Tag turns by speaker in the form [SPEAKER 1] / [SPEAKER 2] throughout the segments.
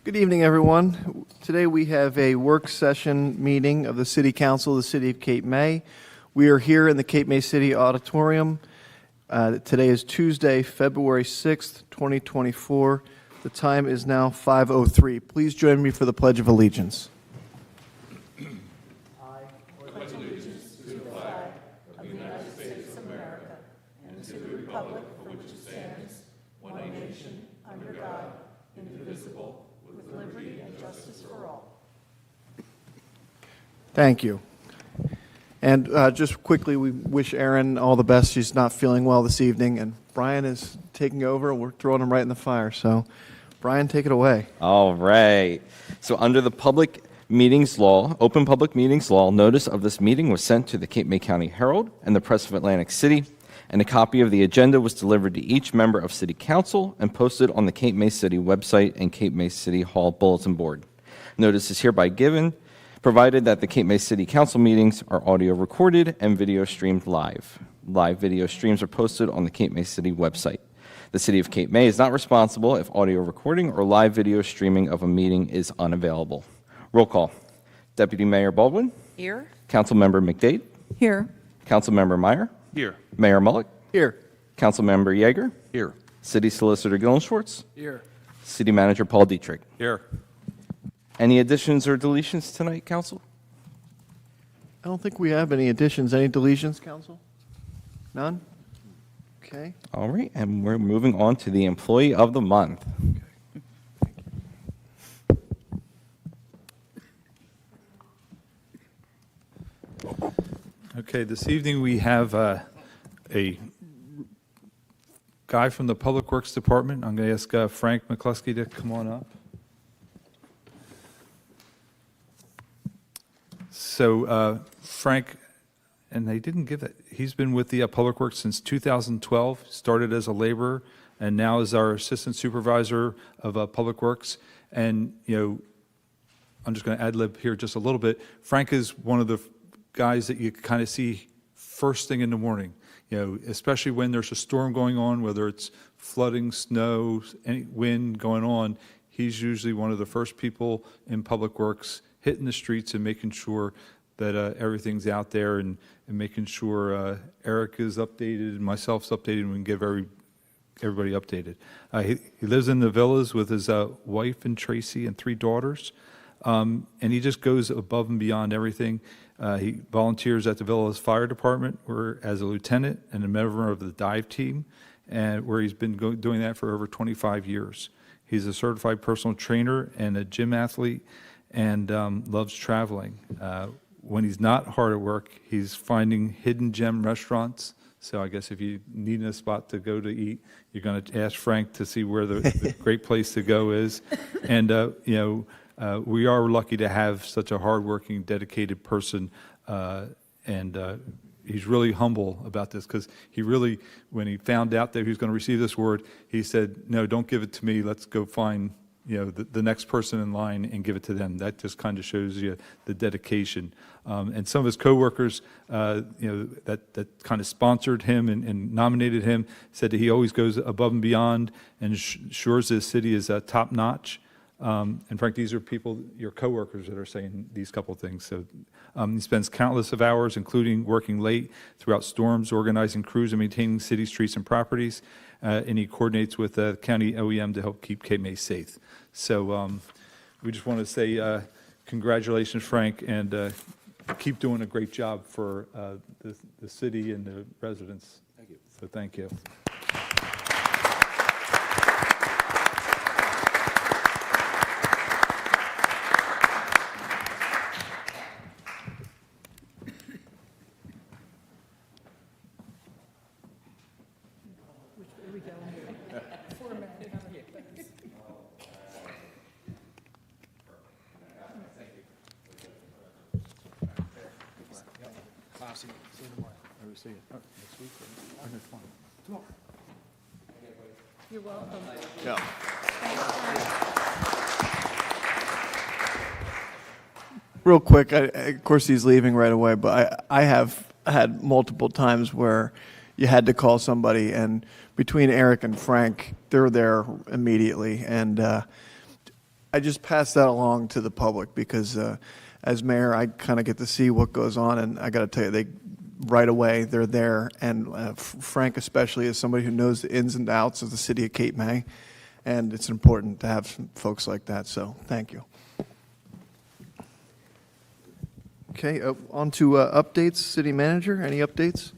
[SPEAKER 1] Good evening, everyone. Today we have a work session meeting of the City Council of the City of Cape May. We are here in the Cape May City Auditorium. Today is Tuesday, February 6th, 2024. The time is now 5:03. Please join me for the Pledge of Allegiance. Thank you. And just quickly, we wish Erin all the best. She's not feeling well this evening, and Brian is taking over. We're throwing him right in the fire. So, Brian, take it away.
[SPEAKER 2] All right. So under the Public Meetings Law, Open Public Meetings Law, notice of this meeting was sent to the Cape May County Herald and the Press of Atlantic City, and a copy of the agenda was delivered to each member of City Council and posted on the Cape May City website and Cape May City Hall bulletin board. Notice is hereby given, provided that the Cape May City Council meetings are audio recorded and video streamed live. Live video streams are posted on the Cape May City website. The City of Cape May is not responsible if audio recording or live video streaming of a meeting is unavailable. Roll call. Deputy Mayor Baldwin.
[SPEAKER 3] Here.
[SPEAKER 2] Councilmember McDade.
[SPEAKER 3] Here.
[SPEAKER 2] Councilmember Meyer.
[SPEAKER 4] Here.
[SPEAKER 2] Mayor Mullick.
[SPEAKER 1] Here.
[SPEAKER 2] Councilmember Yeager.
[SPEAKER 4] Here.
[SPEAKER 2] City Solicitor Gillen Schwartz.
[SPEAKER 4] Here.
[SPEAKER 2] City Manager Paul Dietrich.
[SPEAKER 4] Here.
[SPEAKER 2] Any additions or deletions tonight, Council?
[SPEAKER 1] I don't think we have any additions. Any deletions, Council? None? Okay.
[SPEAKER 2] All right, and we're moving on to the Employee of the Month.
[SPEAKER 4] Okay, this evening we have a guy from the Public Works Department. I'm going to ask Frank McCluskey to come on up. So Frank, and they didn't give it, he's been with the Public Works since 2012, started as a laborer, and now is our Assistant Supervisor of Public Works. And, you know, I'm just going to ad-lib here just a little bit. Frank is one of the guys that you kind of see first thing in the morning, you know, especially when there's a storm going on, whether it's flooding, snow, any wind going on. He's usually one of the first people in Public Works hitting the streets and making sure that everything's out there and making sure Eric is updated and myself's updated and we can give everybody updated. He lives in the villas with his wife and Tracy and 3 daughters, and he just goes above and beyond everything. He volunteers at the Villas Fire Department as a lieutenant and a member of the dive team, and where he's been doing that for over 25 years. He's a certified personal trainer and a gym athlete, and loves traveling. When he's not hard at work, he's finding hidden gem restaurants. So I guess if you need a spot to go to eat, you're going to ask Frank to see where the great place to go is. And, you know, we are lucky to have such a hardworking, dedicated person, and he's really humble about this because he really, when he found out that he was going to receive this award, he said, no, don't give it to me. Let's go find, you know, the next person in line and give it to them. That just kind of shows you the dedication. And some of his coworkers, you know, that kind of sponsored him and nominated him, said that he always goes above and beyond and ensures his city is top notch. And Frank, these are people, your coworkers, that are saying these couple of things. So he spends countless of hours, including working late throughout storms, organizing crews, and maintaining city streets and properties. And he coordinates with the county OEM to help keep Cape May safe. So we just want to say congratulations, Frank, and keep doing a great job for the city and the residents. Thank you. So thank you.
[SPEAKER 1] See you tomorrow. Or we see you next week or next one? Tomorrow.
[SPEAKER 3] You're welcome.
[SPEAKER 1] Yeah. Real quick, of course he's leaving right away, but I have had multiple times where you had to call somebody, and between Eric and Frank, they're there immediately. And I just pass that along to the public because as mayor, I kind of get to see what goes on, and I got to tell you, they right away they're there. And Frank, especially, is somebody who knows the ins and outs of the city of Cape May, and it's important to have some folks like that. So thank you. Okay, on to updates. City manager, any updates?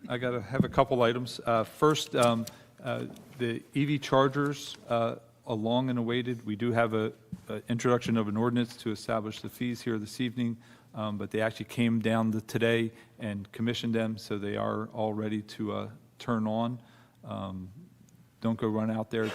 [SPEAKER 4] I got to have a couple items. First, the EV chargers, long and awaited. We do have a introduction of an ordinance to establish the fees here this evening, but they actually came down today and commissioned them, so they are all ready to turn on. Don't go run out there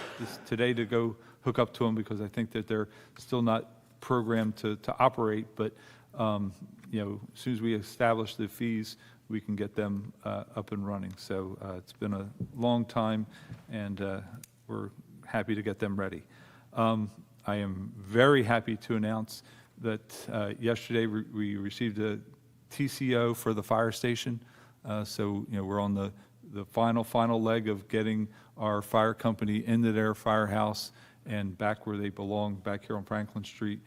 [SPEAKER 4] today to go hook up to them because I think that they're still not programmed to operate, but you know, as soon as we establish the fees, we can get them up and running. So it's been a long time, and we're happy to get them ready. I am very happy to announce that yesterday we received a TCO for the fire station. So, you know, we're on the final leg of getting our fire company into their firehouse and back where they belong, back here on Franklin Street.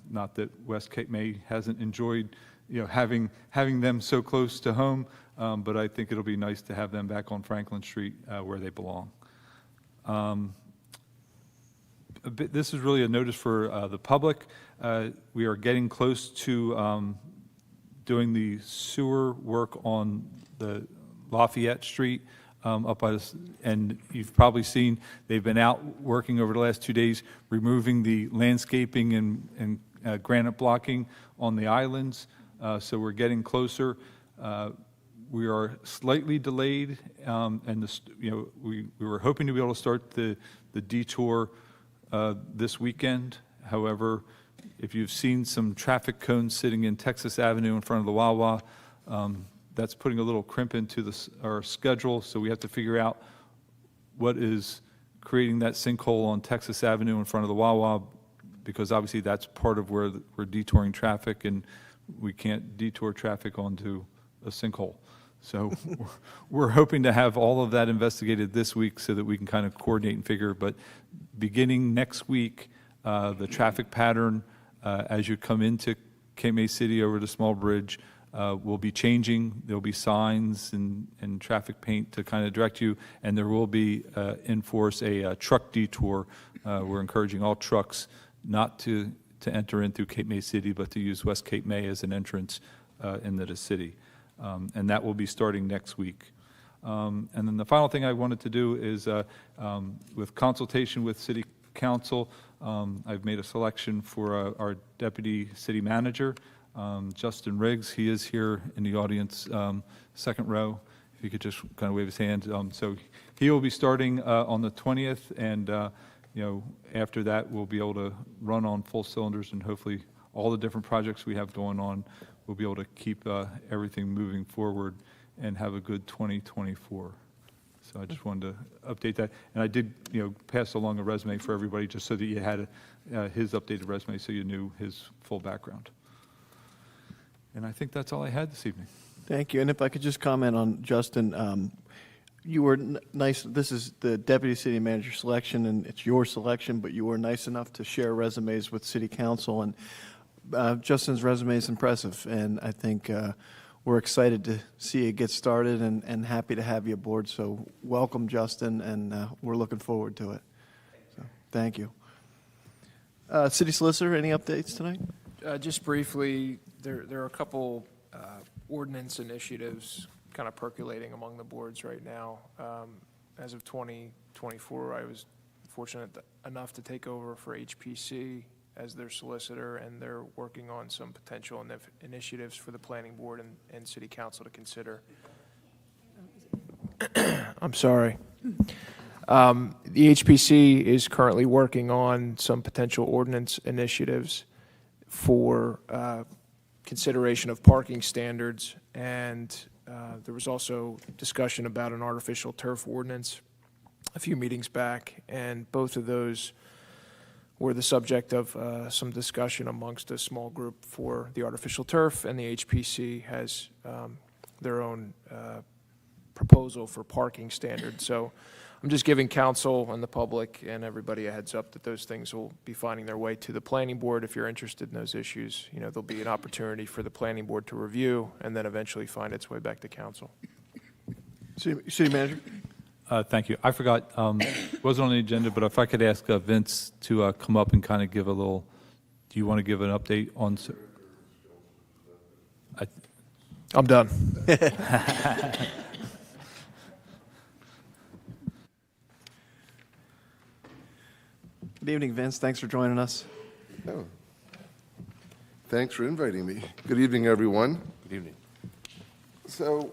[SPEAKER 4] Not that West Cape May hasn't enjoyed, you know, having them so close to home, but I think it'll be nice to have them back on Franklin Street where they belong. This is really a notice for the public. We are getting close to doing the sewer work on the Lafayette Street up by this, and you've probably seen they've been out working over the last 2 days, removing the landscaping and granite blocking on the islands. So we're getting closer. We are slightly delayed, and you know, we were hoping to be able to start the detour this weekend. However, if you've seen some traffic cones sitting in Texas Avenue in front of the Wawa, that's putting a little crimp into our schedule, so we have to figure out what is creating that sinkhole on Texas Avenue in front of the Wawa, because obviously that's part of where we're detouring traffic, and we can't detour traffic onto a sinkhole. So we're hoping to have all of that investigated this week so that we can kind of coordinate and figure, but beginning next week, the traffic pattern as you come into Cape May City over the small bridge will be changing. There'll be signs and traffic paint to kind of direct you, and there will be enforce a truck detour. We're encouraging all trucks not to enter in through Cape May City, but to use West Cape May as an entrance into the city. And that will be starting next week. And then the final thing I wanted to do is, with consultation with City Council, I've made a selection for our Deputy City Manager, Justin Riggs. He is here in the audience, second row. If you could just kind of wave his hand. So he will be starting on the 20th, and you know, after that, we'll be able to run on full cylinders, and hopefully all the different projects we have going on, we'll be able to keep everything moving forward and have a good 2024. So I just wanted to update that. And I did, you know, pass along a resume for everybody just so that you had his updated resume so you knew his full background. And I think that's all I had this evening.
[SPEAKER 1] Thank you. And if I could just comment on Justin, you were nice. This is the deputy city manager selection, and it's your selection, but you were nice enough to share resumes with city council. And Justin's resume is impressive, and I think we're excited to see it get started and happy to have you aboard. So welcome, Justin, and we're looking forward to it. So, thank you. City Solicitor, any updates tonight?
[SPEAKER 5] Just briefly, there are a couple ordinance initiatives kind of percolating among the boards right now. As of 2024, I was fortunate enough to take over for HPC as their solicitor, and they're working on some potential initiatives for the planning board and city council to consider. I'm sorry. The HPC is currently working on some potential ordinance initiatives for consideration of parking standards, and there was also discussion about an artificial turf ordinance a few meetings back, and both of those were the subject of some discussion amongst a small group for the artificial turf, and the HPC has their own proposal for parking standards. So I'm just giving council and the public and everybody a heads up that those things will be finding their way to the planning board. If you're interested in those issues, there'll be an opportunity for the planning board to review and then eventually find its way back to council.
[SPEAKER 1] City Manager?
[SPEAKER 4] Thank you. I forgot, it wasn't on the agenda, but if I could ask Vince to come up and kind of give a little, do you want to give an update on?
[SPEAKER 5] I'm done.
[SPEAKER 1] Good evening, Vince. Thanks for joining us.
[SPEAKER 6] Oh. Thanks for inviting me. Good evening, everyone. Good evening. So,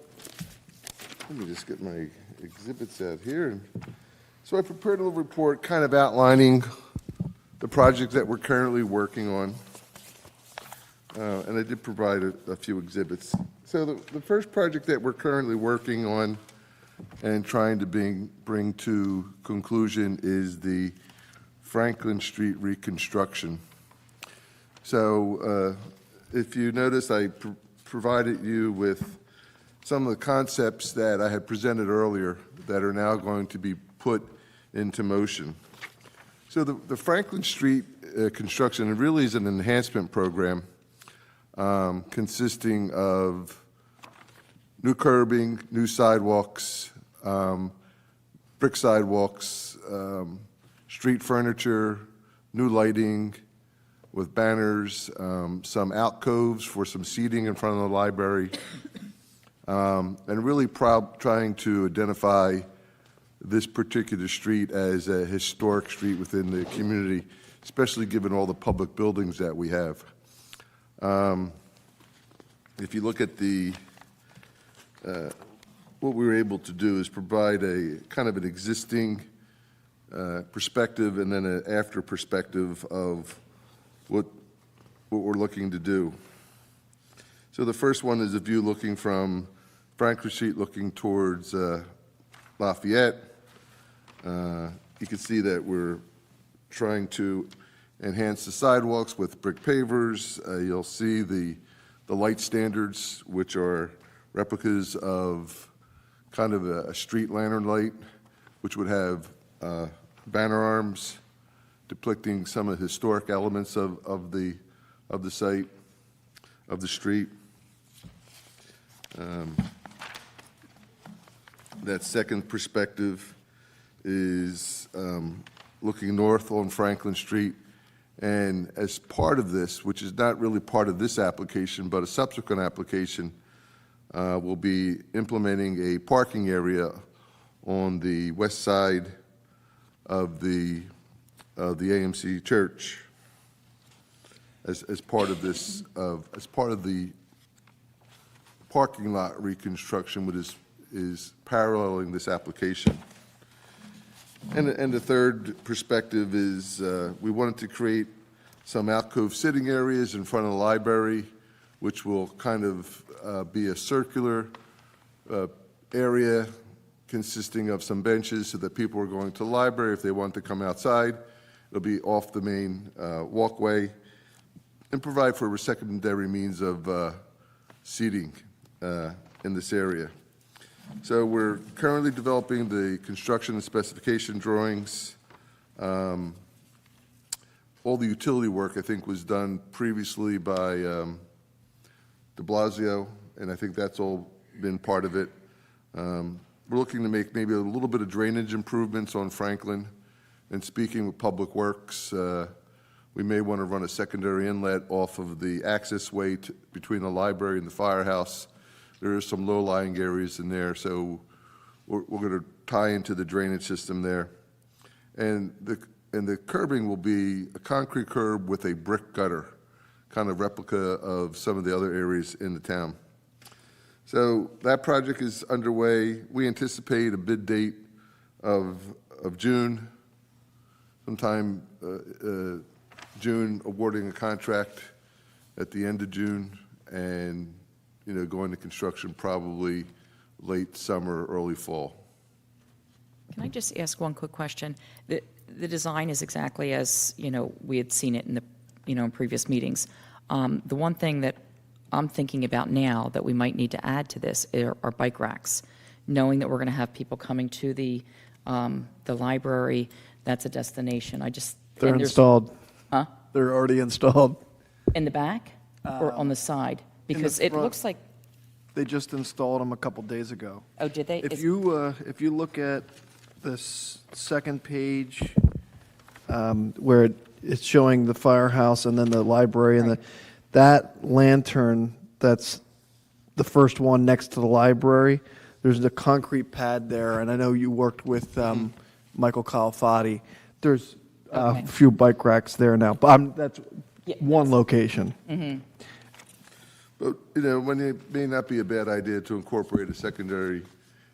[SPEAKER 6] let me just get my exhibits out here. So I prepared a little report kind of outlining the project that we're currently working on. And I did provide a few exhibits. So the first project that we're currently working on and trying to bring to conclusion is the Franklin Street reconstruction. So if you notice, I provided you with some of the concepts that I had presented earlier that are now going to be put into motion. So the Franklin Street construction really is an enhancement program consisting of new curbing, new sidewalks, brick sidewalks, street furniture, new lighting with banners, some alcoves for some seating in front of the library, and really trying to identify this particular street as a historic street within the community, especially given all the public buildings that we have. If you look at what we were able to do is provide a kind of an existing perspective and then an after perspective of what we're looking to do. So the first one is a view looking from Franklin Street looking towards Lafayette. You can see that we're trying to enhance the sidewalks with brick pavers. You'll see the light standards, which are replicas of kind of a street lantern light, which would have banner arms depicting some of the historic elements of the site, of the street. That second perspective is looking north on Franklin Street. And as part of this, which is not really part of this application, but a subsequent application, we'll be implementing a parking area on the west side of the AMC Church as part of this, as part of the parking lot reconstruction, which is paralleling this application. And the third perspective is we wanted to create some alcove sitting areas in front of the library, which will kind of be a circular area consisting of some benches so that people are going to the library. If they want to come outside, it'll be off the main walkway, and provide for a secondary means of seating in this area. So we're currently developing the construction and specification drawings. All the utility work, I think, was done previously by de Blasio, and I think that's all been part of it. We're looking to make maybe a little bit of drainage improvements on Franklin. And speaking with Public Works, we may want to run a secondary inlet off of the access way between the library and the firehouse. There are some low-lying areas in there, so we're going to tie into the drainage system there. And the curbing will be a concrete curb with a brick gutter, kind of replica of some of the other areas in the town. So that project is underway. We anticipate a bid date of June, sometime June, awarding a contract at the end of June, and going to construction probably late summer, early fall.
[SPEAKER 3] Can I just ask one quick question? The design is exactly as, we had seen it in the, in previous meetings. The one thing that I'm thinking about now that we might need to add to this are bike racks, knowing that we're going to have people coming to the the library, that's a destination.
[SPEAKER 1] They're
[SPEAKER 3] and there's-
[SPEAKER 1] installed.
[SPEAKER 3] Huh?
[SPEAKER 1] They're already installed.
[SPEAKER 3] In the back or on the side? Because it
[SPEAKER 1] front.
[SPEAKER 3] looks like,
[SPEAKER 1] They just installed them a couple days ago.
[SPEAKER 3] oh, did they?
[SPEAKER 1] If
[SPEAKER 3] Is-
[SPEAKER 1] you look at this second page, where it's showing the firehouse and then the library and that lantern, that's the first one next to the library. There's a concrete pad there, and I know you worked with Michael Calafati. There's
[SPEAKER 3] Okay.
[SPEAKER 1] a few bike racks there now, but that's
[SPEAKER 3] Yeah,
[SPEAKER 1] one location.
[SPEAKER 6] But, when it may not be a bad idea to incorporate a secondary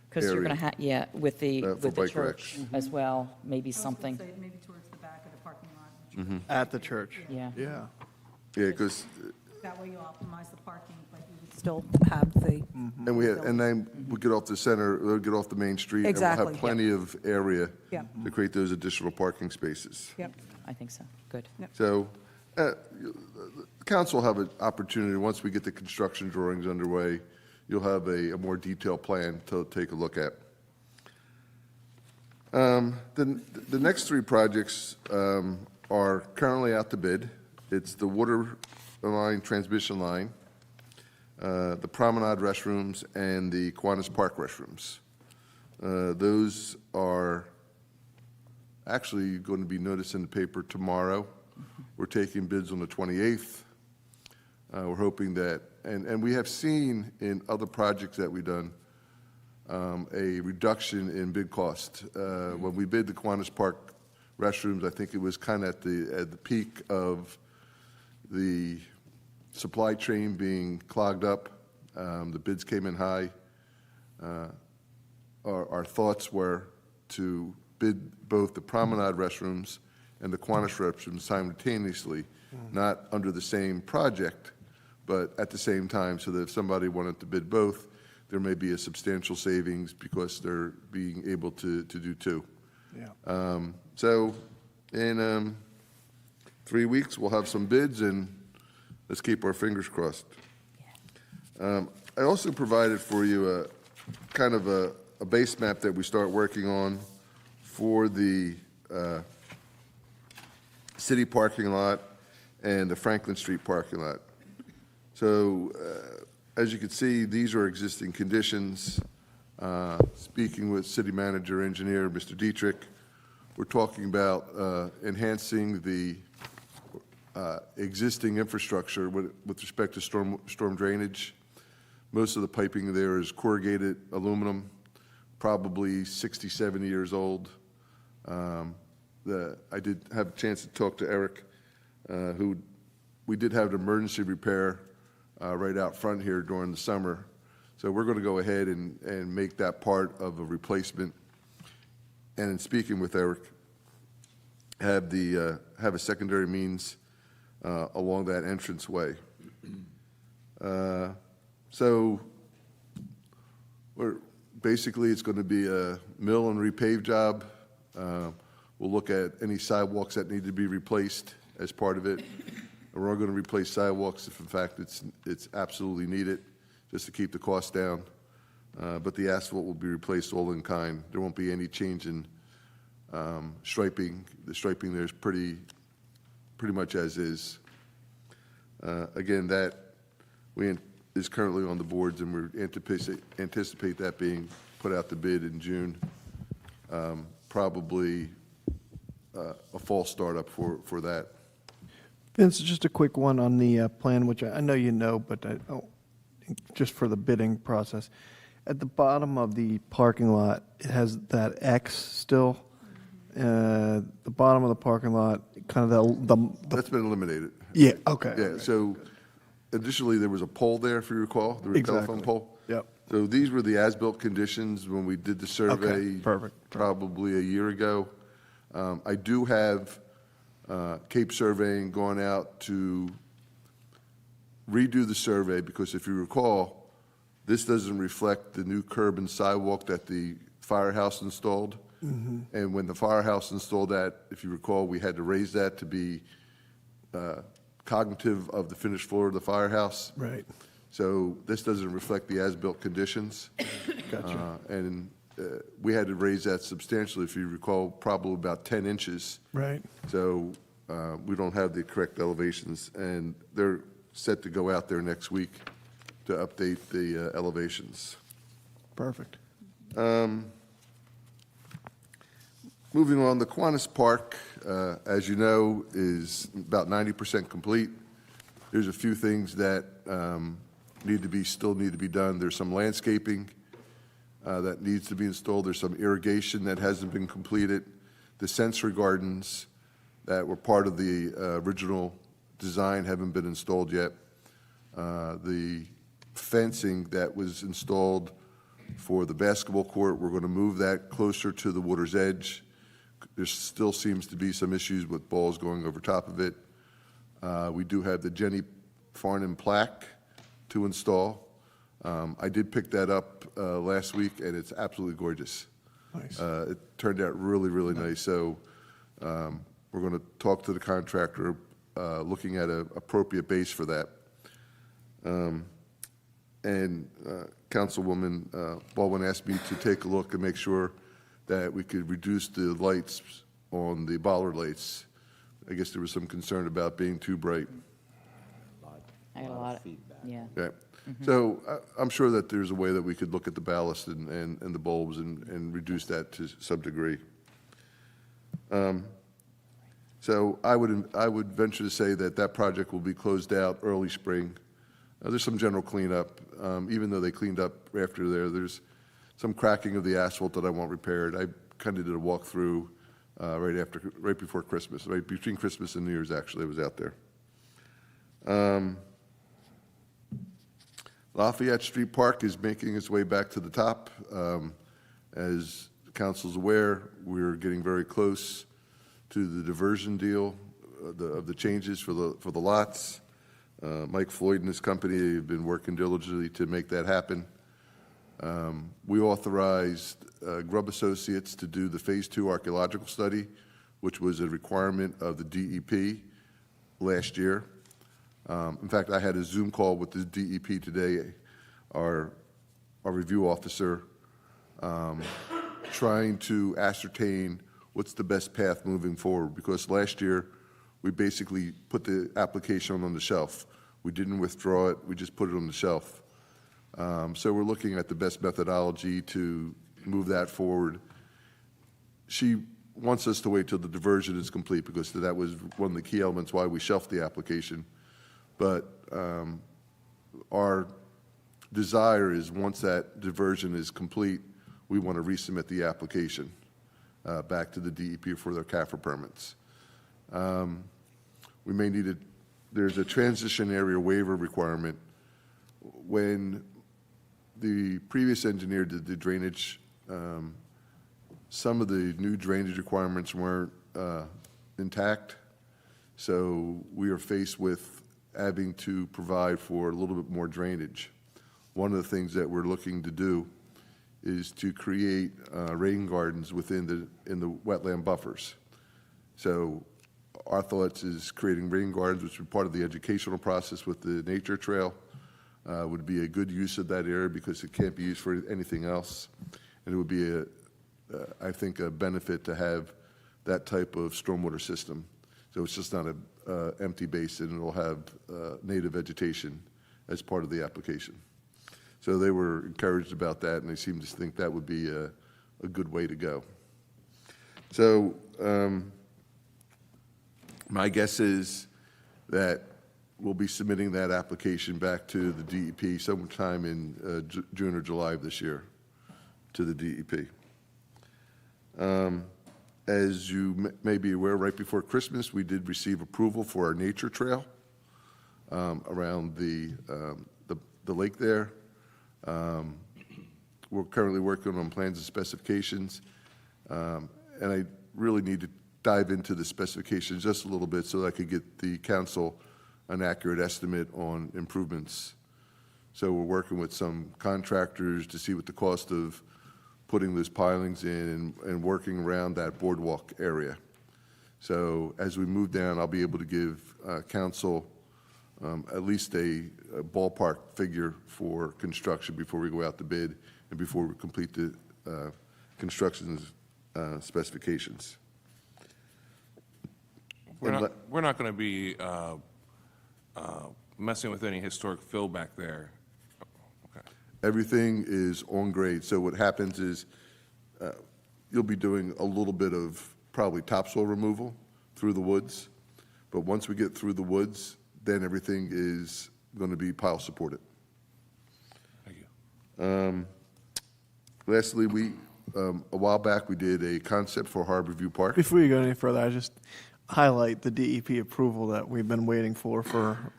[SPEAKER 3] Because you're going to
[SPEAKER 6] area.
[SPEAKER 3] have, yeah, with the,
[SPEAKER 6] For
[SPEAKER 3] with the
[SPEAKER 6] bike
[SPEAKER 3] church
[SPEAKER 6] racks.
[SPEAKER 3] as well, maybe something,
[SPEAKER 7] Say maybe towards the back of the parking lot.
[SPEAKER 1] At the church.
[SPEAKER 3] yeah.
[SPEAKER 1] Yeah.
[SPEAKER 6] Yeah, because,
[SPEAKER 7] That way you optimize the parking, but you would still have the,
[SPEAKER 6] and then we get off the center, we'll get off the main street. And we'll
[SPEAKER 7] Exactly.
[SPEAKER 6] have plenty of area
[SPEAKER 7] Yeah.
[SPEAKER 6] to create those additional parking spaces.
[SPEAKER 7] yep.
[SPEAKER 3] I think so, good.
[SPEAKER 6] So, the council will have an opportunity, once we get the construction drawings underway, you'll have a more detailed plan to take a look at. The next three projects are currently out to bid. It's the water line, transmission line, the promenade restrooms, and the Kiwanis Park restrooms. Those are actually going to be noticed in the paper tomorrow. We're taking bids on the 28th. We're hoping that, and we have seen in other projects that we've done, a reduction in bid cost. When we bid the Kiwanis Park restrooms, I think it was kind of at the peak of the supply chain being clogged up. The bids came in high. Our thoughts were to bid both the promenade restrooms and the Kiwanis restrooms simultaneously, not under the same project, but at the same time, so that if somebody wanted to bid both, there may be a substantial savings because they're being able to do two.
[SPEAKER 1] Yeah.
[SPEAKER 6] So in 3 weeks, we'll have some bids, and let's keep our fingers crossed. I also provided for you a kind of a base map that we start working on for the city parking lot and the Franklin Street parking lot. So as you can see, these are existing conditions. Speaking with city manager, engineer, Mr. Dietrich, we're talking about enhancing the existing infrastructure with respect to storm drainage. Most of the piping there is corrugated aluminum, probably 60, 70 years old. I did have a chance to talk to Eric, who we did have an emergency repair right out front here during the summer. So we're going to go ahead and make that part of a replacement. And in speaking with Eric, have a secondary means along that entranceway. So basically, it's going to be a mill and repave job. We'll look at any sidewalks that need to be replaced as part of it. And we're going to replace sidewalks if in fact it's absolutely needed, just to keep the cost down. But the asphalt will be replaced all in kind. There won't be any change in striping. The striping there is pretty much as is. Again, that is currently on the boards, and we anticipate that being put out to bid in June. Probably a fall startup for that.
[SPEAKER 1] Vince, just a quick one on the plan, which I know you know, but just for the bidding process. At the bottom of the parking lot, it has that X still. The bottom of the parking lot, kind of the
[SPEAKER 6] That's been eliminated.
[SPEAKER 1] yeah, okay.
[SPEAKER 6] Yeah, so additionally, there was a pole there, if you recall, there was a telephone
[SPEAKER 1] Exactly.
[SPEAKER 6] pole.
[SPEAKER 1] Yep.
[SPEAKER 6] So these were the as-built conditions when we did the survey.
[SPEAKER 1] perfect.
[SPEAKER 6] Probably a year ago. I do have Cape Surveying going out to redo the survey, because if you recall, this doesn't reflect the new curb and sidewalk that the firehouse installed. And when the firehouse installed that, if you recall, we had to raise that to be cognitive of the finished floor of the firehouse.
[SPEAKER 1] Right.
[SPEAKER 6] So this doesn't reflect the as-built conditions.
[SPEAKER 1] Gotcha.
[SPEAKER 6] And we had to raise that substantially, if you recall, probably about 10 inches.
[SPEAKER 5] Right.
[SPEAKER 6] So we don't have the correct elevations, and they're set to go out there next week to update the elevations.
[SPEAKER 5] Perfect.
[SPEAKER 6] Moving on, the Kiwanis Park, as you know, is about 90% complete. There's a few things that still need to be done. There's some landscaping that needs to be installed. There's some irrigation that hasn't been completed. The sensory gardens that were part of the original design haven't been installed yet. The fencing that was installed for the basketball court, we're going to move that closer to the water's edge. There still seems to be some issues with balls going over top of it. We do have the Jenny Farnham plaque to install. I did pick that up last week, and it's absolutely gorgeous.
[SPEAKER 5] Nice.
[SPEAKER 6] It turned out really, really nice. So we're going to talk to the contractor, looking at an appropriate base for that. And Councilwoman Baldwin asked me to take a look and make sure that we could reduce the lights on the bollard lights. I guess there was some concern about being too bright.
[SPEAKER 3] I got a lot of feedback. Yeah.
[SPEAKER 6] Yeah. So I'm sure that there's a way that we could look at the ballast and the bulbs and reduce that to some degree. So I would venture to say that that project will be closed out early spring. There's some general cleanup. Even though they cleaned up after there's some cracking of the asphalt that I want repaired. I kind of did a walkthrough right before Christmas, right between Christmas and New Year's, actually. I was out there. Lafayette Street Park is making its way back to the top. As the council's aware, we're getting very close to the diversion deal of the changes for the lots. Mike Floyd and his company have been working diligently to make that happen. We authorized Grubb Associates to do the Phase 2 archaeological study, which was a requirement of the DEP last year. In fact, I had a Zoom call with the DEP today, our review officer, trying to ascertain what's the best path moving forward, because last year we basically put the application on the shelf. We didn't withdraw it, we just put it on the shelf. So we're looking at the best methodology to move that forward. She wants us to wait till the diversion is complete, because that was one of the key elements why we shelved the application. But our desire is, once that diversion is complete, we want to resubmit the application back to the DEP for their CAFR permits. We may need there's a transition area waiver requirement. When the previous engineer did the drainage, some of the new drainage requirements weren't intact. So we are faced with having to provide for a little bit more drainage. One of the things that we're looking to do is to create rain gardens in the wetland buffers. So our thoughts is creating rain gardens, which would be part of the educational process with the nature trail. Would be a good use of that area because it can't be used for anything else. And it would be, I think, a benefit to have that type of stormwater system. So it's just not an empty basin, it'll have native vegetation as part of the application. So they were encouraged about that, and they seem to think that would be a good way to go. So my guess is that we'll be submitting that application back to the DEP sometime in June or July of this year to the DEP. As you may be aware, right before Christmas, we did receive approval for our nature trail around the lake there. We're currently working on plans and specifications, and I really need to dive into the specifications just a little bit so that I could get the council an accurate estimate on improvements. So we're working with some contractors to see what the cost of putting those pilings in and working around that boardwalk area. So as we move down, I'll be able to give council at least a ballpark figure for construction before we go out to bid and before we complete the construction specifications.
[SPEAKER 8] We're
[SPEAKER 6] And
[SPEAKER 8] not going to be messing with any historic fill back there. Okay.
[SPEAKER 6] Everything is on grade, so what happens is you'll be doing a little bit of probably topsoil removal through the woods, but once we get through the woods, then everything is going to be pile supported.
[SPEAKER 8] Thank you.
[SPEAKER 6] Lastly, a while back, we did a concept for Harborview Park.
[SPEAKER 1] Before you go any further, I just highlight the DEP approval that we've been waiting for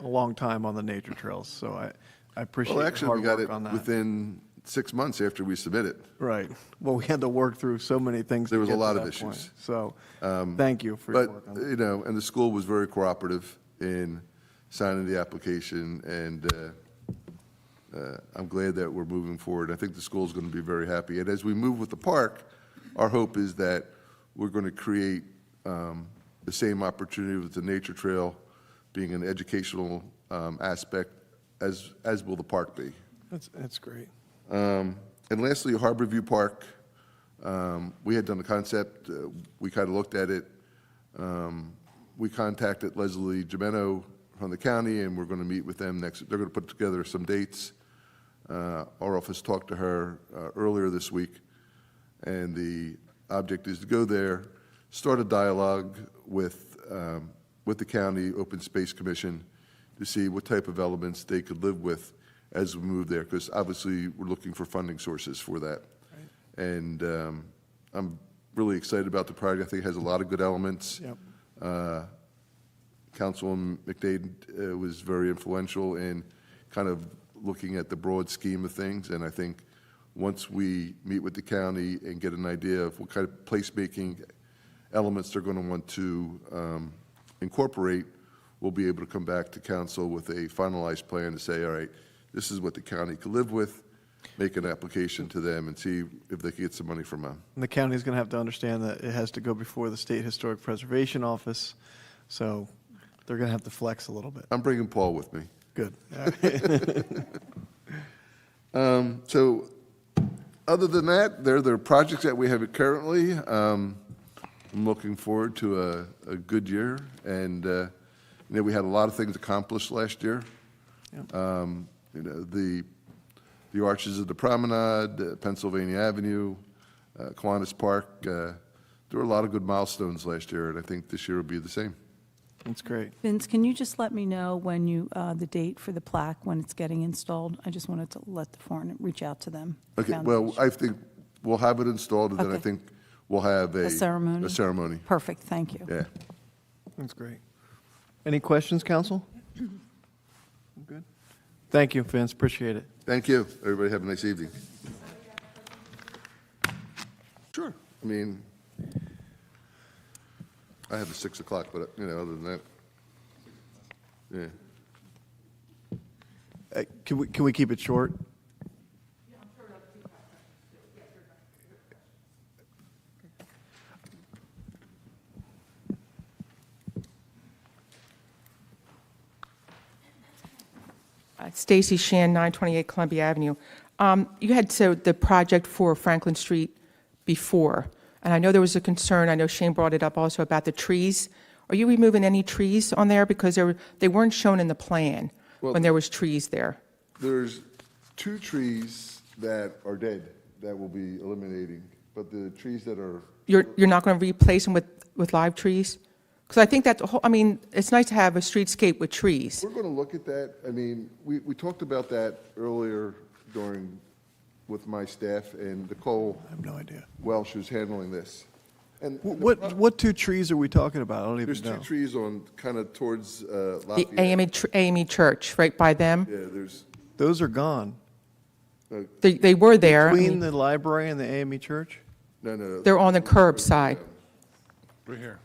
[SPEAKER 1] a long time on the nature trails. So I appreciate
[SPEAKER 6] Well,
[SPEAKER 1] the
[SPEAKER 6] actually,
[SPEAKER 1] hard
[SPEAKER 6] we got
[SPEAKER 1] work
[SPEAKER 6] it
[SPEAKER 1] on that.
[SPEAKER 6] within 6 months after we submitted.
[SPEAKER 1] Right. Well, we had to work through so many things.
[SPEAKER 6] There
[SPEAKER 1] to
[SPEAKER 6] was a
[SPEAKER 1] get to
[SPEAKER 6] lot of
[SPEAKER 1] that point.
[SPEAKER 6] issues.
[SPEAKER 1] So thank you for your
[SPEAKER 6] But,
[SPEAKER 1] work on that.
[SPEAKER 6] you know, and the school was very cooperative in signing the application, and I'm glad that we're moving forward. I think the school's going to be very happy. And as we move with the park, our hope is that we're going to create the same opportunity with the nature trail being an educational aspect, as will the park be.
[SPEAKER 1] That's great.
[SPEAKER 6] And lastly, Harborview Park, we had done the concept, we kind of looked at it. We contacted Leslie Gimeno from the county, and we're going to meet with them next, they're going to put together some dates. Our office talked to her earlier this week, and the object is to go there, start a dialogue with the county Open Space Commission to see what type of elements they could live with as we move there, because obviously we're looking for funding sources for that. And I'm really excited about the project. I think it has a lot of good elements.
[SPEAKER 1] Yep.
[SPEAKER 6] Councilwoman McDade was very influential in kind of looking at the broad scheme of things, and I think once we meet with the county and get an idea of what kind of placemaking elements they're going to want to incorporate, we'll be able to come back to council with a finalized plan to say, all right, this is what the county could live with, make an application to them and see if they can get some money from them.
[SPEAKER 1] And the county's going to have to understand that it has to go before the State Historic Preservation Office, so they're going to have to flex a little bit.
[SPEAKER 6] I'm bringing Paul with me.
[SPEAKER 1] Good.
[SPEAKER 6] So other than that, they're the projects that we have currently. I'm looking forward to a good year, and you know, we had a lot of things accomplished last year. You know, the arches of the Promenade, Pennsylvania Avenue, Kiwanis Park. There were a lot of good milestones last year, and I think this year will be the same.
[SPEAKER 1] That's great.
[SPEAKER 7] Vince, can you just let me know when the date for the plaque, when it's getting installed? I just wanted to let the foreign, reach out to them.
[SPEAKER 6] Okay, well, I think we'll have it installed, and then I
[SPEAKER 7] Okay.
[SPEAKER 6] think we'll have
[SPEAKER 7] A ceremony?
[SPEAKER 6] A ceremony,
[SPEAKER 7] Perfect, thank you.
[SPEAKER 6] yeah.
[SPEAKER 1] That's great. Any questions, council? Good. Thank you, Vince. Appreciate it.
[SPEAKER 6] Thank you. Everybody have a nice evening. Sure. I mean, I have a 6 o'clock, but, you know, other than that, yeah.
[SPEAKER 1] Can we keep it short?
[SPEAKER 9] Stacy Shan, 928 Columbia Avenue. You had the project for Franklin Street before, and I know there was a concern, I know Shane brought it up also about the trees. Are you removing any trees on there? Because they weren't shown in the plan
[SPEAKER 6] Well-
[SPEAKER 9] when there was trees there.
[SPEAKER 6] There's 2 trees that are dead that we'll be eliminating, but the trees that are,
[SPEAKER 9] You're not going to replace them with live trees? Because I think that, I mean, it's nice to have a streetscape with trees.
[SPEAKER 6] we're going to look at that. I mean, we talked about that earlier with my staff, and Nicole
[SPEAKER 1] I have no idea.
[SPEAKER 6] Welsh, who's handling this. And
[SPEAKER 1] What 2 trees are we talking about? I don't even
[SPEAKER 6] there's 2
[SPEAKER 1] know.
[SPEAKER 6] trees on, kind of towards
[SPEAKER 9] The
[SPEAKER 6] Lafayette.
[SPEAKER 9] AME Church, right by them.
[SPEAKER 6] Yeah, there's,
[SPEAKER 1] Those are gone.
[SPEAKER 9] They were there. I
[SPEAKER 1] Between
[SPEAKER 9] mean,
[SPEAKER 1] the library and the AME church?
[SPEAKER 6] no.
[SPEAKER 9] They're on the curb side.
[SPEAKER 8] Right here.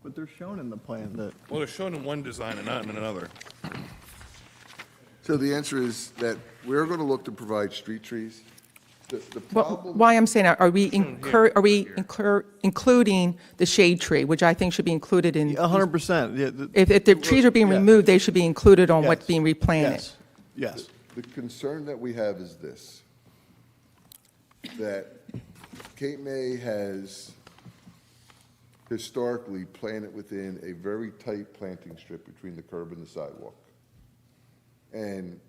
[SPEAKER 1] But they're shown in the plan that.
[SPEAKER 8] Well, they're shown in one design and not in another.
[SPEAKER 6] So the answer is that we're going to look to provide street trees. The
[SPEAKER 9] Well,
[SPEAKER 6] problem,
[SPEAKER 9] why I'm saying that, are we including the shade tree, which I think should be included in,
[SPEAKER 1] 100%. Yeah,
[SPEAKER 9] if the trees are being
[SPEAKER 1] yeah.
[SPEAKER 9] removed, they should be included on what's
[SPEAKER 1] Yes.
[SPEAKER 9] being replanted.
[SPEAKER 1] Yes. Yes.
[SPEAKER 6] The concern that we have is this, that Cape May has historically planted within a very tight planting strip between the curb and the sidewalk. And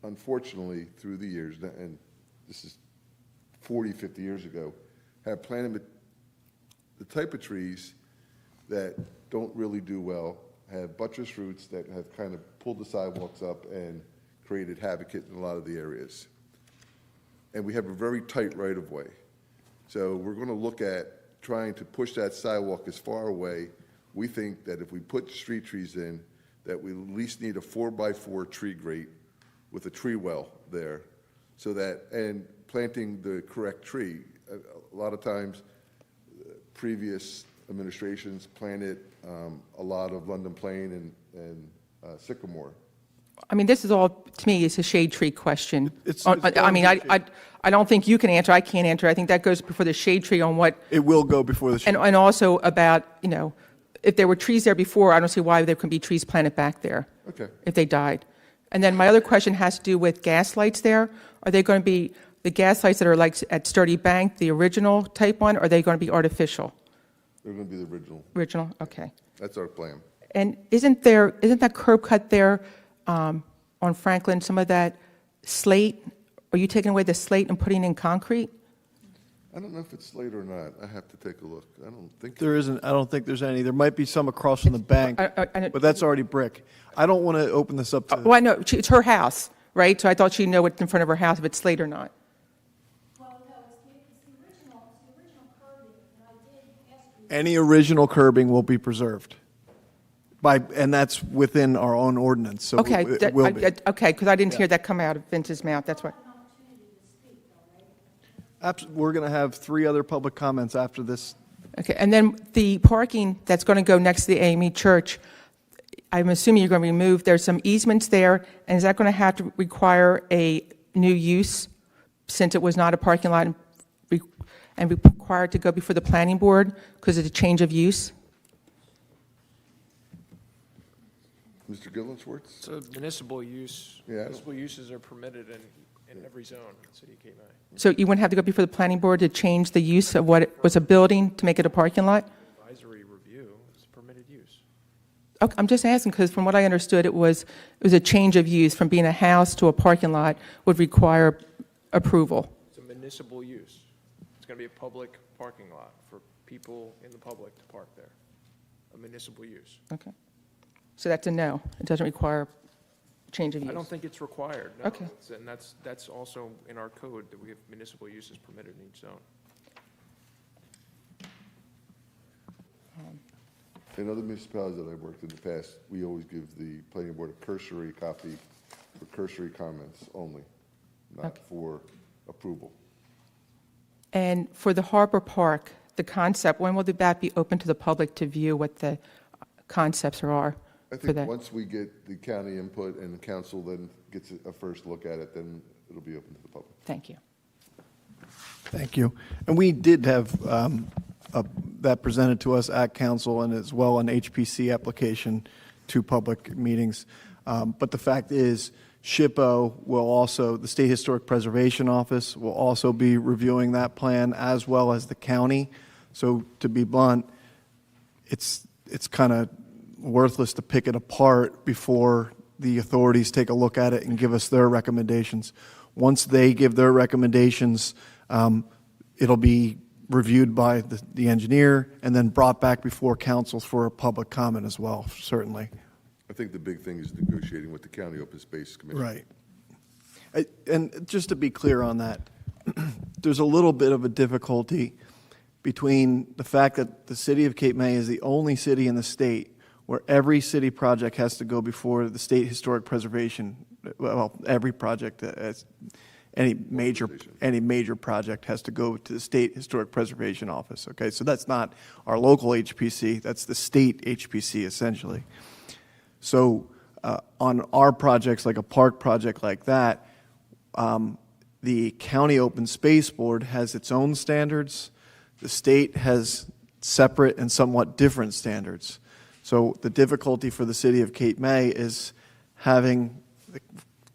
[SPEAKER 6] unfortunately, through the years, and this is 40, 50 years ago, have planted the type of trees that don't really do well, have buttress roots that have kind of pulled the sidewalks up and created havoc in a lot of the areas. And we have a very tight right-of-way. So we're going to look at trying to push that sidewalk as far away. We think that if we put street trees in, that we at least need a 4x4 tree grate with a tree well there, so that, and planting the correct tree. A lot of times, previous administrations planted a lot of London Plane and sycamore.
[SPEAKER 9] I mean, this is all, to me, it's a shade tree question.
[SPEAKER 1] It's
[SPEAKER 9] I
[SPEAKER 1] going
[SPEAKER 9] mean,
[SPEAKER 1] to be
[SPEAKER 9] I don't think you can answer, I can't answer. I think that goes before the shade tree on what,
[SPEAKER 1] It will go before the.
[SPEAKER 9] and also about, if there were trees there before, I don't see why there couldn't be trees planted back there.
[SPEAKER 6] Okay.
[SPEAKER 9] If they died. And then my other question has to do with gas lights there. Are they going to be the gas lights that are like at Sturdy Bank, the original type one, or are they going to be artificial?
[SPEAKER 6] They're going to be the original.
[SPEAKER 9] Original, okay.
[SPEAKER 6] That's our plan.
[SPEAKER 9] And isn't that curb cut there on Franklin, some of that slate? Are you taking away the slate and putting in concrete?
[SPEAKER 6] I don't know if it's slate or not. I have to take a look. I don't think.
[SPEAKER 1] There isn't, I don't think there's any. There might be some across from the bank, but that's already brick. I don't want to open this up to.
[SPEAKER 9] Well, I know, it's her house, right? So I thought she'd know what's in front of her house, if it's slate or not.
[SPEAKER 10] Well, no, it's the original curbing, and I did ask you.
[SPEAKER 1] Any original curbing will be preserved and that's within our own ordinance, so
[SPEAKER 9] Okay,
[SPEAKER 1] it will be.
[SPEAKER 9] okay, because I didn't hear that come out of Vince's mouth, that's why.
[SPEAKER 1] We're going to have 3 other public comments after this.
[SPEAKER 9] Okay, and then the parking that's going to go next to the AME Church, I'm assuming you're going to remove, there's some easements there, and is that going to have to require a new use, since it was not a parking lot, and required to go before the planning board because of the change of use?
[SPEAKER 6] Mr. Gillensworth?
[SPEAKER 5] It's a municipal use.
[SPEAKER 6] Yeah.
[SPEAKER 5] Municipal uses are permitted in every zone in the city of Cape May.
[SPEAKER 9] So you wouldn't have to go before the planning board to change the use of what was a building to make it a parking lot?
[SPEAKER 5] Advisory review is permitted use.
[SPEAKER 9] Okay, I'm just asking because from what I understood, it was a change of use from being a house to a parking lot would require approval.
[SPEAKER 5] It's a municipal use. It's going to be a public parking lot for people in the public to park there. A municipal use.
[SPEAKER 9] Okay. So that's a no. It doesn't require change of use.
[SPEAKER 5] I don't think it's required, no.
[SPEAKER 9] Okay.
[SPEAKER 5] And that's also in our code that we have municipal uses permitted in each zone.
[SPEAKER 6] In other municipalities that I've worked in the past, we always give the planning board a cursory copy for cursory comments only, not
[SPEAKER 9] Okay.
[SPEAKER 6] for approval.
[SPEAKER 9] And for the Harbor Park, the concept, when will that be open to the public to view what the concepts are
[SPEAKER 6] I
[SPEAKER 9] for
[SPEAKER 6] think
[SPEAKER 9] that?
[SPEAKER 6] once we get the county input and the council then gets a first look at it, then it'll be open to the public.
[SPEAKER 9] Thank you.
[SPEAKER 1] Thank you. And we did have that presented to us at council and as well an HPC application to public meetings. But the fact is, SHPO will also, the State Historic Preservation Office will also be reviewing that plan as well as the county. So to be blunt, it's kind of worthless to pick it apart before the authorities take a look at it and give us their recommendations. Once they give their recommendations, it'll be reviewed by the engineer and then brought back before council for a public comment as well, certainly.
[SPEAKER 6] I think the big thing is negotiating with the county open space commission.
[SPEAKER 1] Right. And just to be clear on that, there's a little bit of a difficulty between the fact that the city of Cape May is the only city in the state where every city project has to go before the State Historic Preservation, well, every project, any major project has to go to the State Historic Preservation Office, okay? So that's not our local HPC, that's the state HPC essentially. So on our projects, like a park project like that, the County Open Space Board has its own standards. The state has separate and somewhat different standards. So the difficulty for the city of Cape May is having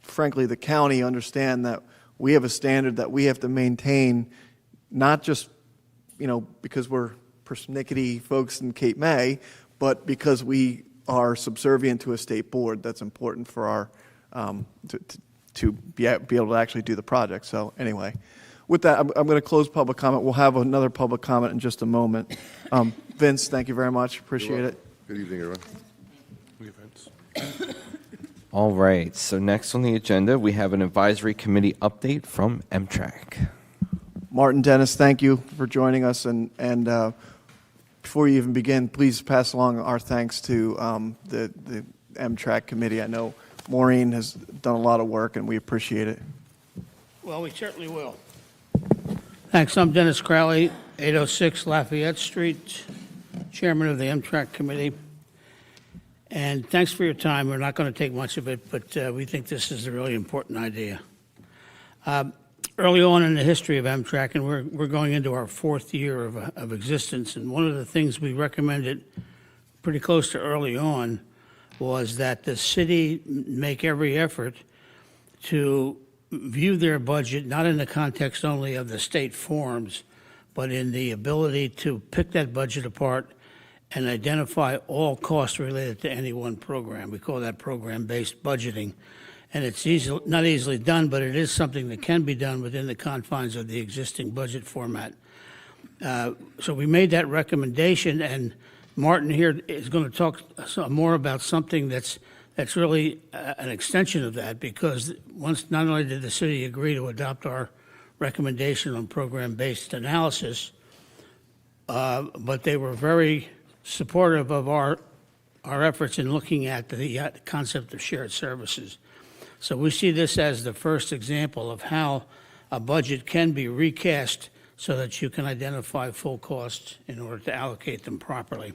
[SPEAKER 1] frankly, the county understand that we have a standard that we have to maintain, not just, because we're persnickety folks in Cape May, but because we are subservient to a state board that's important for our, to be able to actually do the project. So anyway, with that, I'm going to close public comment. We'll have another public comment in just a moment. Vince, thank you very much. Appreciate it.
[SPEAKER 6] Good evening, everyone.
[SPEAKER 2] All right, so next on the agenda, we have an advisory committee update from Amtrak.
[SPEAKER 1] Martin, Dennis, thank you for joining us. And before you even begin, please pass along our thanks to the Amtrak committee. I know Maureen has done a lot of work, and we appreciate it.
[SPEAKER 11] Well, we certainly will. Thanks. I'm Dennis Crowley, 806 Lafayette Street, Chairman of the Amtrak Committee. And thanks for your time. We're not going to take much of it, but we think this is a really important idea. Early on in the history of Amtrak, and we're going into our fourth year of existence, and one of the things we recommended pretty close to early on was that the city make every effort to view their budget not in the context only of the state forms, but in the ability to pick that budget apart and identify all costs related to any one program. We call that program-based budgeting. And it's not easily done, but it is something that can be done within the confines of the existing budget format. So we made that recommendation, and Martin here is going to talk more about something that's really an extension of that, because once not only did the city agree to adopt our recommendation on program-based analysis, but they were very supportive of our efforts in looking at the concept of shared services. So we see this as the first example of how a budget can be recast so that you can identify full costs in order to allocate them properly.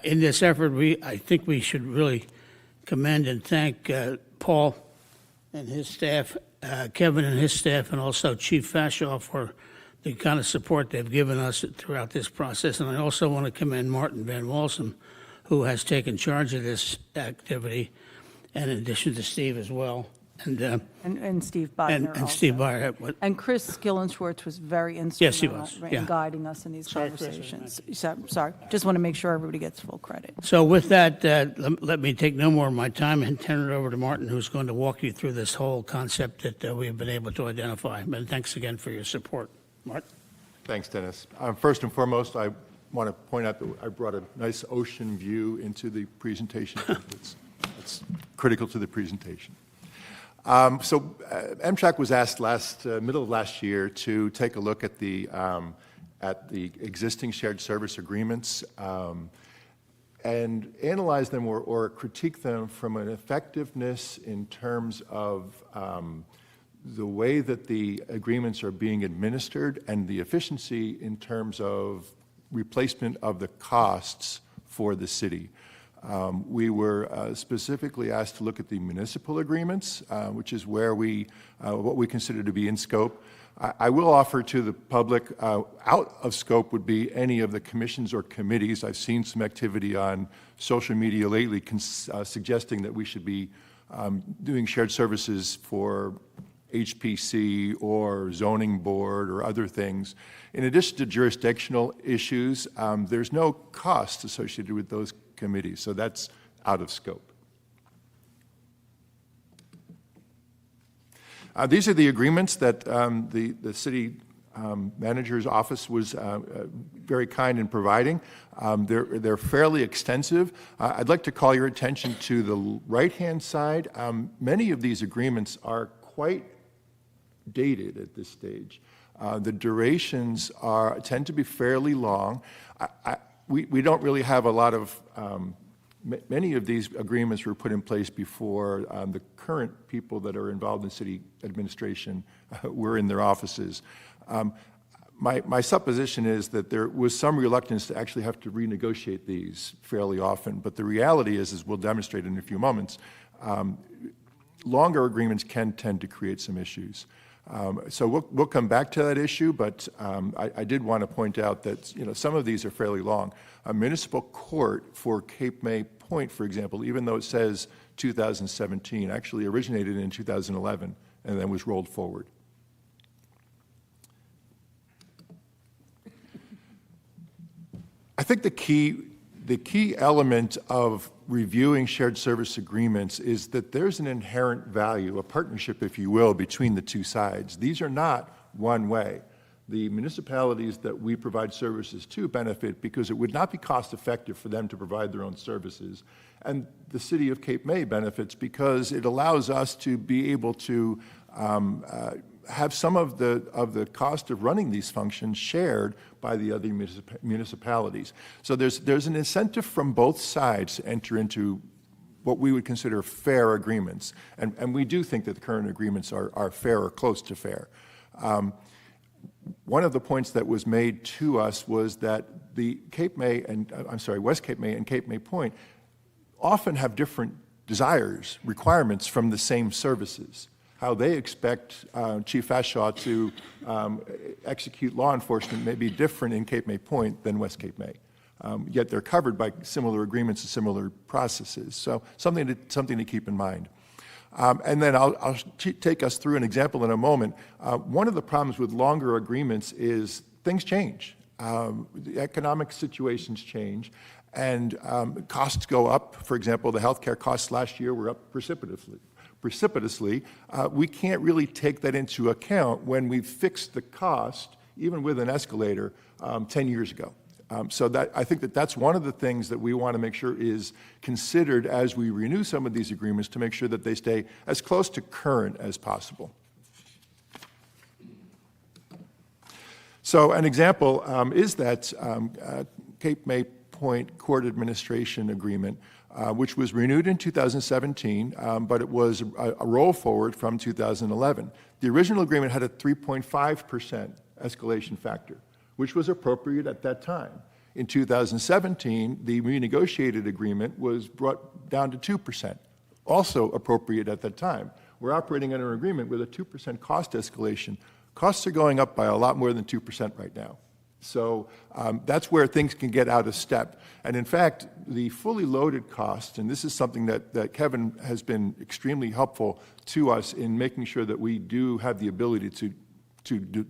[SPEAKER 11] In this effort, I think we should really commend and thank Paul and his staff, Kevin and his staff, and also Chief Fashaw for the kind of support they've given us throughout this process. And I also want to commend Martin Van Walsum, who has taken charge of this activity, and in addition to Steve as well.
[SPEAKER 7] And Steve Byer
[SPEAKER 11] and Steve
[SPEAKER 7] also.
[SPEAKER 11] Byer.
[SPEAKER 7] And Chris Gillenschwartz was very
[SPEAKER 11] Yes, he
[SPEAKER 7] instrumental
[SPEAKER 11] was,
[SPEAKER 7] in
[SPEAKER 11] yeah.
[SPEAKER 7] guiding us in these
[SPEAKER 11] Sorry, Chris,
[SPEAKER 7] conversations. Sorry, just want to make sure everybody gets full credit.
[SPEAKER 11] So with that, let me take no more of my time and turn it over to Martin, who's going to walk you through this whole concept that we have been able to identify. And thanks again for your support. Martin?
[SPEAKER 12] Thanks, Dennis. First and foremost, I want to point out that I brought a nice ocean view into the presentation. It's critical to the presentation. Amtrak was asked middle of last year to take a look at the existing shared service agreements and analyze them or critique them from an effectiveness in terms of the way that the agreements are being administered and the efficiency in terms of replacement of the costs for the city. We were specifically asked to look at the municipal agreements, which is where what we consider to be in scope. I will offer to the public, out of scope would be any of the commissions or committees. I've seen some activity on social media lately suggesting that we should be doing shared services for HPC or zoning board or other things. In addition to jurisdictional issues, there's no cost associated with those committees, so that's out of scope. These are the agreements that the city manager's office was very kind in providing. They're fairly extensive. I'd like to call your attention to the right-hand side. Many of these agreements are quite dated at this stage. The durations tend to be fairly long. We don't really have a lot of, many of these agreements were put in place before the current people that are involved in city administration were in their offices. My supposition is that there was some reluctance to actually have to renegotiate these fairly often, but the reality is, as we'll demonstrate in a few moments, longer agreements can tend to create some issues. So we'll come back to that issue, but I did want to point out that some of these are fairly long. A municipal court for Cape May Point, for example, even though it says 2017, actually originated in 2011 and then was rolled forward. I think the key element of reviewing shared service agreements is that there's an inherent value, a partnership, if you will, between the two sides. These are not one way. The municipalities that we provide services to benefit because it would not be cost effective for them to provide their own services. And the city of Cape May benefits because it allows us to be able to have some of the cost of running these functions shared by the other municipalities. So there's an incentive from both sides to enter into what we would consider fair agreements. And we do think that the current agreements are fair or close to fair. One of the points that was made to us was that the West Cape May and Cape May Point often have different desires, requirements from the same services. How they expect Chief Ashaw to execute law enforcement may be different in Cape May Point than West Cape May. Yet they're covered by similar agreements and similar processes. So something to keep in mind. And then I'll take us through an example in a moment. One of the problems with longer agreements is things change. The economic situations change, and costs go up. For example, the healthcare costs last year were up precipitously. We can't really take that into account when we fixed the cost, even with an escalator, 10 years ago. So I think that's one of the things that we want to make sure is considered as we renew some of these agreements to make sure that they stay as close to current as possible. So an example is that Cape May Point Court Administration Agreement, which was renewed in 2017, but it was a roll forward from 2011. The original agreement had a 3.5% escalation factor, which was appropriate at that time. In 2017, the renegotiated agreement was brought down to 2%, also appropriate at that time. We're operating under an agreement with a 2% cost escalation. Costs are going up by a lot more than 2% right now. So that's where things can get out of step. And in fact, the fully loaded cost, and this is something that Kevin has been extremely helpful to us in making sure that we do have the ability to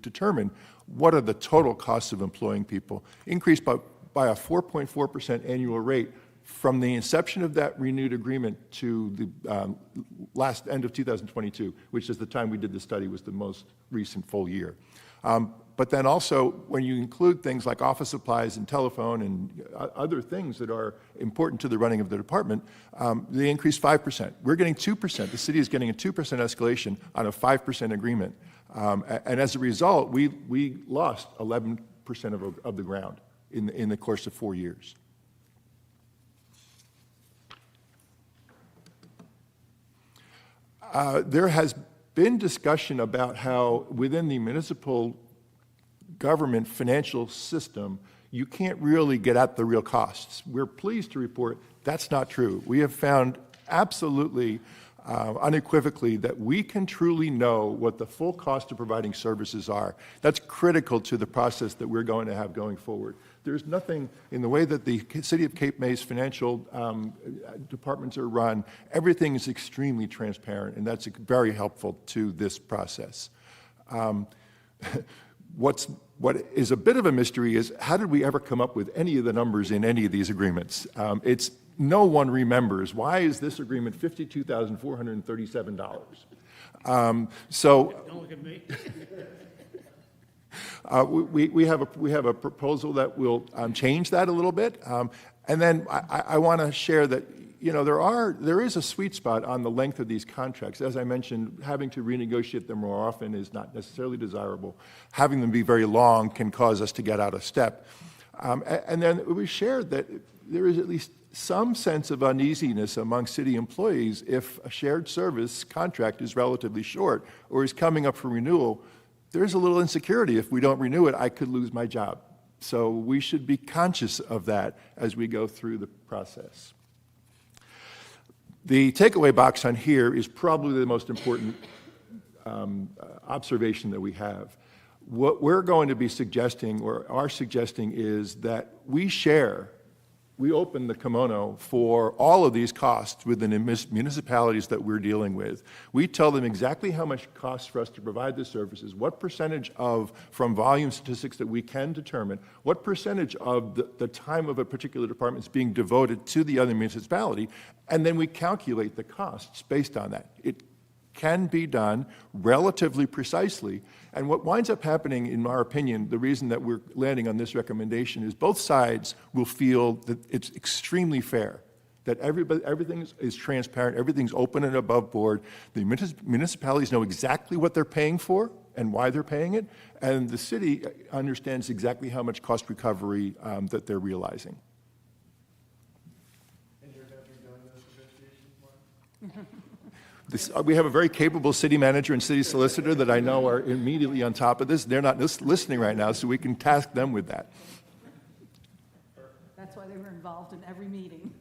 [SPEAKER 12] determine what are the total costs of employing people, increased by a 4.4% annual rate from the inception of that renewed agreement to the last end of 2022, which is the time we did the study, was the most recent full year. But then also, when you include things like office supplies and telephone and other things that are important to the running of the department, they increase 5%. We're getting 2%. The city is getting a 2% escalation on a 5% agreement. And as a result, we lost 11% of the ground in the course of 4 years. There has been discussion about how within the municipal government financial system, you can't really get at the real costs. We're pleased to report that's not true. We have found absolutely unequivocally that we can truly know what the full cost of providing services are. That's critical to the process that we're going to have going forward. There's nothing in the way that the City of Cape May's financial departments are run. Everything is extremely transparent, and that's very helpful to this process. What is a bit of a mystery is how did we ever come up with any of the numbers in any of these agreements? No one remembers. Why is this agreement $52,437?
[SPEAKER 11] Don't look at me.
[SPEAKER 12] We have a proposal that will change that a little bit. And then I want to share that, there is a sweet spot on the length of these contracts. As I mentioned, having to renegotiate them more often is not necessarily desirable. Having them be very long can cause us to get out of step. And then we shared that there is at least some sense of uneasiness among city employees if a shared service contract is relatively short or is coming up for renewal. There's a little insecurity. If we don't renew it, I could lose my job. So we should be conscious of that as we go through the process. The takeaway box on here is probably the most important observation that we have. What we're going to be suggesting or are suggesting is that we share we open the kimono for all of these costs within the municipalities that we're dealing with. We tell them exactly how much it costs for us to provide the services, what percentage of, from volume statistics that we can determine, what percentage of the time of a particular department is being devoted to the other municipality, and then we calculate the costs based on that. It can be done relatively precisely. And what winds up happening, in our opinion, the reason that we're landing on this recommendation is both sides will feel that it's extremely fair, that everything is transparent, everything's open and above board. The municipalities know exactly what they're paying for and why they're paying it, and the city understands exactly how much cost recovery that they're realizing.
[SPEAKER 1] And you're going to be doing those negotiations, Mark?
[SPEAKER 12] We have a very capable city manager and city solicitor that I know are immediately on top of this. They're not listening right now, so we can task them with that.
[SPEAKER 7] That's why they were involved in every meeting.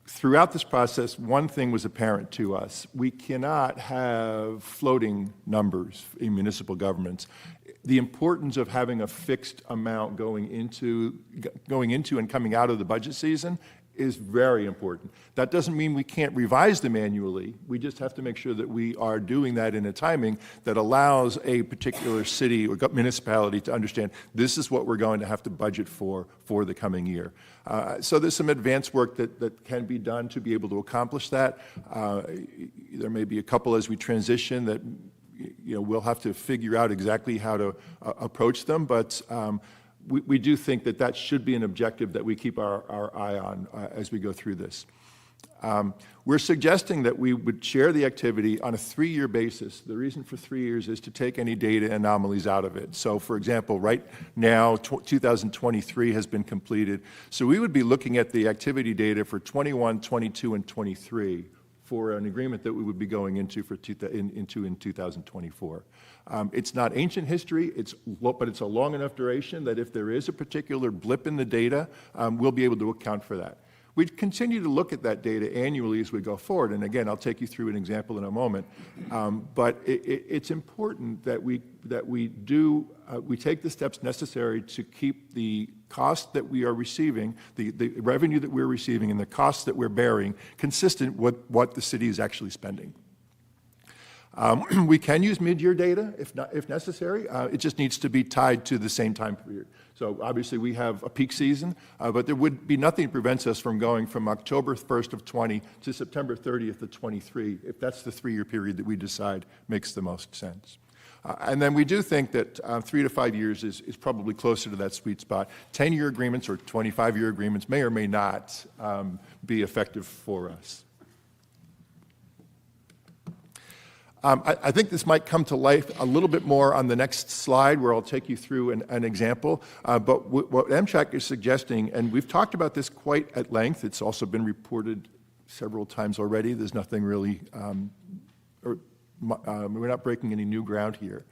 [SPEAKER 12] Throughout this process, one thing was apparent to us. We cannot have floating numbers in municipal governments. The importance of having a fixed amount going into and coming out of the budget season is very important. That doesn't mean we can't revise them annually. We just have to make sure that we are doing that in a timing that allows a particular city or municipality to understand this is what we're going to have to budget for the coming year. So there's some advanced work that can be done to be able to accomplish that. There may be a couple as we transition that we'll have to figure out exactly how to approach them, but we do think that that should be an objective that we keep our eye on as we go through this. We're suggesting that we would share the activity on a 3-year basis. The reason for 3 years is to take any data anomalies out of it. So, for example, right now, 2023 has been completed. So we would be looking at the activity data for 21, 22, and 23 for an agreement that we would be going into in 2024. It's not ancient history, but it's a long enough duration that if there is a particular blip in the data, we'll be able to account for that. We continue to look at that data annually as we go forward, and again, I'll take you through an example in a moment. But it's important that we take the steps necessary to keep the cost that we are receiving, the revenue that we're receiving, and the costs that we're bearing consistent with what the city is actually spending. We can use mid-year data if necessary. It just needs to be tied to the same time period. So obviously we have a peak season, but there would be nothing that prevents us from going from October 1st of 20 to September 30th of 23, if that's the 3-year period that we decide makes the most sense. And then we do think that 3 to 5 years is probably closer to that sweet spot. 10-year agreements or 25-year agreements may or may not be effective for us. I think this might come to life a little bit more on the next slide, where I'll take you through an example. But what MTRAC is suggesting, and we've talked about this quite at length, it's also been reported several times already. There's nothing really, we're not breaking any new ground here.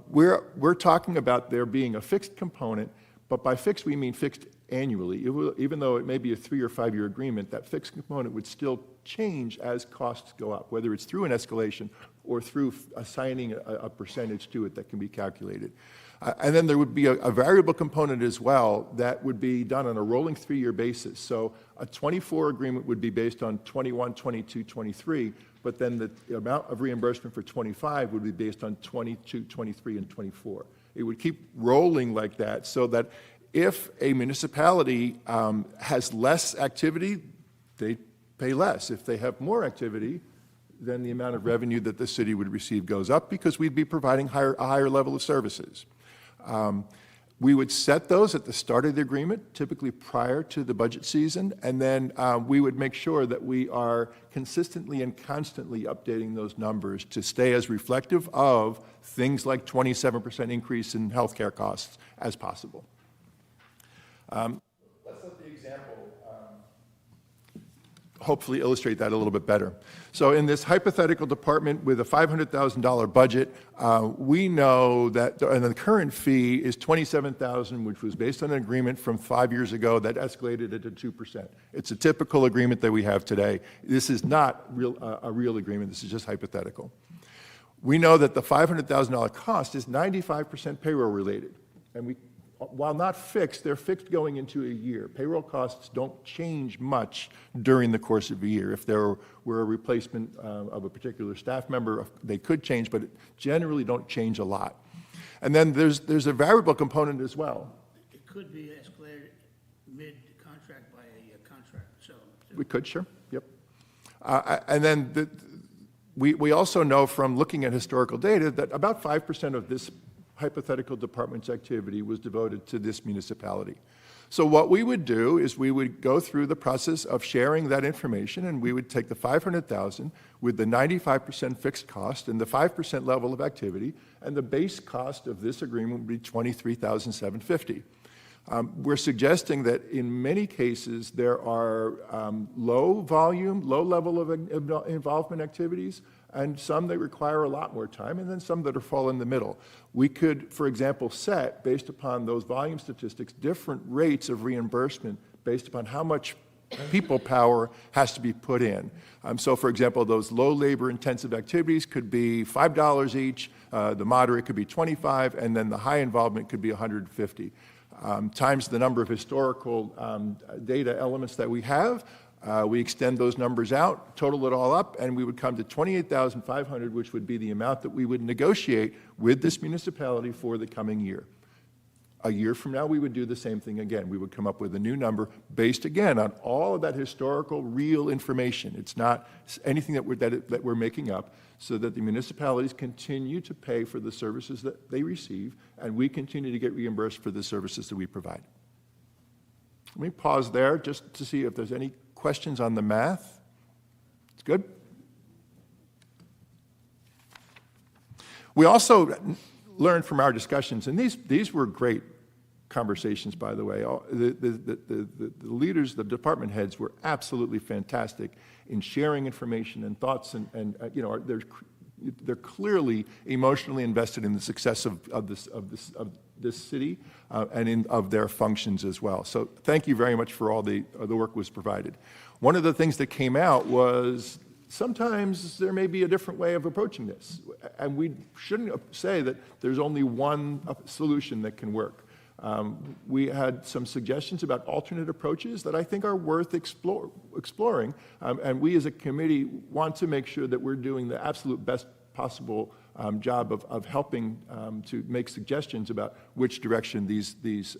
[SPEAKER 12] We're talking about there being a fixed component, but by fixed we mean fixed annually. Even though it may be a 3 or 5 year agreement, that fixed component would still change as costs go up, whether it's through an escalation or through assigning a percentage to it that can be calculated. And then there would be a variable component as well that would be done on a rolling 3-year basis. So a 24 agreement would be based on 21, 22, 23, but then the amount of reimbursement for 25 would be based on 22, 23, and 24. It would keep rolling like that, so that if a municipality has less activity, they pay less. If they have more activity, then the amount of revenue that the city would receive goes up, because we'd be providing a higher level of services. We would set those at the start of the agreement, typically prior to the budget season, and then we would make sure that we are consistently and constantly updating those numbers to stay as reflective of things like 27% increase in healthcare costs as possible. Let's let the example hopefully illustrate that a little bit better. So in this hypothetical department with a $500,000 budget, we know that and the current fee is $27,000, which was based on an agreement from 5 years ago that escalated it to 2%. It's a typical agreement that we have today. This is not a real agreement. This is just hypothetical. We know that the $500,000 cost is 95% payroll related. And while not fixed, they're fixed going into a year. Payroll costs don't change much during the course of a year. If there were a replacement of a particular staff member, they could change, but generally don't change a lot. And then there's a variable component as well.
[SPEAKER 11] It could be escalated mid-contract by a contract, so.
[SPEAKER 12] We could, sure, yep. And then we also know from looking at historical data that about 5% of this hypothetical department's activity was devoted to this municipality. So what we would do is we would go through the process of sharing that information, and we would take the $500,000 with the 95% fixed cost and the 5% level of activity, and the base cost of this agreement would be $23,750. We're suggesting that in many cases there are low volume, low level of involvement activities, and some that require a lot more time, and then some that fall in the middle. We could, for example, set, based upon those volume statistics, different rates of reimbursement based upon how much people power has to be put in. So, for example, those low labor-intensive activities could be $5 each, the moderate could be $25, and then the high involvement could be $150. Times the number of historical data elements that we have, we extend those numbers out, total it all up, and we would come to $28,500, which would be the amount that we would negotiate with this municipality for the coming year. A year from now, we would do the same thing again. We would come up with a new number based, again, on all of that historical, real information. It's not anything that we're making up, so that the municipalities continue to pay for the services that they receive, and we continue to get reimbursed for the services that we provide. Let me pause there just to see if there's any questions on the math. It's good? We also learned from our discussions, and these were great conversations, by the way. The leaders, the department heads were absolutely fantastic in sharing information and thoughts, and you know, they're clearly emotionally invested in the success of this city and of their functions as well. So thank you very much for all the work was provided. One of the things that came out was sometimes there may be a different way of approaching this, and we shouldn't say that there's only one solution that can work. We had some suggestions about alternate approaches that I think are worth exploring, and we as a committee want to make sure that we're doing the absolute best possible job of helping to make suggestions about which direction these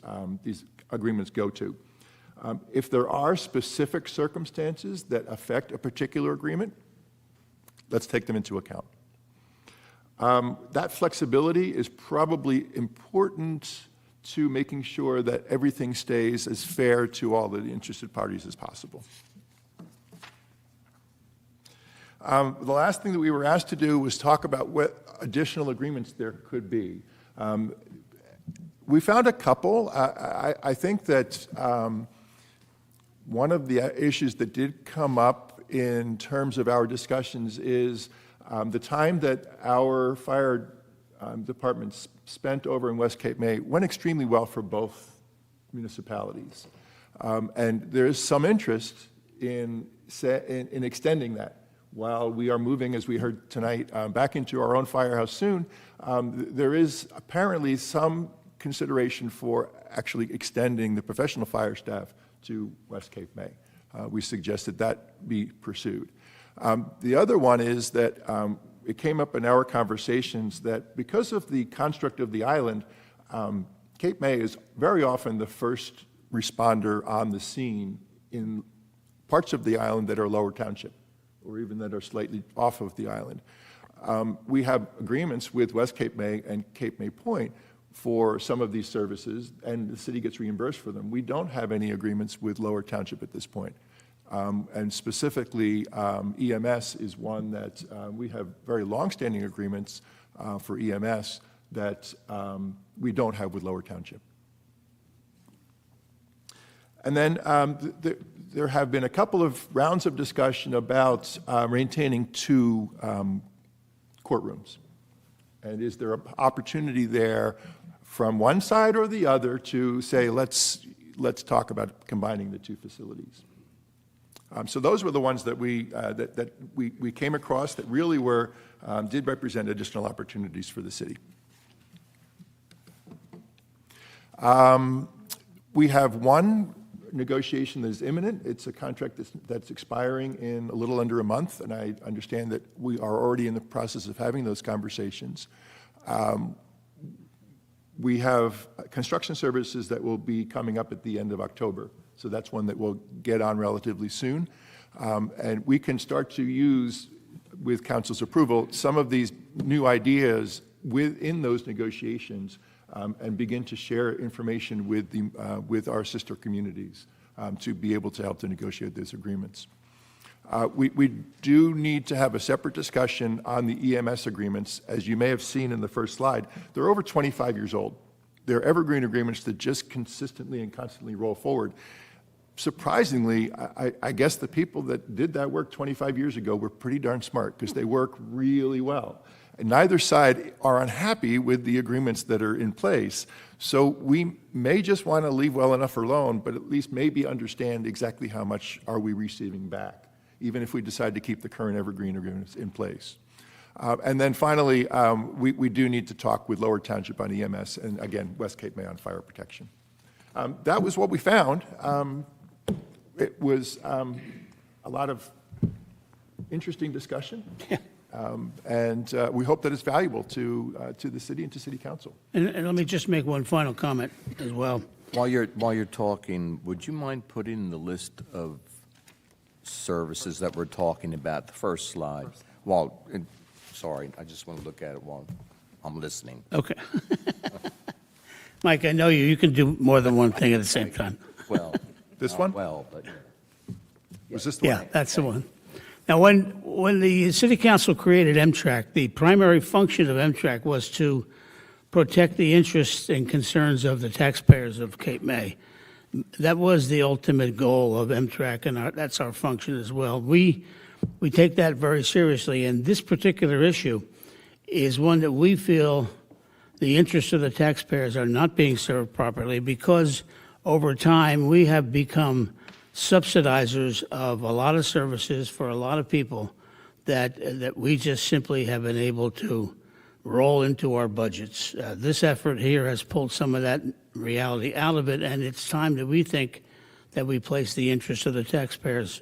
[SPEAKER 12] agreements go to. If there are specific circumstances that affect a particular agreement, let's take them into account. That flexibility is probably important to making sure that everything stays as fair to all the interested parties as possible. The last thing that we were asked to do was talk about what additional agreements there could be. We found a couple. I think that one of the issues that did come up in terms of our discussions is the time that our fire department spent over in West Cape May went extremely well for both municipalities. And there is some interest in extending that. While we are moving, as we heard tonight, back into our own firehouse soon, there is apparently some consideration for actually extending the professional fire staff to West Cape May. We suggested that be pursued. The other one is that it came up in our conversations that because of the construct of the island, Cape May is very often the first responder on the scene in parts of the island that are lower township, or even that are slightly off of the island. We have agreements with West Cape May and Cape May Point for some of these services, and the city gets reimbursed for them. We don't have any agreements with Lower Township at this point. And specifically, EMS is one that we have very long-standing agreements for EMS that we don't have with Lower Township. And then there have been a couple of rounds of discussion about maintaining two courtrooms. And is there an opportunity there from one side or the other to say, let's talk about combining the two facilities? So those were the ones that we came across that really did represent additional opportunities for the city. We have one negotiation that is imminent. It's a contract that's expiring in a little under a month, and I understand that we are already in the process of having those conversations. We have construction services that will be coming up at the end of October, so that's one that we'll get on relatively soon. And we can start to use, with council's approval, some of these new ideas within those negotiations, and begin to share information with our sister communities to be able to help to negotiate those agreements. We do need to have a separate discussion on the EMS agreements. As you may have seen in the first slide, they're over 25 years old. They're evergreen agreements that just consistently and constantly roll forward. Surprisingly, I guess the people that did that work 25 years ago were pretty darn smart, because they work really well. And neither side are unhappy with the agreements that are in place. So we may just want to leave well enough alone, but at least maybe understand exactly how much are we receiving back, even if we decide to keep the current evergreen agreements in place. And then finally, we do need to talk with Lower Township on EMS, and again, West Cape May on fire protection. That was what we found. It was a lot of interesting discussion. And we hope that it's valuable to the city and to city council.
[SPEAKER 11] And let me just make one final comment as well.
[SPEAKER 13] While you're talking, would you mind putting the list of services that we're talking about, the first slide? Sorry, I just want to look at it while I'm listening.
[SPEAKER 11] Okay. Mike, I know you can do more than one thing at the same time.
[SPEAKER 13] Well,
[SPEAKER 12] This one?
[SPEAKER 13] well, but
[SPEAKER 12] Was this the one?
[SPEAKER 11] Yeah, that's the one. Now, when the city council created M-TRAC, the primary function of M-TRAC was to protect the interests and concerns of the taxpayers of Cape May. That was the ultimate goal of M-TRAC, and that's our function as well. We take that very seriously, and this particular issue is one that we feel the interests of the taxpayers are not being served properly, because over time we have become subsidizers of a lot of services for a lot of people that we just simply have been able to roll into our budgets. This effort here has pulled some of that reality out of it, and it's time that we think that we place the interests of the taxpayers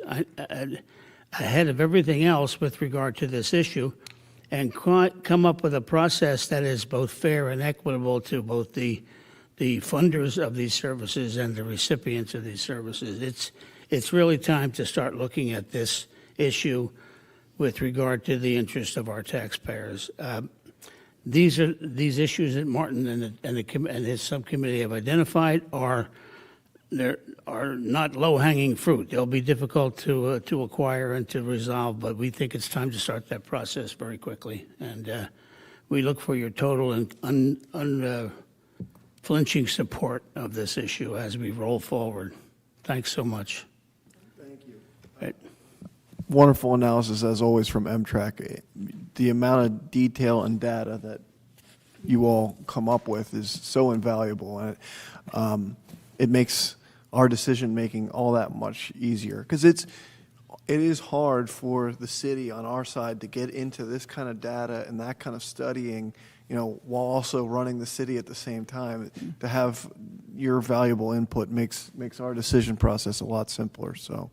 [SPEAKER 11] ahead of everything else with regard to this issue, and come up with a process that is both fair and equitable to both the funders of these services and the recipients of these services. It's really time to start looking at this issue with regard to the interest of our taxpayers. These issues that Martin and his subcommittee have identified are not low-hanging fruit. They'll be difficult to acquire and to resolve, but we think it's time to start that process very quickly. And we look for your total and unflinching support of this issue as we roll forward. Thanks so much.
[SPEAKER 1] Thank you.
[SPEAKER 11] Right.
[SPEAKER 1] Wonderful analysis, as always, from M-TRAC. The amount of detail and data that you all come up with is so invaluable, and it makes our decision-making all that much easier. Because it is hard for the city on our side to get into this kind of data and that kind of studying, while also running the city at the same time. To have your valuable input makes our decision process a lot simpler. So,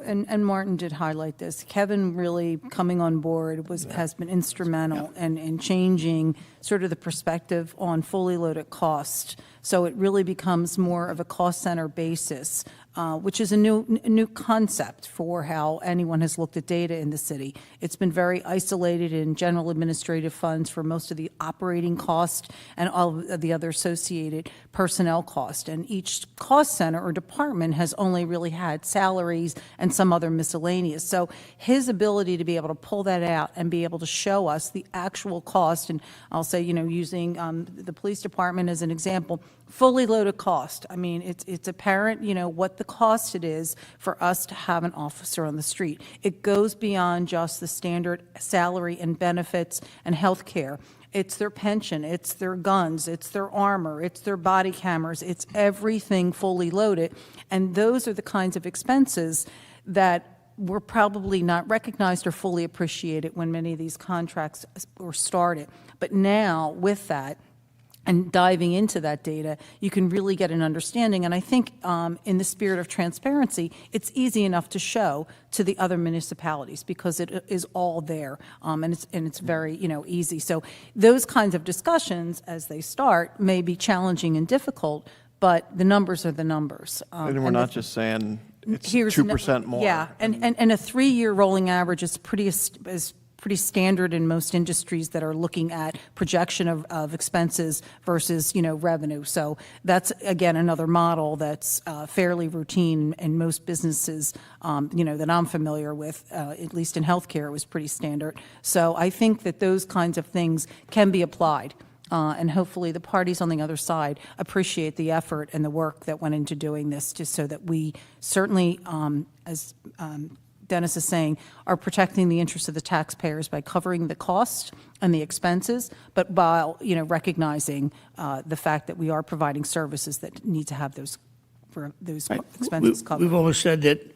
[SPEAKER 7] and Martin did highlight this. Kevin really coming on board has been instrumental in changing sort of the perspective on fully loaded cost. So it really becomes more of a cost center basis, which is a new concept for how anyone has looked at data in the city. It's been very isolated in general administrative funds for most of the operating cost and all of the other associated personnel cost. And each cost center or department has only really had salaries and some other miscellaneous. So his ability to be able to pull that out and be able to show us the actual cost, and I'll say, using the police department as an example, fully loaded cost. I mean, it's apparent, what the cost it is for us to have an officer on the street. It goes beyond just the standard salary and benefits and health care. It's their pension, it's their guns, it's their armor, it's their body cameras, it's everything fully loaded. And those are the kinds of expenses that were probably not recognized or fully appreciated when many of these contracts were started. But now, with that, and diving into that data, you can really get an understanding. And I think in the spirit of transparency, it's easy enough to show to the other municipalities because it is all there, and it's very easy. So those kinds of discussions, as they start, may be challenging and difficult, but the numbers are the numbers.
[SPEAKER 1] And we're not just saying it's
[SPEAKER 7] Here's
[SPEAKER 1] 2% more.
[SPEAKER 7] Yeah, and a 3-year rolling average is pretty standard in most industries that are looking at projection of expenses versus, revenue. So that's, again, another model that's fairly routine in most businesses, that I'm familiar with, at least in healthcare, it was pretty standard. So I think that those kinds of things can be applied. And hopefully the parties on the other side appreciate the effort and the work that went into doing this, just so that we certainly, as Dennis is saying, are protecting the interests of the taxpayers by covering the cost and the expenses, but while, recognizing the fact that we are providing services that need to have those expenses covered.
[SPEAKER 11] We've always said that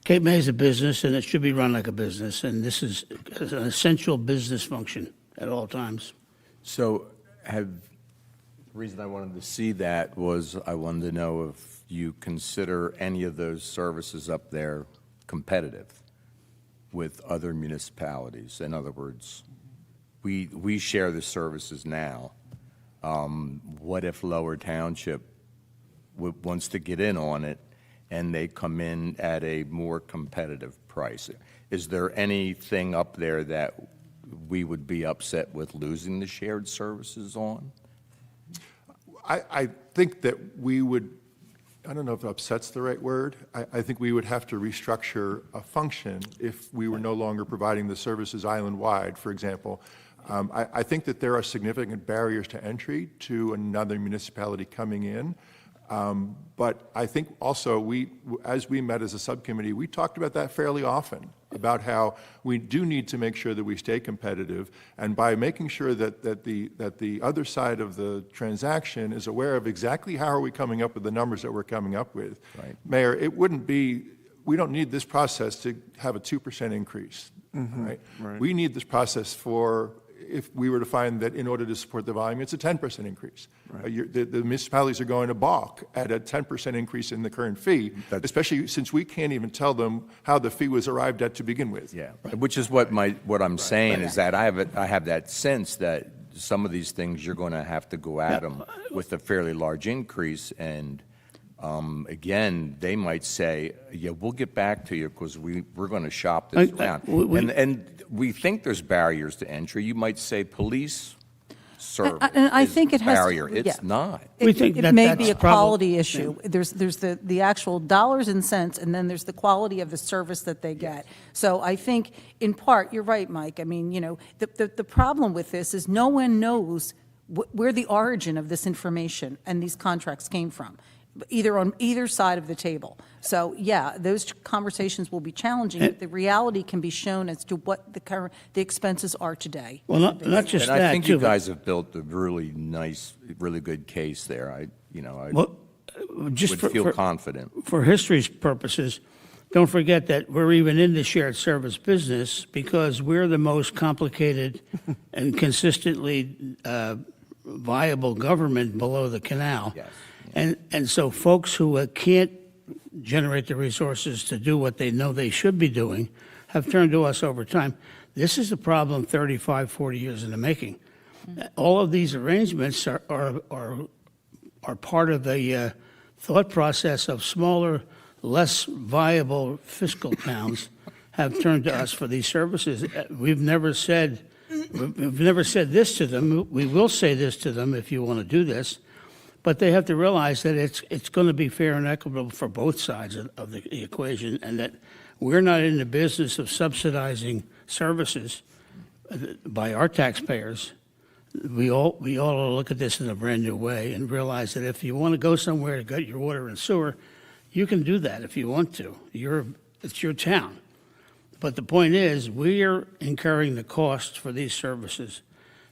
[SPEAKER 11] Cape May is a business and it should be run like a business, and this is an essential business function at all times.
[SPEAKER 13] So the reason I wanted to see that was I wanted to know if you consider any of those services up there competitive with other municipalities. In other words, we share the services now. What if Lower Township wants to get in on it and they come in at a more competitive price? Is there anything up there that we would be upset with losing the shared services on?
[SPEAKER 12] I think that we would, I don't know if upset's the right word. I think we would have to restructure a function if we were no longer providing the services island-wide, for example. I think that there are significant barriers to entry to another municipality coming in. But I think also as we met as a subcommittee, we talked about that fairly often, about how we do need to make sure that we stay competitive, and by making sure that the other side of the transaction is aware of exactly how are we coming up with the numbers that we're coming up with.
[SPEAKER 13] Right.
[SPEAKER 12] Mayor, we don't need this process to have a 2% increase, right? We need this process for, if we were to find that in order to support the volume, it's a 10% increase. The municipalities are going to balk at a 10% increase in the current fee, especially since we can't even tell them how the fee was arrived at to begin with.
[SPEAKER 13] Yeah, which is what I'm saying is that I have that sense that some of these things you're going to have to go at them with a fairly large increase, and again, they might say, yeah, we'll get back to you because we're going to shop this around. And we think there's barriers to entry. You might say police service
[SPEAKER 7] And I think it has
[SPEAKER 13] barrier.
[SPEAKER 7] to,
[SPEAKER 13] It's not.
[SPEAKER 11] We think
[SPEAKER 7] it
[SPEAKER 11] that
[SPEAKER 7] may
[SPEAKER 11] that's
[SPEAKER 7] be a
[SPEAKER 11] probably-
[SPEAKER 7] quality issue. There's the actual dollars and cents, and then there's the quality of the service that they get. So I think, in part, you're right, Mike. I mean, the problem with this is no one knows where the origin of this information and these contracts came from, either on either side of the table. So, yeah, those conversations will be challenging, but the reality can be shown as to what the expenses are today.
[SPEAKER 11] Well, not just
[SPEAKER 13] And
[SPEAKER 11] that,
[SPEAKER 13] I think
[SPEAKER 11] too,
[SPEAKER 13] you
[SPEAKER 11] but-
[SPEAKER 13] guys have built a really nice, really good case there. I
[SPEAKER 11] Well, just
[SPEAKER 13] would feel
[SPEAKER 11] for
[SPEAKER 13] confident.
[SPEAKER 11] for history's purposes, don't forget that we're even in the shared service business because we're the most complicated and consistently viable government below the canal.
[SPEAKER 13] Yes.
[SPEAKER 11] And so folks who can't generate the resources to do what they know they should be doing have turned to us over time. This is a problem 35, 40 years in the making. All of these arrangements are part of the thought process of smaller, less viable fiscal towns have turned to us for these services. We've never said this to them. We will say this to them if you want to do this. But they have to realize that it's going to be fair and equitable for both sides of the equation, and that we're not in the business of subsidizing services by our taxpayers. We all look at this in a brand new way and realize that if you want to go somewhere to get your water and sewer, you can do that if you want to. It's your town. But the point is, we are incurring the costs for these services.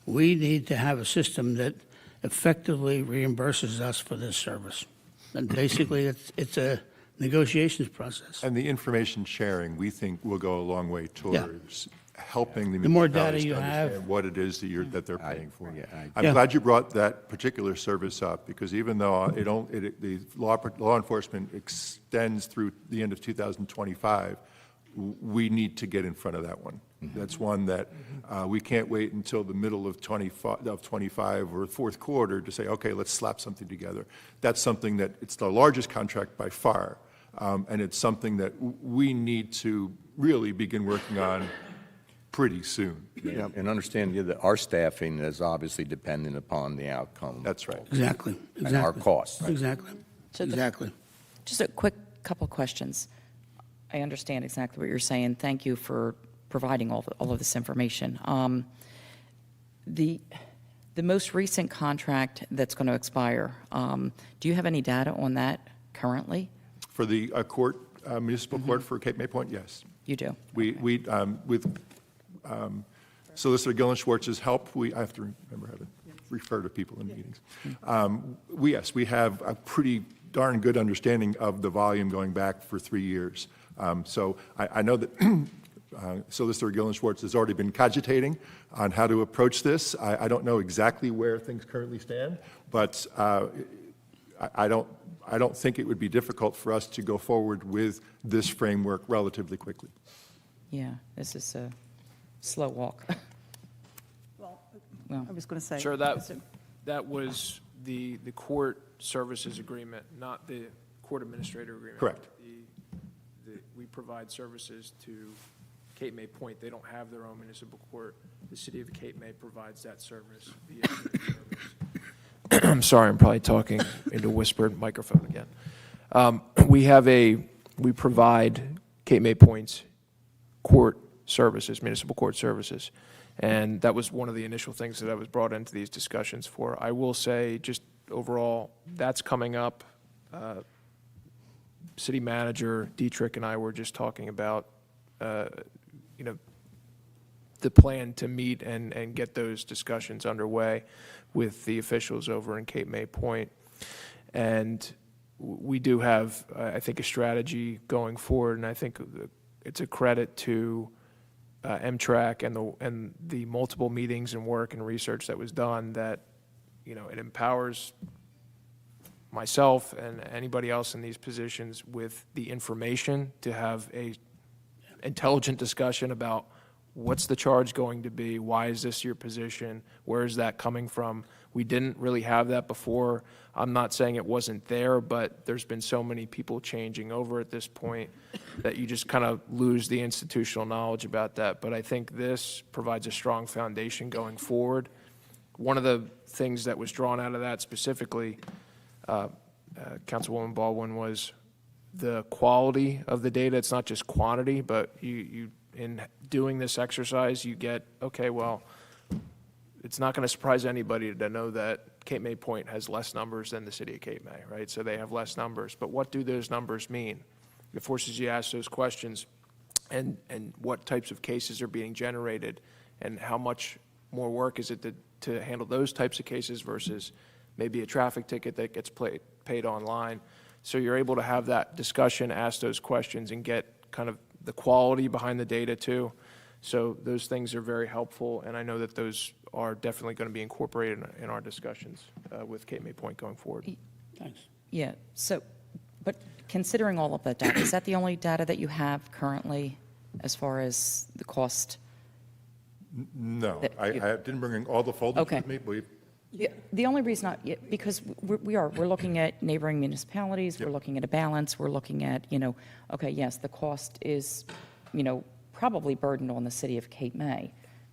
[SPEAKER 11] We need to have a system that effectively reimburses us for this service. And basically, it's a negotiations process.
[SPEAKER 12] And the information sharing, we think, will go a long way towards helping
[SPEAKER 11] The more
[SPEAKER 12] municipalities
[SPEAKER 11] data you
[SPEAKER 12] to
[SPEAKER 11] have.
[SPEAKER 12] understand what it is that they're paying for.
[SPEAKER 11] Yeah.
[SPEAKER 12] I'm glad you brought that particular service up, because even though the law enforcement extends through the end of 2025, we need to get in front of that one. That's one that we can't wait until the middle of 25 or fourth quarter to say, okay, let's slap something together. That's something that, it's the largest contract by far, and it's something that we need to really begin working on pretty soon.
[SPEAKER 13] And understand that our staffing is obviously dependent upon the outcome.
[SPEAKER 12] That's right.
[SPEAKER 11] Exactly.
[SPEAKER 13] And our costs.
[SPEAKER 11] Exactly.
[SPEAKER 3] So the-
[SPEAKER 11] Exactly.
[SPEAKER 3] Just a quick couple of questions. I understand exactly what you're saying. Thank you for providing all of this information. The most recent contract that's going to expire, do you have any data on that currently?
[SPEAKER 12] For the municipal court for Cape May Point, yes.
[SPEAKER 3] You do?
[SPEAKER 12] We, with Solicitor Gillen Schwartz's help, I have to remember how to refer to people in meetings. Yes, we have a pretty darn good understanding of the volume going back for 3 years. So I know that Solicitor Gillen Schwartz has already been cogitating on how to approach this. I don't know exactly where things currently stand, but I don't think it would be difficult for us to go forward with this framework relatively quickly.
[SPEAKER 3] Yeah, this is a slow walk.
[SPEAKER 7] I was going to say.
[SPEAKER 5] Sure, that was the court services agreement, not the court administrator agreement.
[SPEAKER 12] Correct.
[SPEAKER 5] We provide services to Cape May Point. They don't have their own municipal court. The city of Cape May provides that service via service. I'm sorry, I'm probably talking into a whispered microphone again. We provide Cape May Point's court services, municipal court services. And that was one of the initial things that I was brought into these discussions for. I will say, just overall, that's coming up. City Manager Dietrich and I were just talking about, the plan to meet and get those discussions underway with the officials over in Cape May Point. And we do have, I think, a strategy going forward, and I think it's a credit to MTRAC and the multiple meetings and work and research that was done that, it empowers myself and anybody else in these positions with the information to have a intelligent discussion about what's the charge going to be, why is this your position, where is that coming from. We didn't really have that before. I'm not saying it wasn't there, but there's been so many people changing over at this point that you just kind of lose the institutional knowledge about that. But I think this provides a strong foundation going forward. One of the things that was drawn out of that specifically, Councilwoman Baldwin, was the quality of the data. It's not just quantity, but you in doing this exercise, you get, okay, well, it's not going to surprise anybody to know that Cape May Point has less numbers than the city of Cape May, right? So they have less numbers. But what do those numbers mean? It forces you to ask those questions, and what types of cases are being generated, and how much more work is it to handle those types of cases versus maybe a traffic ticket that gets paid online. So you're able to have that discussion, ask those questions, and get kind of the quality behind the data too. So those things are very helpful, and I know that those are definitely going to be incorporated in our discussions with Cape May Point going forward.
[SPEAKER 11] Thanks.
[SPEAKER 3] Yeah, so, but considering all of that data, is that the only data that you have currently as far as the cost?
[SPEAKER 12] No,
[SPEAKER 3] That
[SPEAKER 12] I
[SPEAKER 3] you-
[SPEAKER 12] didn't bring all the folders
[SPEAKER 3] Okay.
[SPEAKER 12] with me, but
[SPEAKER 3] Yeah, the only reason, because we're looking at neighboring municipalities, we're
[SPEAKER 12] Yep.
[SPEAKER 3] looking at a balance, we're looking at, okay, yes, the cost is, probably burdened on the city of Cape May,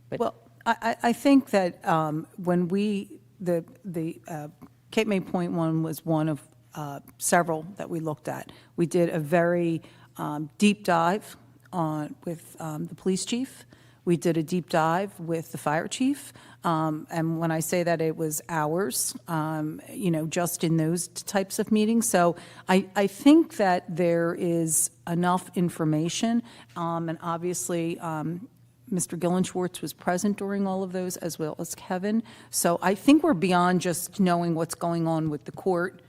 [SPEAKER 3] but.
[SPEAKER 7] Well, I think that when the Cape May Point one was one of several that we looked at. We did a very deep dive with the police chief. We did a deep dive with the fire chief. And when I say that, it was hours, just in those types of meetings. So I think that there is enough information, and obviously, Mr. Gillen Schwartz was present during all of those, as well as Kevin. So I think we're beyond just knowing what's going on with the court.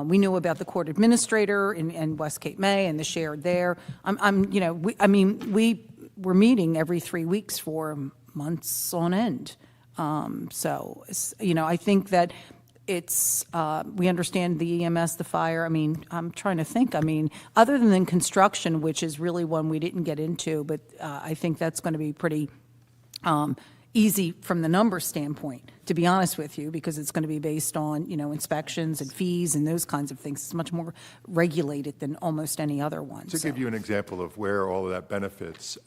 [SPEAKER 7] We knew about the court administrator in West Cape May and the share there. we're meeting every 3 weeks for months on end. So, I think that we understand the EMS, the fire. I mean, I'm trying to think. I mean, other than construction, which is really one we didn't get into, but I think that's going to be pretty easy from the number standpoint, to be honest with you, because it's going to be based on, inspections and fees and those kinds of things. It's much more regulated than almost any other one.
[SPEAKER 12] To give you an example of where all of that benefits,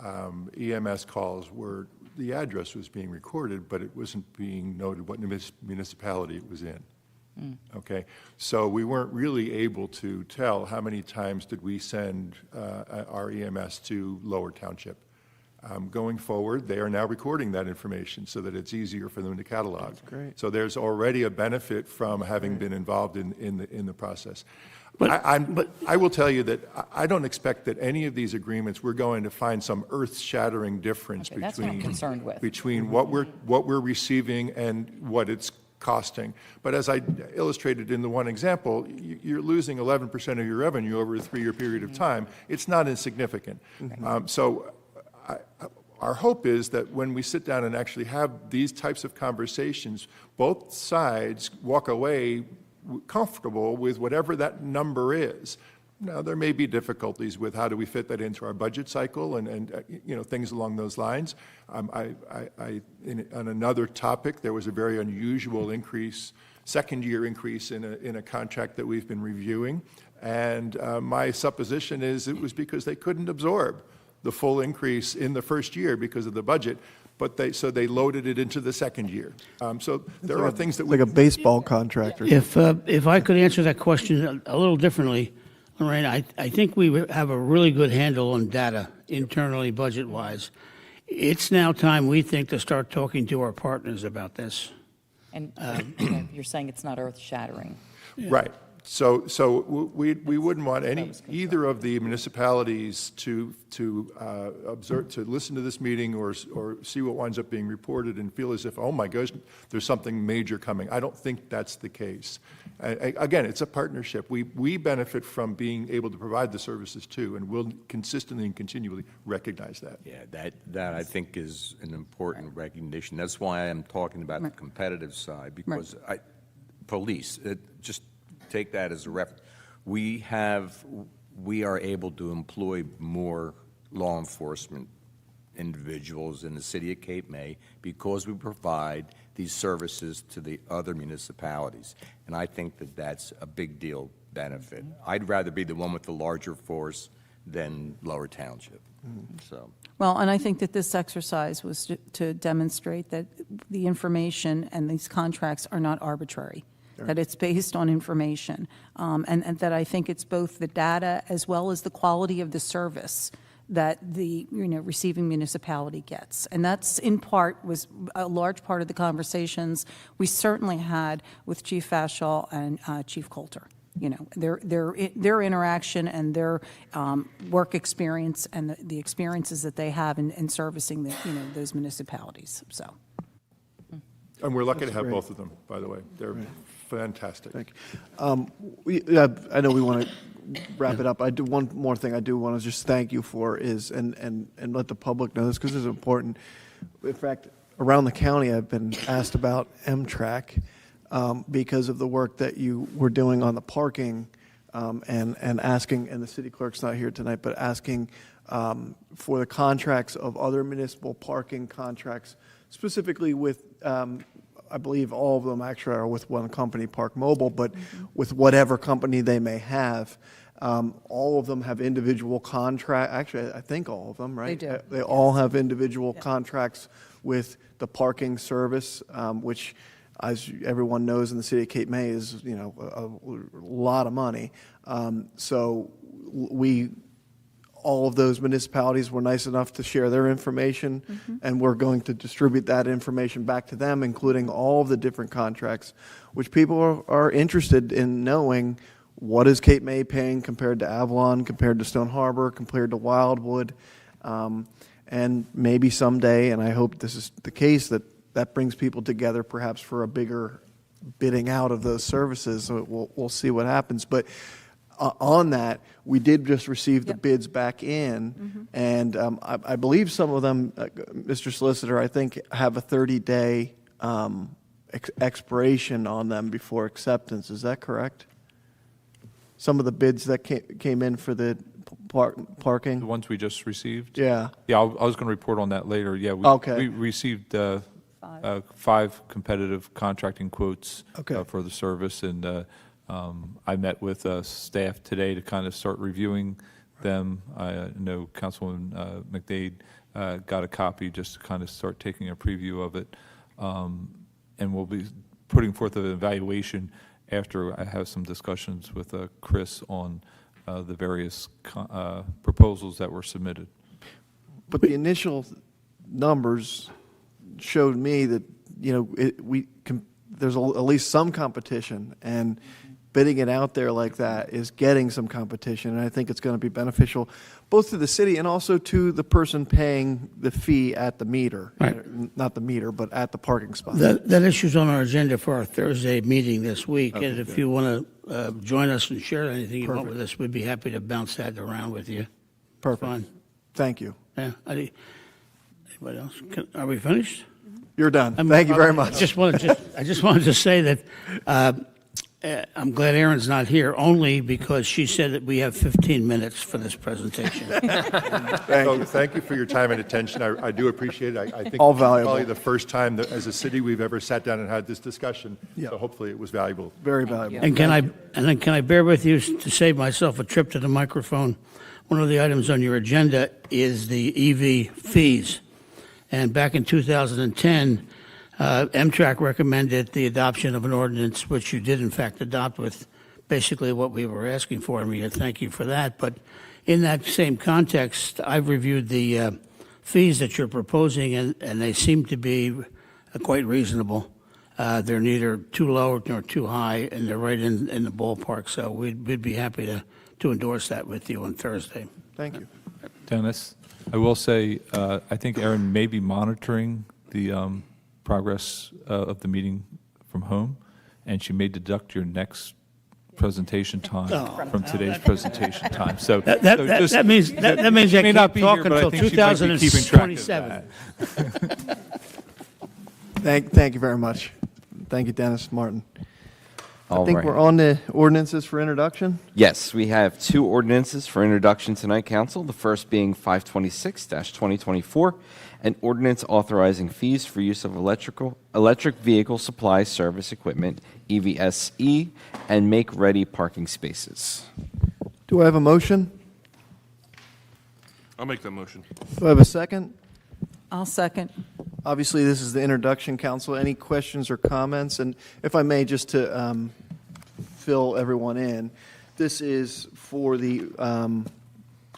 [SPEAKER 12] EMS calls were, the address was being recorded, but it wasn't being noted what municipality it was in. Okay, so we weren't really able to tell how many times did we send our EMS to Lower Township. Going forward, they are now recording that information so that it's easier for them to catalog.
[SPEAKER 1] That's great.
[SPEAKER 12] So there's already a benefit from having been involved in the process.
[SPEAKER 11] But-
[SPEAKER 12] I will tell you that I don't expect that any of these agreements, we're going to find some earth-shattering difference
[SPEAKER 3] Okay, that's what I'm concerned with.
[SPEAKER 12] between what we're receiving and what it's costing. But as I illustrated in the one example, you're losing 11% of your revenue over a 3-year period of time. It's not insignificant. So our hope is that when we sit down and actually have these types of conversations, both sides walk away comfortable with whatever that number is. Now, there may be difficulties with how do we fit that into our budget cycle and things along those lines. On another topic, there was a very unusual increase, second-year increase in a contract that we've been reviewing. And my supposition is it was because they couldn't absorb the full increase in the first year because of the budget, but they loaded it into the second year. So there are things that we...
[SPEAKER 1] Like a baseball contract or
[SPEAKER 11] If I could answer that question a little differently, Lorraine, I think we have a really good handle on data internally, budget-wise. It's now time, we think, to start talking to our partners about this.
[SPEAKER 3] And you're saying it's not earth-shattering.
[SPEAKER 12] Right. So we wouldn't want either of the municipalities to observe, to listen to this meeting or see what winds up being reported and feel as if, oh my gosh, there's something major coming. I don't think that's the case. Again, it's a partnership. We benefit from being able to provide the services too, and we'll consistently and continually recognize that.
[SPEAKER 13] Yeah, that I think is an important recognition. That's why I'm talking about the competitive side, because police, just take that as a reference. We are able to employ more law enforcement individuals in the city of Cape May because we provide these services to the other municipalities. And I think that that's a big deal benefit. I'd rather be the one with the larger force than Lower Township. So.
[SPEAKER 7] Well, and I think that this exercise was to demonstrate that the information and these contracts are not arbitrary, that it's based on information, and that I think it's both the data as well as the quality of the service that the receiving municipality gets. And that's was a large part of the conversations we certainly had with Chief Fashall and Chief Coulter. Their interaction and their work experience and the experiences that they have in servicing those municipalities. So.
[SPEAKER 12] And we're lucky to have both of them, by the way. They're fantastic.
[SPEAKER 1] Thank you. I know we want to wrap it up. I do one more thing I do want to just thank you for is, and let the public know this because this is important. In fact, around the county, I've been asked about M-Track because of the work that you were doing on the parking and asking, and the city clerk's not here tonight, but asking for the contracts of other municipal parking contracts, specifically with I believe all of them actually are with one company, Park Mobile, but with whatever company they may have. All of them have individual contract. Actually, I think all of them, right?
[SPEAKER 7] They do.
[SPEAKER 1] They all have individual contracts with the parking service, which, as everyone knows in the city of Cape May, is a lot of money. So all of those municipalities were nice enough to share their information, and we're going to distribute that information back to them, including all of the different contracts, which people are interested in knowing what is Cape May paying compared to Avalon, compared to Stone Harbor, compared to Wildwood, and maybe someday, and I hope this is the case, that brings people together perhaps for a bigger bidding out of those services. So we'll see what happens. But on that, we did just receive the bids back in, and I believe some of them, Mr. Solicitor, I think have a 30-day expiration on them before acceptance. Is that correct? Some of the bids that came in for the
[SPEAKER 4] The
[SPEAKER 1] parking?
[SPEAKER 4] ones we just received?
[SPEAKER 1] Yeah.
[SPEAKER 4] Yeah, I was going to report on that later. Yeah,
[SPEAKER 1] Okay.
[SPEAKER 4] we received 5 competitive contracting quotes
[SPEAKER 1] Okay.
[SPEAKER 4] for the service, and I met with staff today to kind of start reviewing them. I know Councilwoman McDade got a copy just to kind of start taking a preview of it, and we'll be putting forth an evaluation after I have some discussions with Chris on the various proposals that were submitted.
[SPEAKER 1] But the initial numbers showed me that, there's at least some competition, and bidding it out there like that is getting some competition, and I think it's going to be beneficial both to the city and also to the person paying the fee at the meter.
[SPEAKER 11] Right.
[SPEAKER 1] Not the meter, but at the parking spot.
[SPEAKER 11] That issue's on our agenda for our Thursday meeting this week, and if you want to join us and share anything you want with us, we'd be happy to bounce that around with you.
[SPEAKER 1] Perfect.
[SPEAKER 11] Fine.
[SPEAKER 1] Thank you.
[SPEAKER 11] Yeah. Anybody else? Are we finished?
[SPEAKER 1] You're done. Thank you very much.
[SPEAKER 11] I just wanted to say that I'm glad Erin's not here, only because she said that we have 15 minutes for this presentation.
[SPEAKER 12] Thank you for your time and attention. I do appreciate it. I think
[SPEAKER 1] All
[SPEAKER 12] it's
[SPEAKER 1] valuable.
[SPEAKER 12] probably the first time that as a city we've ever sat down and had this discussion.
[SPEAKER 1] Yeah.
[SPEAKER 12] So hopefully it was valuable.
[SPEAKER 1] Very valuable.
[SPEAKER 11] And can I bear with you to save myself a trip to the microphone? One of the items on your agenda is the EV fees. And back in 2010, MTRAC recommended the adoption of an ordinance, which you did in fact adopt with basically what we were asking for. I mean, thank you for that. But in that same context, I've reviewed the fees that you're proposing, and they seem to be quite reasonable. They're neither too low nor too high, and they're right in the ballpark. So we'd be happy to endorse that with you on Thursday.
[SPEAKER 1] Thank you.
[SPEAKER 4] Dennis, I will say, I think Erin may be monitoring the progress of the meeting from home, and she may deduct your next presentation time from today's presentation time. So
[SPEAKER 11] That means I
[SPEAKER 4] may not
[SPEAKER 11] can't
[SPEAKER 4] be
[SPEAKER 11] talk
[SPEAKER 4] here, but I
[SPEAKER 11] until
[SPEAKER 4] think she might be keeping track of
[SPEAKER 11] 2027.
[SPEAKER 4] that.
[SPEAKER 1] Thank you very much. Thank you, Dennis Martin. I
[SPEAKER 2] All
[SPEAKER 1] think
[SPEAKER 2] right.
[SPEAKER 1] we're on the ordinances for introduction.
[SPEAKER 2] Yes, we have 2 ordinances for introduction tonight, Council. The first being 526-2024, an ordinance authorizing fees for use of electric vehicle supply service equipment, EVSE, and make-ready parking spaces.
[SPEAKER 1] Do I have a motion?
[SPEAKER 8] I'll make that motion.
[SPEAKER 1] Do I have a second?
[SPEAKER 7] I'll second.
[SPEAKER 1] Obviously, this is the introduction, Council. Any questions or comments? And if I may, just to fill everyone in, this is for the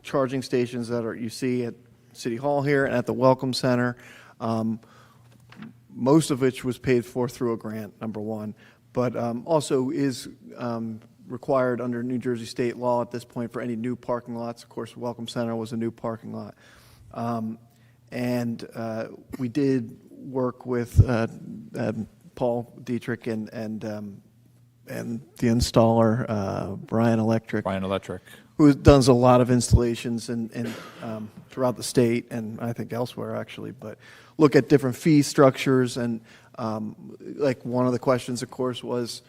[SPEAKER 1] charging stations that you see at City Hall here and at the Welcome Center, most of which was paid for through a grant, number one, but also is required under New Jersey state law at this point for any new parking lots. Of course, Welcome Center was a new parking lot. And we did work with Paul Dietrich and the installer, Brian Electric, who does a lot of installations throughout the state and I think elsewhere actually, but look at different fee structures. And like one of the questions, of course, was,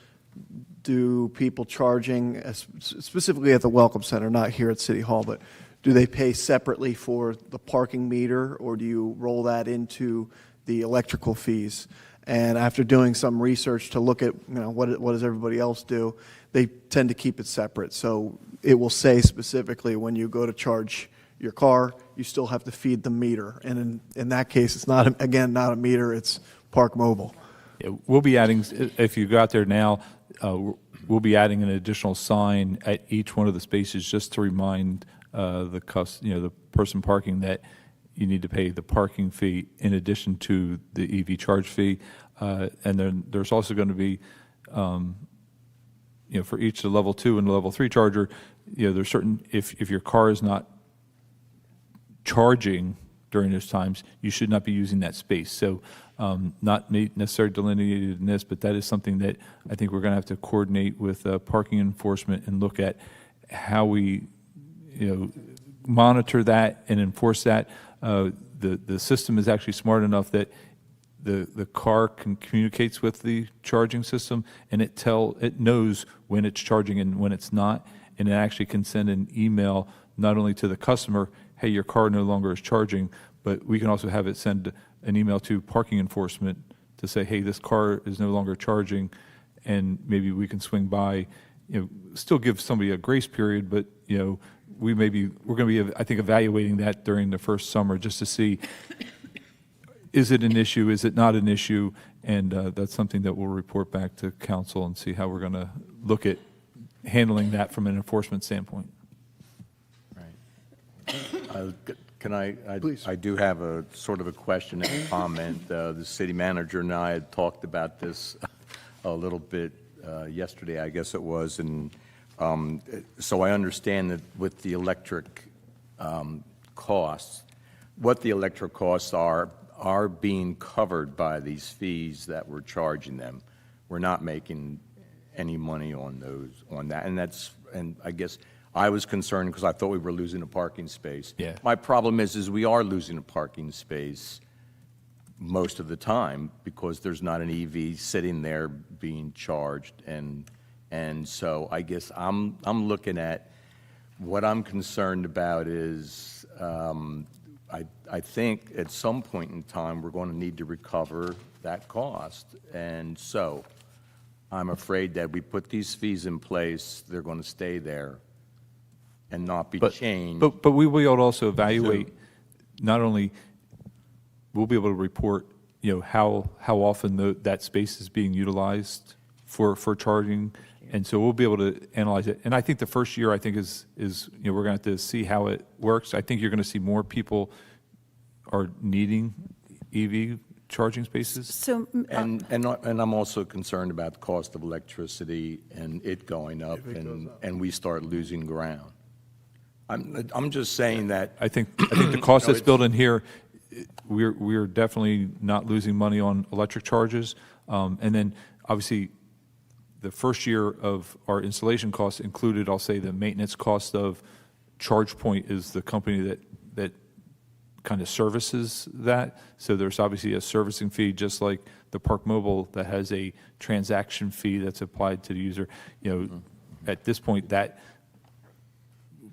[SPEAKER 1] do people charging, specifically at the Welcome Center, not here at City Hall, but do they pay separately for the parking meter, or do you roll that into the electrical fees? And after doing some research to look at, what does everybody else do, they tend to keep it separate. So it will say specifically when you go to charge your car, you still have to feed the meter. And in that case, it's not, again, not a meter, it's Park Mobile.
[SPEAKER 4] Yeah, we'll be adding, if you go out there now, we'll be adding an additional sign at each one of the spaces just to remind the person parking that you need to pay the parking fee in addition to the EV charge fee. And then there's also going to be, for each the level 2 and level 3 charger, there's certain, if your car is not charging during those times, you should not be using that space. So not necessarily delineated in this, but that is something that I think we're going to have to coordinate with parking enforcement and look at how we, monitor that and enforce that. The system is actually smart enough that the car communicates with the charging system, and it knows when it's charging and when it's not, and it actually can send an email not only to the customer, hey, your car no longer is charging, but we can also have it send an email to parking enforcement to say, hey, this car is no longer charging, and maybe we can swing by, still give somebody a grace period, but, we're going to be, I think, evaluating that during the first summer just to see, is it an issue, is it not an issue? And that's something that we'll report back to council and see how we're going to look at handling that from an enforcement standpoint.
[SPEAKER 13] Can I?
[SPEAKER 1] Please.
[SPEAKER 13] I do have a sort of a question and comment. The city manager and I had talked about this a little bit yesterday, I guess it was, and so I understand that with the electric costs, what the electric costs are being covered by these fees that we're charging them. We're not making any money on that, and I guess I was concerned because I thought we were losing a parking space.
[SPEAKER 4] Yeah.
[SPEAKER 13] My problem is we are losing a parking space most of the time because there's not an EV sitting there being charged, and so I guess I'm looking at what I'm concerned about is I think at some point in time we're going to need to recover that cost, and so I'm afraid that we put these fees in place, they're going to stay there and not be changed.
[SPEAKER 4] But we will also evaluate, not only, we'll be able to report, how often that space is being utilized for charging, and so we'll be able to analyze it. And I think the first year, I think is we're going to have to see how it works. I think you're going to see more people are needing EV charging spaces.
[SPEAKER 7] So,
[SPEAKER 13] And I'm also concerned about the cost of electricity and it going up, and we start losing ground. I'm just saying that.
[SPEAKER 4] I think the cost that's built in here, we're definitely not losing money on electric charges. And then, obviously, the first year of our installation costs included, I'll say, the maintenance cost of ChargePoint is the company that kind of services that. So there's obviously a servicing fee, just like the Park Mobile that has a transaction fee that's applied to the user. At this point, that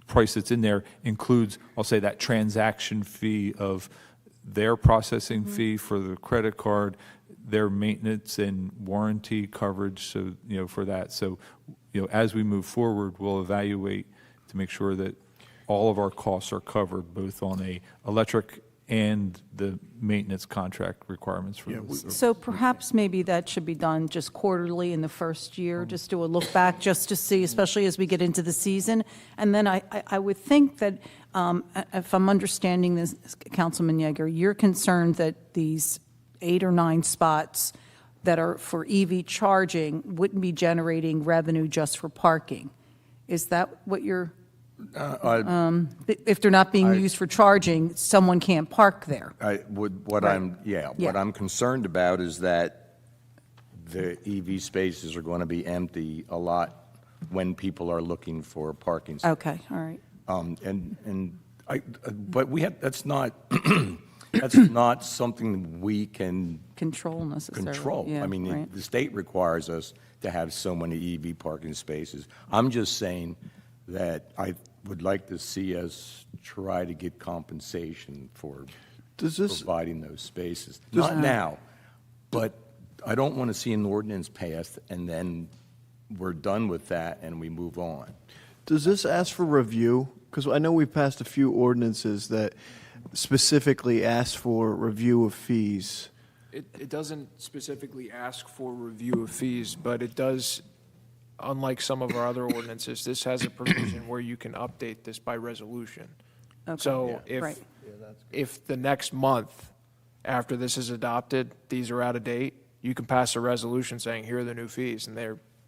[SPEAKER 4] price that's in there includes, I'll say, that transaction fee of their processing fee for the credit card, their maintenance and warranty coverage, so, for that. So, as we move forward, we'll evaluate to make sure that all of our costs are covered, both on a electric and the maintenance contract requirements for those.
[SPEAKER 7] so perhaps maybe that should be done just quarterly in the first year, just do a look back, just to see, especially as we get into the season. And then I would think that, if I'm understanding this, Councilman Yeager, you're concerned that these 8 or 9 spots that are for EV charging wouldn't be generating revenue just for parking. Is that what you're, if they're not being used for charging, someone can't park there?
[SPEAKER 13] What
[SPEAKER 7] Yeah.
[SPEAKER 13] I'm concerned about is that the EV spaces are going to be empty a lot when people are looking for parking space.
[SPEAKER 7] Okay, all right.
[SPEAKER 13] But that's not, that's not something we can
[SPEAKER 7] Control necessarily.
[SPEAKER 13] control.
[SPEAKER 7] Yeah,
[SPEAKER 13] I mean,
[SPEAKER 7] right.
[SPEAKER 13] the state requires us to have so many EV parking spaces. I'm just saying that I would like to see us try to get compensation for providing those spaces. Not now, but I don't want to see an ordinance passed and then we're done with that and we move on.
[SPEAKER 1] Does this ask for review? Because I know we've passed a few ordinances that specifically ask for review of fees.
[SPEAKER 5] It doesn't specifically ask for review of fees, but it does, unlike some of our other ordinances, this has a provision where you can update this by resolution.
[SPEAKER 7] Okay.
[SPEAKER 5] So
[SPEAKER 7] Right.
[SPEAKER 5] if the next month after this is adopted, these are out of date, you can pass a resolution saying, here are the new fees, and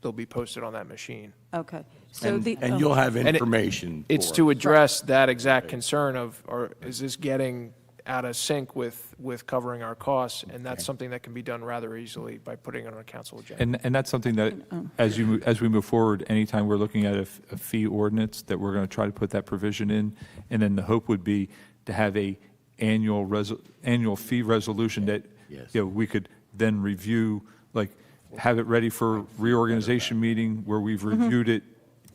[SPEAKER 5] they'll be posted on that machine.
[SPEAKER 7] Okay. So
[SPEAKER 13] And you'll have
[SPEAKER 5] And
[SPEAKER 13] information.
[SPEAKER 5] It's
[SPEAKER 13] for
[SPEAKER 5] to
[SPEAKER 13] us.
[SPEAKER 5] address that exact concern of, or is this getting out of sync with covering our costs, and that's something that can be done rather easily by putting it on a council agenda.
[SPEAKER 4] And that's something that, as we move forward, anytime we're looking at a fee ordinance, that we're going to try to put that provision in. And then the hope would be to have a annual fee resolution that, we could then review, like, have it ready for reorganization meeting where we've reviewed it,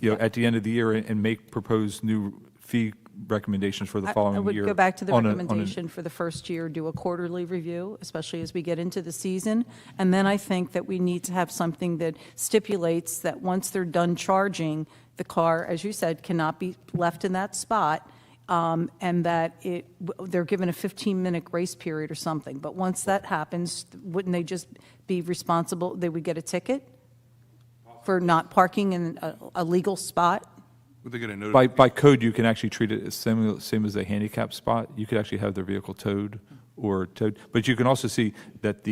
[SPEAKER 4] at the end of the year and make proposed new fee recommendations for the following
[SPEAKER 7] I would
[SPEAKER 4] year.
[SPEAKER 7] go back to the
[SPEAKER 4] on a-
[SPEAKER 7] recommendation for the first year, do a quarterly review, especially as we get into the season. And then I think that we need to have something that stipulates that once they're done charging, the car, as you said, cannot be left in that spot, and that they're given a 15-minute grace period or something. But once that happens, wouldn't they just be responsible, they would get a ticket for not parking in a legal spot?
[SPEAKER 8] Would they get a notice?
[SPEAKER 4] By code, you can actually treat it as same as a handicap spot. You could actually have their vehicle towed or towed. But you can also see that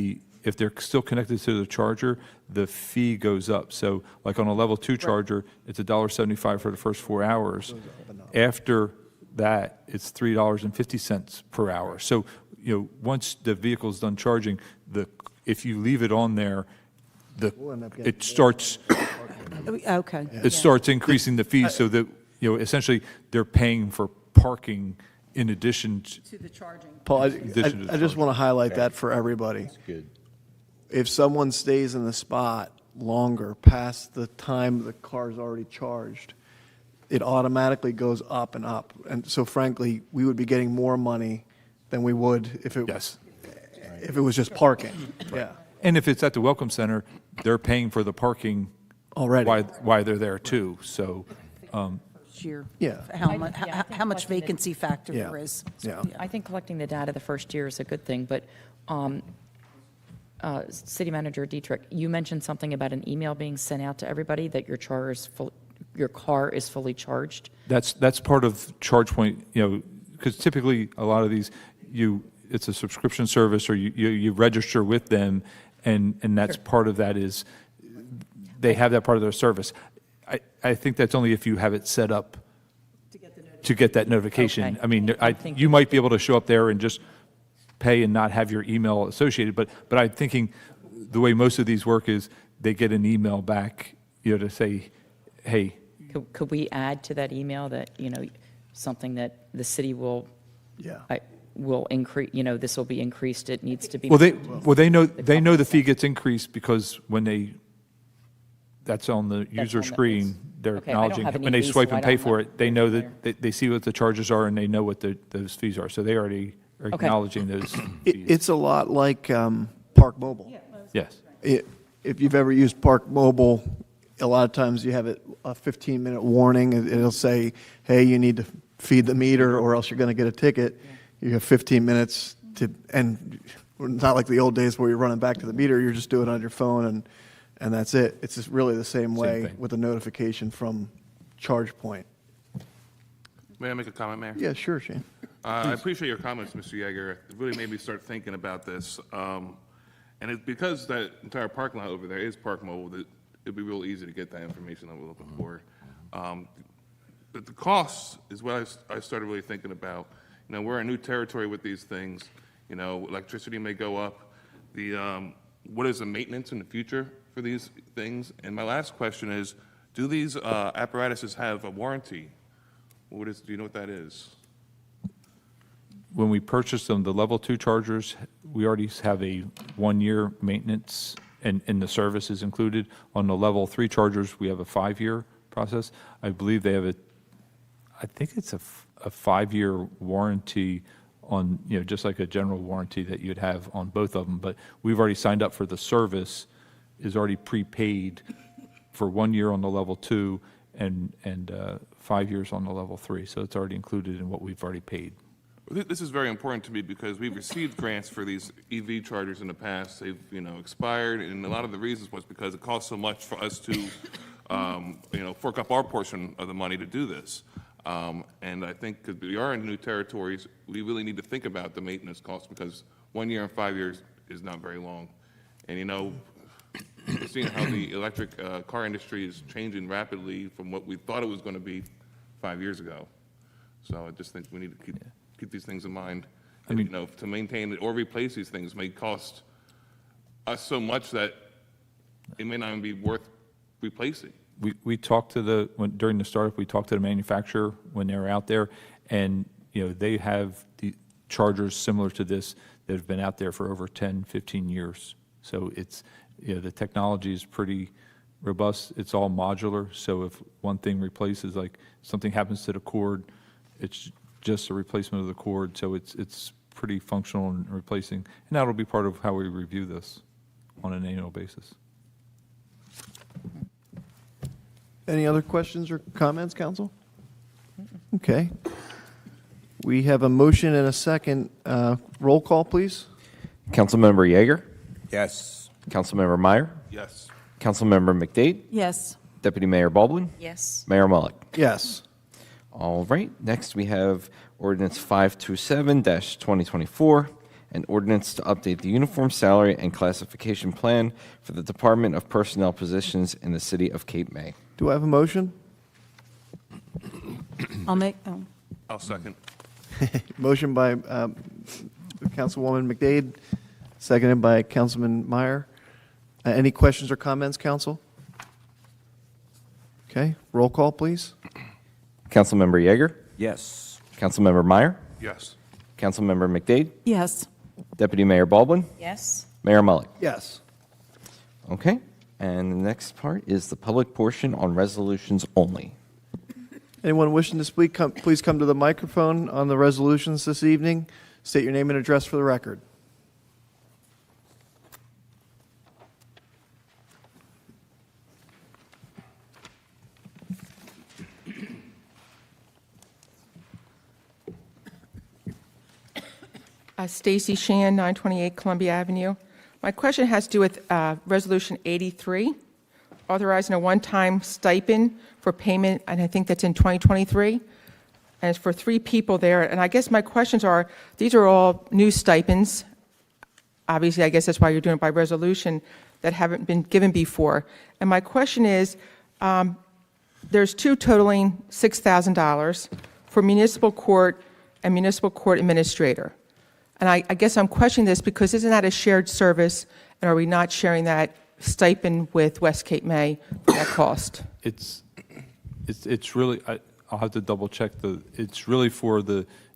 [SPEAKER 4] if they're still connected to the charger, the fee goes up. So like on a level 2 charger, it's $1.75 for the first 4 hours. After that, it's $3.50 per hour. So, once the vehicle's done charging, if you leave it on there, it starts
[SPEAKER 7] Okay.
[SPEAKER 4] it starts increasing the fees so that, essentially they're paying for parking in addition
[SPEAKER 7] To the charging.
[SPEAKER 1] Paul,
[SPEAKER 4] addition to the
[SPEAKER 1] I just
[SPEAKER 4] charge.
[SPEAKER 1] want to highlight that for everybody.
[SPEAKER 13] Good.
[SPEAKER 1] If someone stays in the spot longer, past the time the car's already charged, it automatically goes up and up. And so frankly, we would be getting more money than we would if it was just parking. Yeah.
[SPEAKER 4] And if it's at the Welcome Center, they're paying for the parking
[SPEAKER 1] Already.
[SPEAKER 4] why they're there too. So,
[SPEAKER 7] Year.
[SPEAKER 1] Yeah.
[SPEAKER 7] How much vacancy factor
[SPEAKER 1] Yeah.
[SPEAKER 7] there is.
[SPEAKER 1] Yeah.
[SPEAKER 3] I think collecting the data the first year is a good thing, but City Manager Dietrich, you mentioned something about an email being sent out to everybody that your car is fully charged.
[SPEAKER 4] that's part of ChargePoint, because typically a lot of these, it's a subscription service or you register with them, and that's part of that is they have that part of their service. I think that's only if you have it set up to get that notification.
[SPEAKER 3] Okay.
[SPEAKER 4] I mean,
[SPEAKER 3] I'm thinking-
[SPEAKER 4] you might be able to show up there and just pay and not have your email associated, but I'm thinking the way most of these work is they get an email back, to say, hey,
[SPEAKER 3] Could we add to that email that, something that the city will increase, this will be increased, it needs to be.
[SPEAKER 4] well, they know the fee gets increased because when that's on the user
[SPEAKER 3] on the-
[SPEAKER 4] screen, they're
[SPEAKER 3] Okay, I don't
[SPEAKER 4] acknowledging,
[SPEAKER 3] have any
[SPEAKER 4] when they
[SPEAKER 3] of these,
[SPEAKER 4] swipe
[SPEAKER 3] so I
[SPEAKER 4] and pay
[SPEAKER 3] don't
[SPEAKER 4] for
[SPEAKER 3] know.
[SPEAKER 4] it, they know that they see what the charges are and they know what those fees are. So they already are
[SPEAKER 3] Okay.
[SPEAKER 4] acknowledging those fees.
[SPEAKER 1] It's a lot like Park Mobile.
[SPEAKER 4] Yes.
[SPEAKER 1] If you've ever used Park Mobile, a lot of times you have a 15-minute warning. It'll say, hey, you need to feed the meter or else you're going to get a ticket. You have 15 minutes and it's not like the old days where you're running back to the meter. You're just doing it on your phone and that's it. It's just really the same way
[SPEAKER 4] thing.
[SPEAKER 1] with a notification from ChargePoint.
[SPEAKER 8] May I make a comment, Mayor?
[SPEAKER 1] Yeah, sure, Shane.
[SPEAKER 8] I appreciate your comments, Mr. Yeager. It really made me start thinking about this. And it's because that entire parking lot over there is Park Mobile, that it'd be real easy to get that information that we're looking for. But the cost is what I started really thinking about. We're in new territory with these things. Electricity may go up. What is the maintenance in the future for these things? And my last question is, do these apparatuses have a warranty? Do you know what that is?
[SPEAKER 4] When we purchased them, the level 2 chargers, we already have a 1-year maintenance and the service is included. On the level 3 chargers, we have a 5-year process. I believe they have I think it's a 5-year warranty on, just like a general warranty that you'd have on both of them. But we've already signed up for the service, is already prepaid for 1 year on the level 2 and 5 years on the level 3. So it's already included in what we've already paid.
[SPEAKER 8] This is very important to me because we've received grants for these EV chargers in the past. They've, expired, and a lot of the reasons was because it costs so much for us to, fork up our portion of the money to do this. And I think because we are in new territories, we really need to think about the maintenance costs because 1 year and 5 years is not very long. And, seeing how the electric car industry is changing rapidly from what we thought it was going to be 5 years ago. So I just think we need to keep these things in mind. You know, to maintain it or replace these things may cost us so much that it may not even be worth replacing.
[SPEAKER 4] We talked to during the startup, we talked to the manufacturer when they were out there, and, you know, they have the chargers similar to this that have been out there for over 10, 15 years. So it's, you know, the technology is pretty robust. It's all modular, so if one thing replaces, like something happens to the cord, it's just a replacement of the cord, so it's pretty functional in replacing. And that'll be part of how we review this on an annual basis.
[SPEAKER 1] Any other questions or comments, council? Okay. We have a motion and a second. Roll call, please.
[SPEAKER 2] Councilmember Yeager,
[SPEAKER 13] Yes.
[SPEAKER 2] Councilmember Meyer,
[SPEAKER 8] Yes.
[SPEAKER 2] Councilmember McDade,
[SPEAKER 7] Yes.
[SPEAKER 2] Deputy Mayor Baldwin,
[SPEAKER 3] Yes.
[SPEAKER 2] Mayor Mullick.
[SPEAKER 1] Yes.
[SPEAKER 2] All right, next we have ordinance 527-2024, an ordinance to update the uniform salary and classification plan for the Department of Personnel positions in the city of Cape May.
[SPEAKER 1] Do I have a motion?
[SPEAKER 7] I'll make,
[SPEAKER 8] I'll second.
[SPEAKER 1] Motion by Councilwoman McDade, seconded by Councilman Meyer. Any questions or comments, council? Okay, roll call, please.
[SPEAKER 2] Councilmember Yeager,
[SPEAKER 13] Yes.
[SPEAKER 2] Councilmember Meyer,
[SPEAKER 8] Yes.
[SPEAKER 2] Councilmember McDade,
[SPEAKER 7] yes.
[SPEAKER 2] Deputy Mayor Baldwin,
[SPEAKER 3] Yes.
[SPEAKER 2] Mayor Mullick.
[SPEAKER 1] Yes.
[SPEAKER 2] Okay, and the next part is the public portion on resolutions only.
[SPEAKER 1] Anyone wishing to speak, please come to the microphone on the resolutions this evening. State your name and address for the record.
[SPEAKER 9] Stacy Shan, 928 Columbia Avenue. My question has to do with Resolution 83, authorizing a one-time stipend for payment, and I think that's in 2023. And it's for 3 people there. And I guess my questions are, these are all new stipends. Obviously, I guess that's why you're doing it by resolution, that haven't been given before. And my question is, there's 2 totaling $6,000 for municipal court and municipal court administrator. And I guess I'm questioning this because isn't that a shared service, and are we not sharing that stipend with West Cape May for that cost?
[SPEAKER 4] It's really, I'll have to double check it's really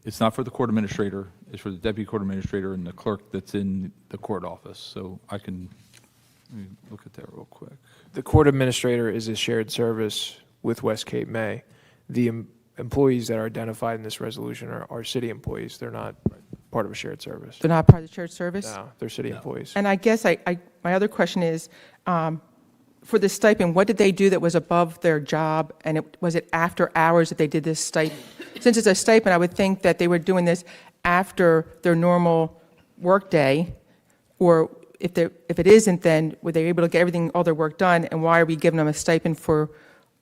[SPEAKER 4] it's not for the court administrator, it's for the deputy court administrator and the clerk that's in the court office. So let me look at that real quick.
[SPEAKER 5] The court administrator is a shared service with West Cape May. The employees that are identified in this resolution are city employees. They're not part of a shared service.
[SPEAKER 9] They're not part of the shared service?
[SPEAKER 5] No, they're city employees.
[SPEAKER 9] And I guess my other question is, for the stipend, what did they do that was above their job? And was it after hours that they did this stipend? Since it's a stipend, I would think that they were doing this after their normal workday, or if it isn't, then were they able to get all their work done? And why are we giving them a stipend for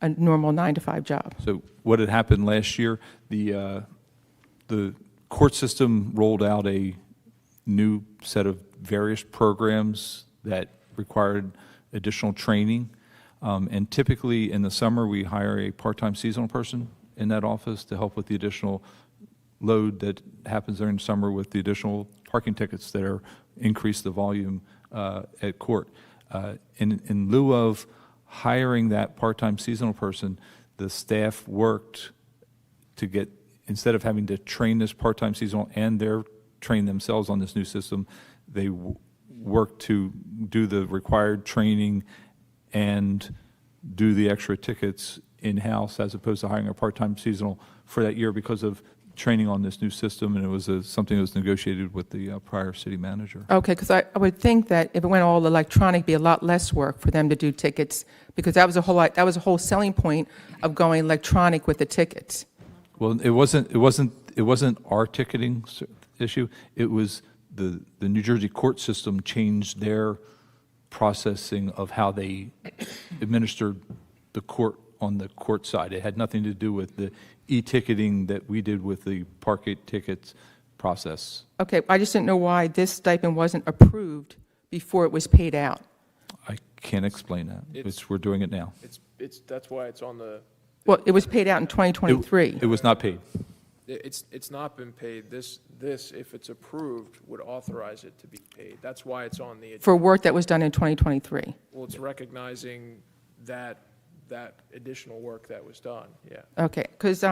[SPEAKER 9] a normal 9-to-5 job?
[SPEAKER 4] So what had happened last year, the court system rolled out a new set of various programs that required additional training. And typically in the summer, we hire a part-time seasonal person in that office to help with the additional load that happens during the summer with the additional parking tickets that are increase the volume at court. In lieu of hiring that part-time seasonal person, the staff worked to get, instead of having to train this part-time seasonal and they're trained themselves on this new system, they worked to do the required training and do the extra tickets in-house as opposed to hiring a part-time seasonal for that year because of training on this new system, and it was something that was negotiated with the prior city manager.
[SPEAKER 9] Okay, because I would think that if it went all electronic, it'd be a lot less work for them to do tickets, because that was a whole selling point of going electronic with the tickets.
[SPEAKER 4] Well, it wasn't our ticketing issue. It was the New Jersey court system changed their processing of how they administered the court on the court side. It had nothing to do with the e-ticketing that we did with the park tickets process.
[SPEAKER 9] Okay, I just didn't know why this stipend wasn't approved before it was paid out.
[SPEAKER 4] I can't explain that. We're doing it now.
[SPEAKER 5] That's why it's on the.
[SPEAKER 9] Well, it was paid out in 2023.
[SPEAKER 4] It was not paid.
[SPEAKER 5] It's not been paid. this, if it's approved, would authorize it to be paid. That's why it's on the agenda.
[SPEAKER 9] For work that was done in 2023?
[SPEAKER 5] Well, it's recognizing that additional work that was done, yeah.
[SPEAKER 9] Okay, because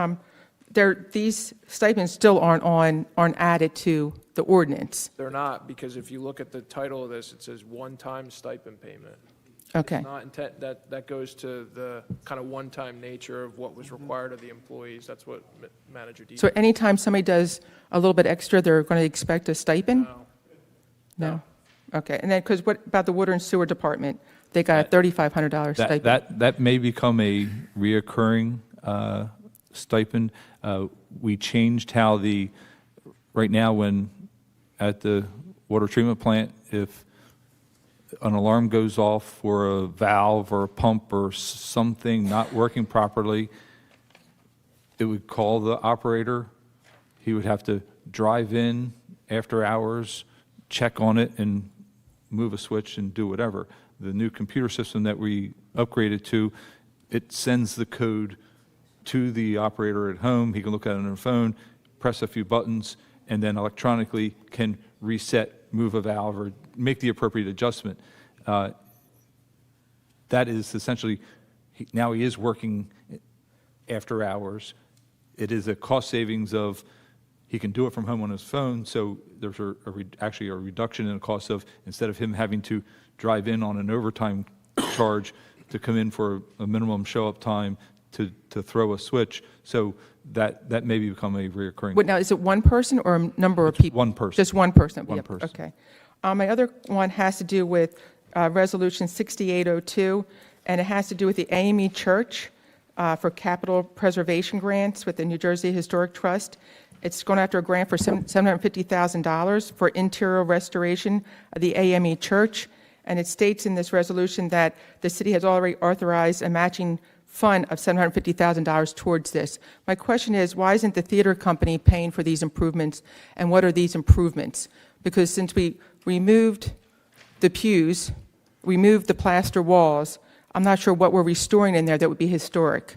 [SPEAKER 9] these stipends still aren't added to the ordinance.
[SPEAKER 5] They're not, because if you look at the title of this, it says one-time stipend payment.
[SPEAKER 9] Okay.
[SPEAKER 5] Not intent, that goes to the kind of one-time nature of what was required of the employees. That's what Manager D.
[SPEAKER 9] So anytime somebody does a little bit extra, they're going to expect a stipend? No? Okay, and then, because what about the water and sewer department? They got a $3,500 stipend.
[SPEAKER 4] That may become a reoccurring stipend. We changed how right now when at the water treatment plant, if an alarm goes off for a valve or a pump or something not working properly, it would call the operator. He would have to drive in after hours, check on it, and move a switch and do whatever. The new computer system that we upgraded to, it sends the code to the operator at home. He can look at it on their phone, press a few buttons, and then electronically can reset, move a valve, or make the appropriate adjustment. That is essentially, now he is working after hours. It is a cost savings of, he can do it from home on his phone, so there's actually a reduction in the cost of, instead of him having to drive in on an overtime charge to come in for a minimum show-up time to throw a switch. So that may become a reoccurring.
[SPEAKER 9] Now, is it one person or a number of people?
[SPEAKER 4] one person.
[SPEAKER 9] Just one person?
[SPEAKER 4] One
[SPEAKER 9] Yep,
[SPEAKER 4] person.
[SPEAKER 9] Okay. My other one has to do with Resolution 6802, and it has to do with the AME Church for capital preservation grants with the New Jersey Historic Trust. It's going after a grant for $750,000 for interior restoration of the AME Church, and it states in this resolution that the city has already authorized a matching fund of $750,000 towards this. My question is, why isn't the theater company paying for these improvements, and what are these improvements? Because since we removed the pews, removed the plaster walls, I'm not sure what we're restoring in there that would be historic.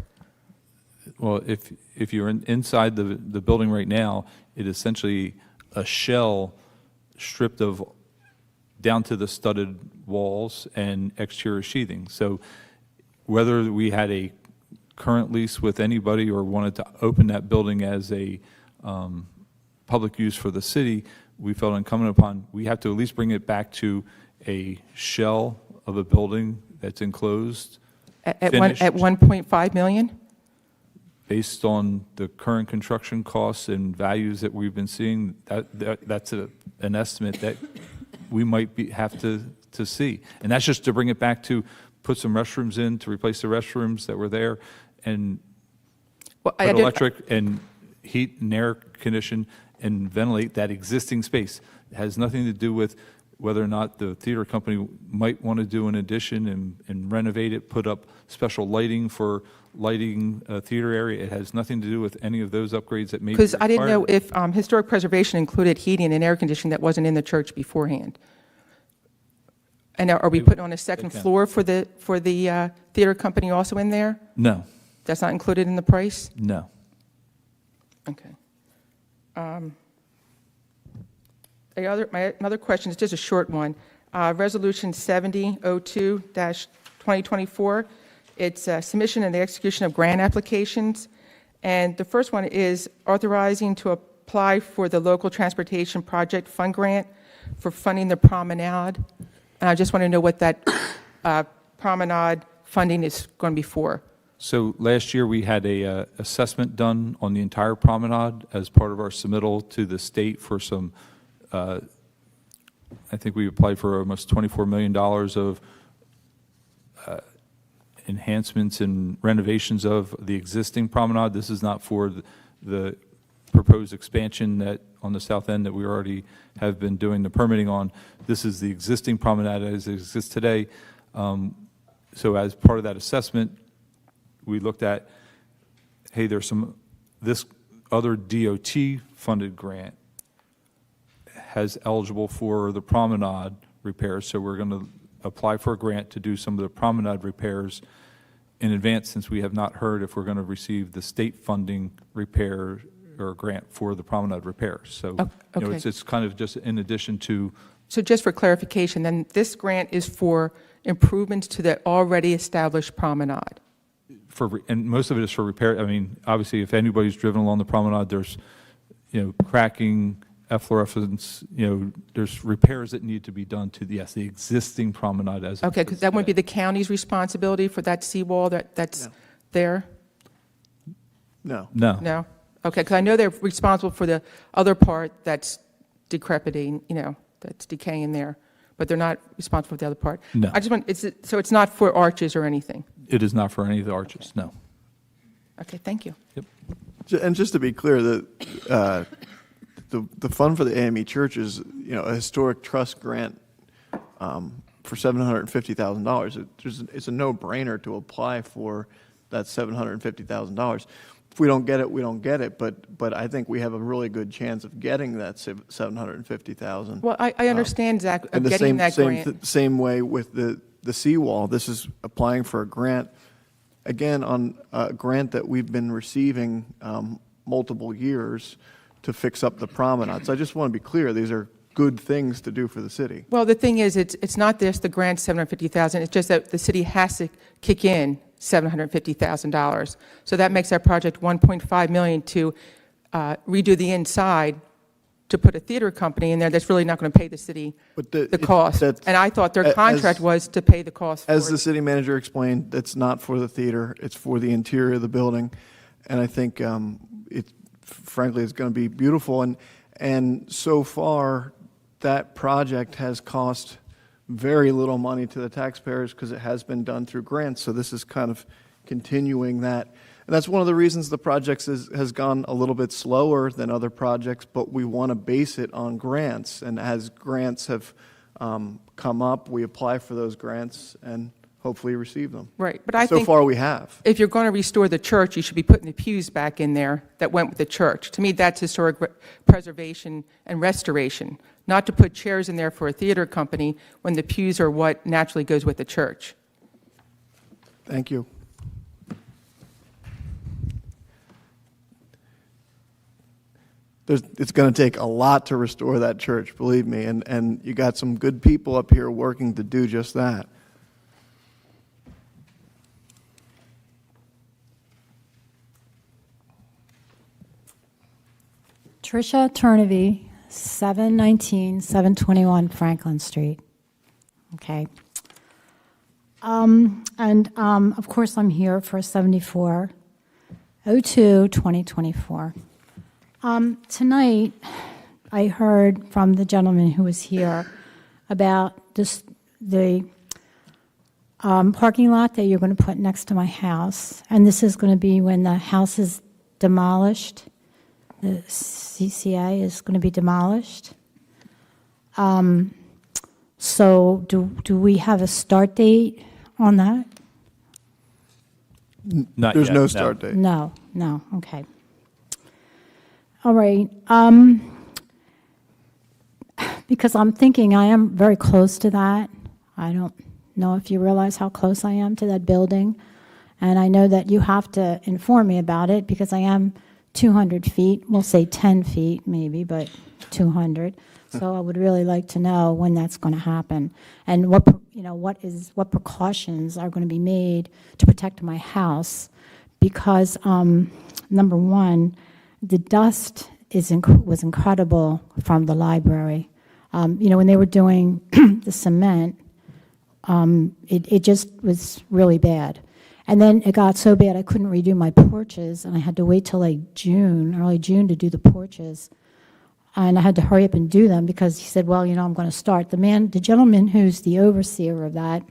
[SPEAKER 4] Well, if you're inside the building right now, it is essentially a shell stripped of down to the studded walls and exterior sheathing. So whether we had a current lease with anybody or wanted to open that building as a public use for the city, we felt incumbent upon, we have to at least bring it back to a shell of a building that's enclosed, finished.
[SPEAKER 9] At 1.5 million?
[SPEAKER 4] Based on the current construction costs and values that we've been seeing, that's an estimate that we might have to see. And that's just to bring it back to put some restrooms in, to replace the restrooms that were there, and
[SPEAKER 9] Well,
[SPEAKER 4] put electric and heat and air condition and ventilate that existing space. It has nothing to do with whether or not the theater company might want to do an addition and renovate it, put up special lighting for lighting a theater area. It has nothing to do with any of those upgrades that may be
[SPEAKER 9] Because I didn't know
[SPEAKER 4] required.
[SPEAKER 9] if historic preservation included heating and air conditioning that wasn't in the church beforehand. And are we putting on a second
[SPEAKER 4] can.
[SPEAKER 9] floor for the theater company also in there?
[SPEAKER 4] No,
[SPEAKER 9] That's not included in the price?
[SPEAKER 4] no.
[SPEAKER 9] Okay. My other question is just a short one. Resolution 7002-2024, it's submission and the execution of grant applications. And the first one is authorizing to apply for the local transportation project fund grant for funding the promenade. And I just want to know what that promenade funding is going to be for.
[SPEAKER 4] So last year, we had a assessment done on the entire promenade as part of our submittal to the state for some, I think we applied for almost $24 million of enhancements and renovations of the existing promenade. This is not for the proposed expansion that on the south end that we already have been doing the permitting on. This is the existing promenade as it exists today. So as part of that assessment, we looked at, hey, this other DOT-funded grant has eligible for the promenade repairs, so we're going to apply for a grant to do some of the promenade repairs in advance, since we have not heard if we're going to receive the state funding repair or a grant for the promenade repairs. So,
[SPEAKER 9] Oh, okay.
[SPEAKER 4] it's kind of just in addition to,
[SPEAKER 9] So just for clarification, then this grant is for improvements to the already established promenade?
[SPEAKER 4] and most of it is for repair. I mean, obviously, if anybody's driven along the promenade, there's, cracking, efflorescence, there's repairs that need to be done to the existing promenade as.
[SPEAKER 9] Okay, because that wouldn't be the county's responsibility for that seawall that's there?
[SPEAKER 1] No.
[SPEAKER 4] No.
[SPEAKER 9] No? Okay, because I know they're responsible for the other part that's decrepitating, that's decaying there, but they're not responsible for the other part.
[SPEAKER 4] No.
[SPEAKER 9] I just want, so it's not for arches or anything?
[SPEAKER 4] It is not for any of the arches, no.
[SPEAKER 9] Okay, thank you.
[SPEAKER 1] And just to be clear, the fund for the AME Church is, a historic trust grant for $750,000. It's a no-brainer to apply for that $750,000. If we don't get it, we don't get it, but I think we have a really good chance of getting that $750,000.
[SPEAKER 9] Well, I understand, Zach, of
[SPEAKER 1] And the
[SPEAKER 9] getting that
[SPEAKER 1] same
[SPEAKER 9] grant.
[SPEAKER 1] same way with the seawall. This is applying for a grant, again, on a grant that we've been receiving multiple years to fix up the promenade. So I just want to be clear, these are good things to do for the city.
[SPEAKER 9] Well, the thing is, it's not just the grant, $750,000, it's just that the city has to kick in $750,000. So that makes our project $1.5 million to redo the inside, to put a theater company in there that's really not going to pay the city
[SPEAKER 1] But
[SPEAKER 9] the cost.
[SPEAKER 1] that's-
[SPEAKER 9] And I thought their
[SPEAKER 1] as-
[SPEAKER 9] contract was to pay the cost for
[SPEAKER 1] As the
[SPEAKER 9] it.
[SPEAKER 1] city manager explained, that's not for the theater, it's for the interior of the building. And I think it, frankly, is going to be beautiful. And so far, that project has cost very little money to the taxpayers because it has been done through grants. So this is kind of continuing that. And that's one of the reasons the project has gone a little bit slower than other projects, but we want to base it on grants. And as grants have come up, we apply for those grants and hopefully receive them.
[SPEAKER 9] Right, but I
[SPEAKER 1] So
[SPEAKER 9] think
[SPEAKER 1] far, we have.
[SPEAKER 9] if you're going to restore the church, you should be putting the pews back in there that went with the church. To me, that's historic preservation and restoration, not to put chairs in there for a theater company when the pews are what naturally goes with the church.
[SPEAKER 1] Thank you. It's going to take a lot to restore that church, believe me, and you got some good people up here working to do just that.
[SPEAKER 10] Tricia Turnavy, 719, 721 Franklin Street. Okay. Of course, I'm here for 7402-2024. Tonight, I heard from the gentleman who was here about the parking lot that you're going to put next to my house, and this is going to be when the house is demolished. The CCA is going to be demolished. So do we have a start date on that?
[SPEAKER 4] Not
[SPEAKER 1] There's
[SPEAKER 4] yet,
[SPEAKER 1] no start date.
[SPEAKER 10] No, okay. All right. Because I'm thinking I am very close to that. I don't know if you realize how close I am to that building. And I know that you have to inform me about it because I am 200 feet, we'll say 10 feet maybe, but 200. So I would really like to know when that's going to happen and what precautions are going to be made to protect my house because number one, the dust was incredible from the library. When they were doing the cement, it just was really bad. And then it got so bad I couldn't redo my porches, and I had to wait till like early June to do the porches. And I had to hurry up and do them because he said, well, I'm going to start. The gentleman who's the overseer of that,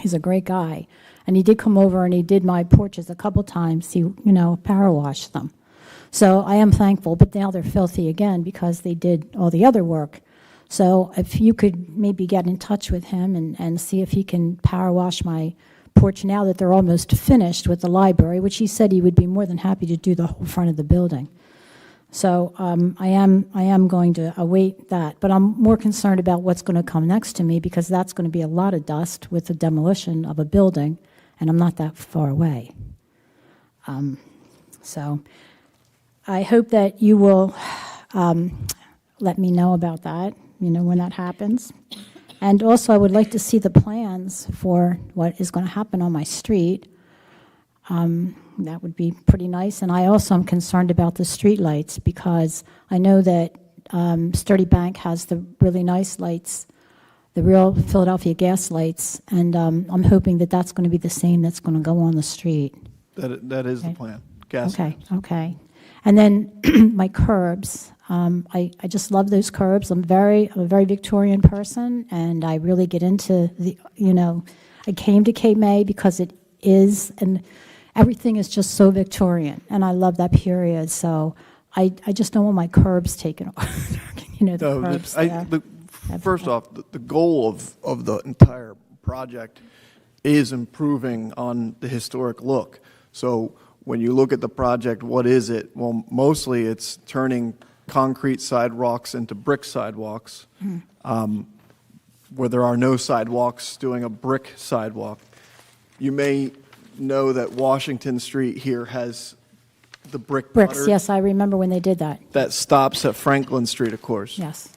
[SPEAKER 10] he's a great guy. And he did come over and he did my porches a couple times. He, power washed them. So I am thankful, but now they're filthy again because they did all the other work. So if you could maybe get in touch with him and see if he can power wash my porch now that they're almost finished with the library, which he said he would be more than happy to do the whole front of the building. So I am going to await that, but I'm more concerned about what's going to come next to me because that's going to be a lot of dust with the demolition of a building, and I'm not that far away. So I hope that you will let me know about that, when that happens. And also, I would like to see the plans for what is going to happen on my street. That would be pretty nice. And I also am concerned about the street lights because I know that Sturdy Bank has the really nice lights, the real Philadelphia gas lights, and I'm hoping that that's going to be the same that's going to go on the street.
[SPEAKER 1] That is the plan. Gas.
[SPEAKER 10] Okay. And then my curbs. I just love those curbs. I'm a very Victorian person, and I really get into I came to Cape May because it is, and everything is just so Victorian, and I love that period. So I just don't want my curbs taken off. The curbs there.
[SPEAKER 1] First off, the goal of the entire project is improving on the historic look. So when you look at the project, what is it? Well, mostly it's turning concrete sidewalks into brick sidewalks, where there are no sidewalks, doing a brick sidewalk. You may know that Washington Street here has the
[SPEAKER 10] Bricks,
[SPEAKER 1] gutter
[SPEAKER 10] yes, I remember when they did that.
[SPEAKER 1] that stops at Franklin Street, of course.
[SPEAKER 10] Yes.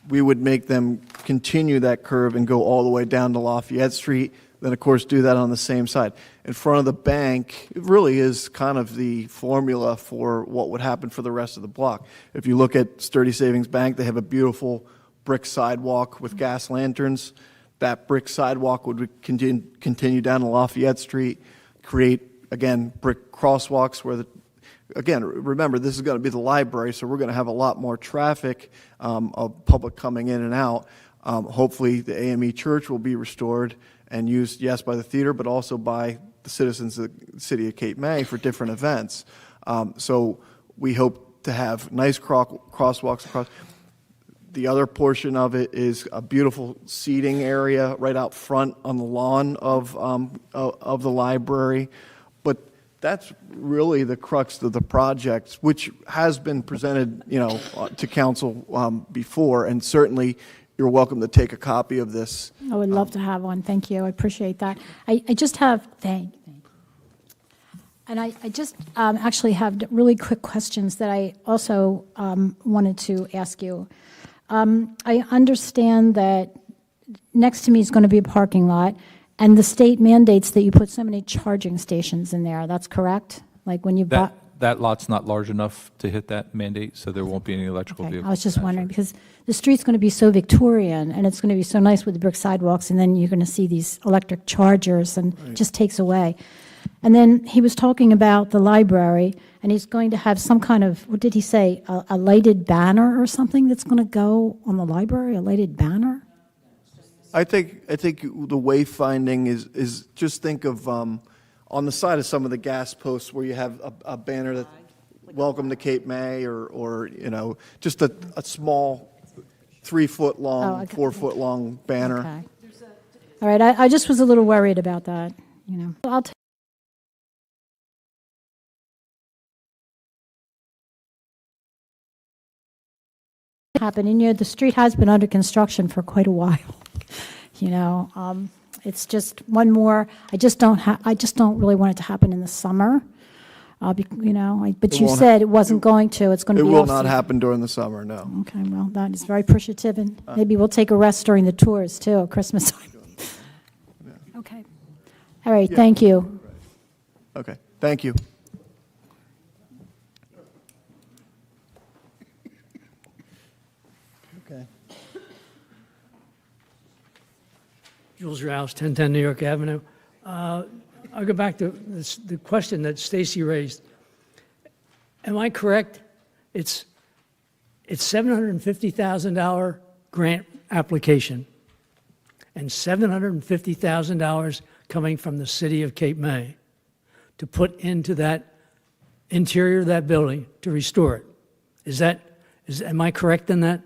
[SPEAKER 1] We would make them continue that curve and go all the way down to Lafayette Street, then of course do that on the same side. In front of the bank, it really is kind of the formula for what would happen for the rest of the block. If you look at Sturdy Savings Bank, they have a beautiful brick sidewalk with gas lanterns. That brick sidewalk would continue down to Lafayette Street, create, again, brick crosswalks where again, remember, this is going to be the library, so we're going to have a lot more traffic of public coming in and out. Hopefully, the AME Church will be restored and used, yes, by the theater, but also by the citizens of the city of Cape May for different events. So we hope to have nice crosswalks across. The other portion of it is a beautiful seating area right out front on the lawn of the library. But that's really the crux of the project, which has been presented, to council before, and certainly you're welcome to take a copy of this.
[SPEAKER 10] I would love to have one. Thank you. I appreciate that. I just have, and I just actually have really quick questions that I also wanted to ask you. I understand that next to me is going to be a parking lot, and the state mandates that you put so many charging stations in there. That's correct? Like when you bought.
[SPEAKER 4] That lot's not large enough to hit that mandate, so there won't be any electrical
[SPEAKER 10] Okay,
[SPEAKER 4] vehicles.
[SPEAKER 10] I was just wondering, because the street's going to be so Victorian, and it's going to be so nice with the brick sidewalks, and then you're going to see these electric chargers, and it just takes away. And then he was talking about the library, and he's going to have some kind of, what did he say, a lighted banner or something that's going to go on the library, a lighted banner?
[SPEAKER 1] I think the wayfinding is just think of on the side of some of the gas posts where you have a banner that welcome to Cape May or just a small 3-foot long,
[SPEAKER 10] okay.
[SPEAKER 1] 4-foot long banner.
[SPEAKER 10] Okay. All right, I just was a little worried about that, I'll happen, and the street has been under construction for quite a while. It's just one more. I just don't really want it to happen in the summer. But you
[SPEAKER 1] won't
[SPEAKER 10] said it wasn't going to. It's going to
[SPEAKER 1] It
[SPEAKER 10] be.
[SPEAKER 1] will
[SPEAKER 10] off-season.
[SPEAKER 1] not happen during the summer, no.
[SPEAKER 10] Okay, well, that is very appreciative, and maybe we'll take a rest during the tours too, at Christmas time. Okay. All right. Thank you.
[SPEAKER 1] Okay, thank you. Okay.
[SPEAKER 14] Jules Rouse, 1010 New York Avenue. I'll go back to the question that Stacy raised. Am I correct? It's $750,000 grant application and $750,000 coming from the city of Cape May to put into that interior of that building to restore it. Am I correct in that?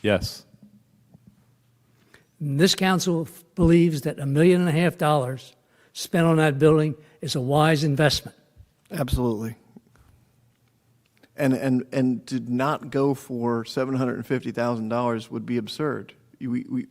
[SPEAKER 4] Yes.
[SPEAKER 14] This council believes that $1.5 million spent on that building is a wise investment.
[SPEAKER 1] Absolutely. And to not go for $750,000 would be absurd. We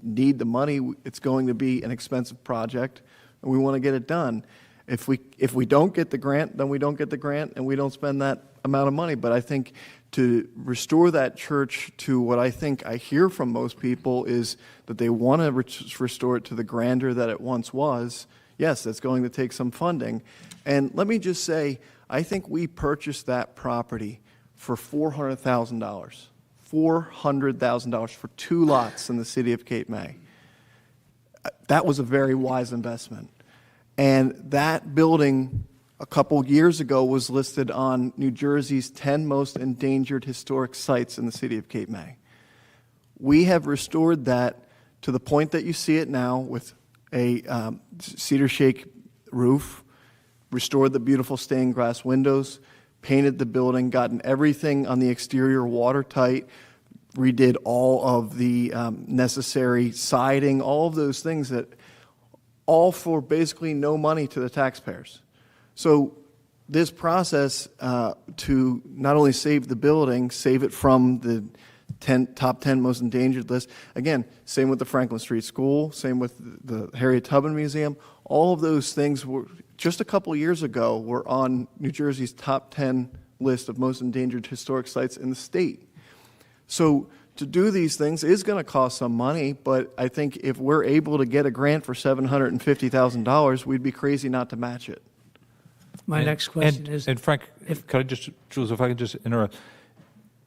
[SPEAKER 1] need the money. It's going to be an expensive project, and we want to get it done. If we don't get the grant, then we don't get the grant, and we don't spend that amount of money. But I think to restore that church to what I think I hear from most people is that they want to restore it to the grandeur that it once was. Yes, that's going to take some funding. And let me just say, I think we purchased that property for $400,000. $400,000 for 2 lots in the city of Cape May. That was a very wise investment. And that building a couple years ago was listed on New Jersey's 10 most endangered historic sites in the city of Cape May. We have restored that to the point that you see it now with a cedar shake roof, restored the beautiful stained glass windows, painted the building, gotten everything on the exterior watertight, redid all of the necessary siding, all of those things that all for basically no money to the taxpayers. So this process to not only save the building, save it from the top 10 most endangered list, again, same with the Franklin Street School, same with the Harriet Tubman Museum, all of those things were, just a couple years ago, were on New Jersey's top 10 list of most endangered historic sites in the state. So to do these things is going to cost some money, but I think if we're able to get a grant for $750,000, we'd be crazy not to match it.
[SPEAKER 14] My next question is.
[SPEAKER 4] And Frank, could I just, Jules, if I could just interrupt.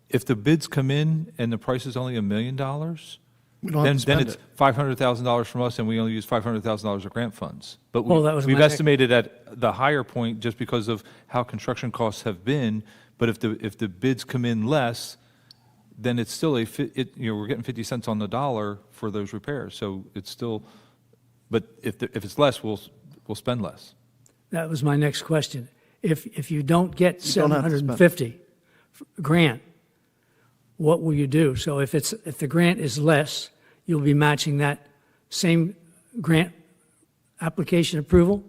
[SPEAKER 4] If the bids come in and the price is only $1 million,
[SPEAKER 1] We don't have to
[SPEAKER 4] then
[SPEAKER 1] spend
[SPEAKER 4] it's
[SPEAKER 1] it.
[SPEAKER 4] $500,000 from us and we only use $500,000 of grant funds. But
[SPEAKER 14] Well, that was
[SPEAKER 4] we've
[SPEAKER 14] my next-
[SPEAKER 4] estimated at the higher point just because of how construction costs have been. But if the bids come in less, then it's still we're getting 50 cents on the dollar for those repairs. So it's still, but if it's less, we'll spend less.
[SPEAKER 14] That was my next question. If you don't get
[SPEAKER 1] You don't have to spend.
[SPEAKER 14] 750 grant, what will you do? So if the grant is less, you'll be matching that same grant application approval?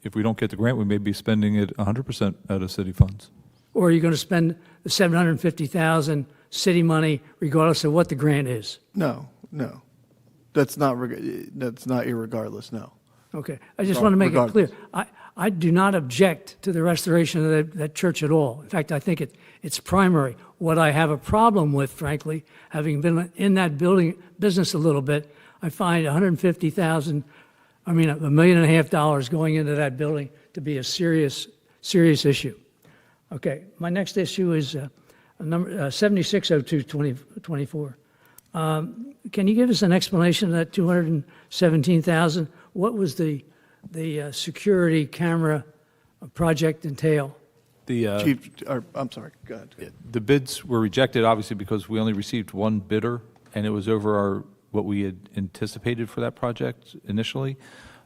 [SPEAKER 4] If we don't get the grant, we may be spending it 100% out of city funds.
[SPEAKER 14] Or are you going to spend the 750,000 city money regardless of what the grant is?
[SPEAKER 1] No. That's not irregardless, no.
[SPEAKER 14] Okay, I just want to make it clear.
[SPEAKER 1] Regardless.
[SPEAKER 14] I do not object to the restoration of that church at all. In fact, I think it's primary. What I have a problem with, frankly, having been in that building business a little bit, I find $150,000, $1.5 million going into that building to be a serious issue. Okay, my next issue is number 7602-24. Can you give us an explanation of that $217,000? What was the security camera project entail?
[SPEAKER 1] Chief, I'm sorry, go ahead.
[SPEAKER 4] The bids were rejected, obviously, because we only received one bidder, and it was over what we had anticipated for that project initially.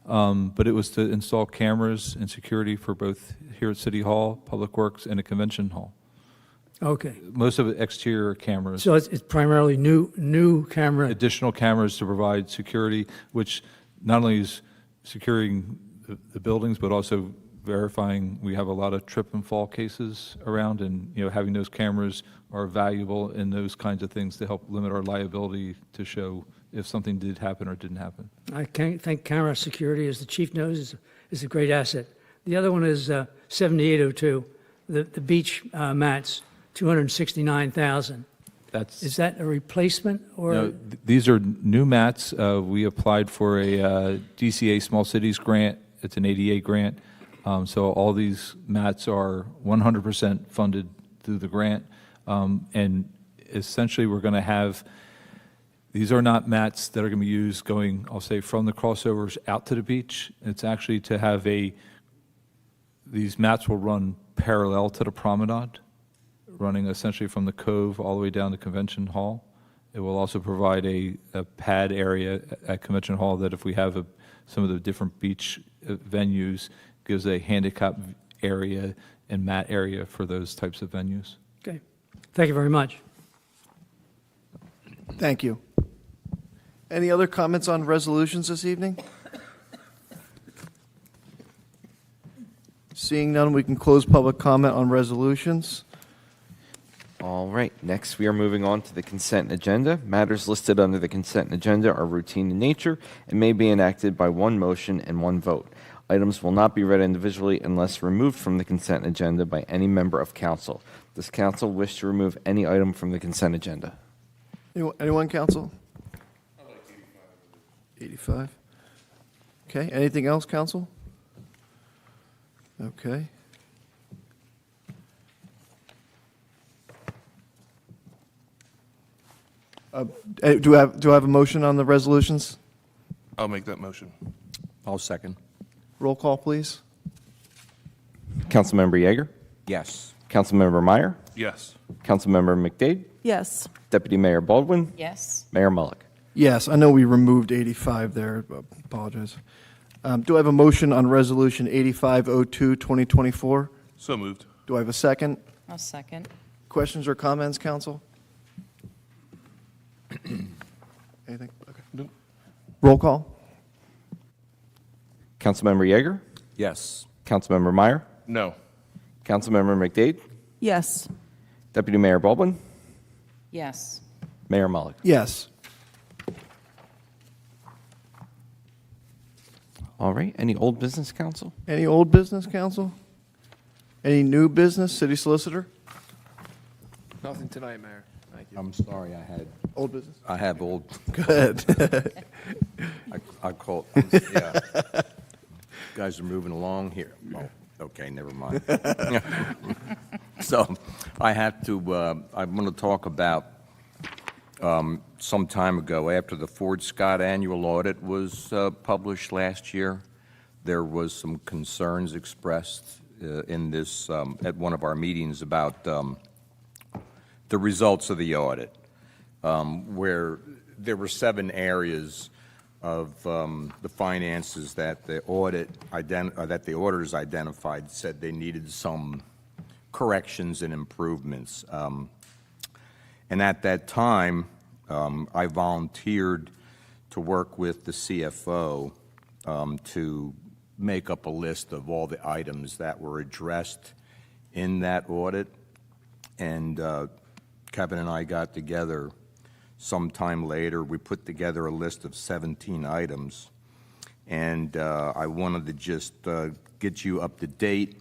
[SPEAKER 4] But it was to install cameras and security for both here at City Hall, Public Works, and a convention hall.
[SPEAKER 14] Okay,
[SPEAKER 4] Most of it exterior cameras.
[SPEAKER 14] so it's primarily new camera.
[SPEAKER 4] Additional cameras to provide security, which not only is securing the buildings, but also verifying we have a lot of trip and fall cases around, and having those cameras are valuable in those kinds of things to help limit our liability to show if something did happen or didn't happen.
[SPEAKER 14] I think camera security, as the chief knows, is a great asset. The other one is 7802, the beach mats, $269,000. Is that a replacement or?
[SPEAKER 4] No, these are new mats. We applied for a DCA Small Cities grant. It's an ADA grant. So all these mats are 100% funded through the grant. And essentially, we're going to have, these are not mats that are going to be used going, I'll say, from the crossovers out to the beach. It's actually to have these mats will run parallel to the promenade, running essentially from the cove all the way down to Convention Hall. It will also provide a pad area at Convention Hall that if we have some of the different beach venues, gives a handicap area and mat area for those types of venues.
[SPEAKER 14] Okay, thank you very much.
[SPEAKER 1] Thank you. Any other comments on resolutions this evening? Seeing none, we can close public comment on resolutions.
[SPEAKER 2] All right, next we are moving on to the consent agenda. Matters listed under the consent agenda are routine in nature and may be enacted by one motion and one vote. Items will not be read individually unless removed from the consent agenda by any member of council. Does council wish to remove any item from the consent agenda?
[SPEAKER 1] Anyone, council? 85. Okay, anything else, council? Okay. Do I have a motion on the resolutions?
[SPEAKER 8] I'll make that motion.
[SPEAKER 13] I'll second.
[SPEAKER 1] Roll call, please.
[SPEAKER 2] Councilmember Yeager?
[SPEAKER 13] Yes.
[SPEAKER 2] Councilmember Meyer?
[SPEAKER 8] Yes.
[SPEAKER 2] Councilmember McDade?
[SPEAKER 7] Yes.
[SPEAKER 2] Deputy Mayor Baldwin?
[SPEAKER 3] Yes.
[SPEAKER 2] Mayor Mullick?
[SPEAKER 1] Yes, I know we removed 85 there, apologize. Do I have a motion on Resolution 8502, 2024?
[SPEAKER 8] So moved.
[SPEAKER 1] Do I have a second?
[SPEAKER 3] I'll second.
[SPEAKER 1] Questions or comments, council? Anything? Okay. Roll call?
[SPEAKER 2] Councilmember Yeager?
[SPEAKER 13] Yes.
[SPEAKER 2] Councilmember Meyer?
[SPEAKER 8] No.
[SPEAKER 2] Councilmember McDade?
[SPEAKER 7] Yes.
[SPEAKER 2] Deputy Mayor Baldwin?
[SPEAKER 3] Yes.
[SPEAKER 2] Mayor Mullick?
[SPEAKER 1] Yes.
[SPEAKER 2] All right, any old business, council?
[SPEAKER 1] Any old business, council? Any new business, city solicitor?
[SPEAKER 5] Nothing tonight, Mayor. Thank you.
[SPEAKER 13] I'm sorry,
[SPEAKER 1] Old business?
[SPEAKER 13] I have old,
[SPEAKER 1] Go ahead.
[SPEAKER 13] I call, yeah. Guys are moving along here. Oh, okay, never mind. So I have to, I'm going to talk about some time ago, after the Ford Scott annual audit was published last year, there was some concerns expressed in this, at one of our meetings about the results of the audit, where there were 7 areas of the finances that the that the auditors identified, said they needed some corrections and improvements. And at that time, I volunteered to work with the CFO to make up a list of all the items that were addressed in that audit. And Kevin and I got together sometime later. We put together a list of 17 items. And I wanted to just get you up to date.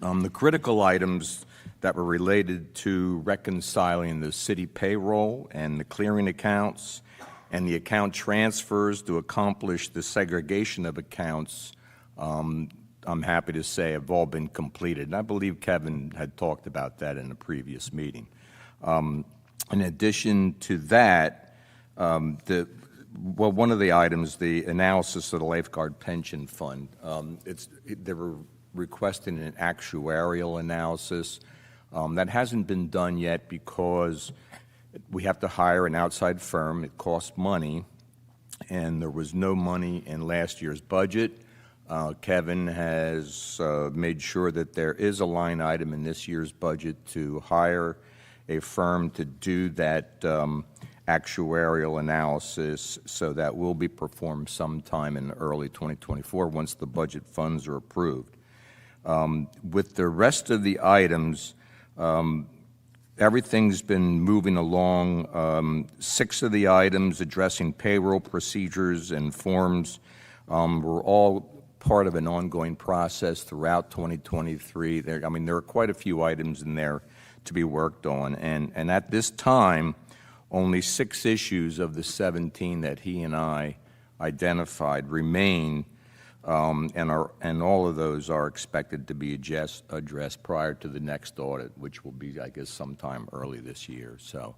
[SPEAKER 13] The critical items that were related to reconciling the city payroll and the clearing accounts and the account transfers to accomplish the segregation of accounts, I'm happy to say have all been completed. And I believe Kevin had talked about that in a previous meeting. In addition to that, one of the items, the analysis of the lifeguard pension fund, they were requesting an actuarial analysis. That hasn't been done yet because we have to hire an outside firm. It costs money, and there was no money in last year's budget. Kevin has made sure that there is a line item in this year's budget to hire a firm to do that actuarial analysis, so that will be performed sometime in early 2024 once the budget funds are approved. With the rest of the items, everything's been moving along. 6 of the items addressing payroll procedures and forms were all part of an ongoing process throughout 2023. There are quite a few items in there to be worked on, and at this time, only 6 issues of the 17 that he and I identified remain. And all of those are expected to be addressed prior to the next audit, which will be, I guess, sometime early this year. So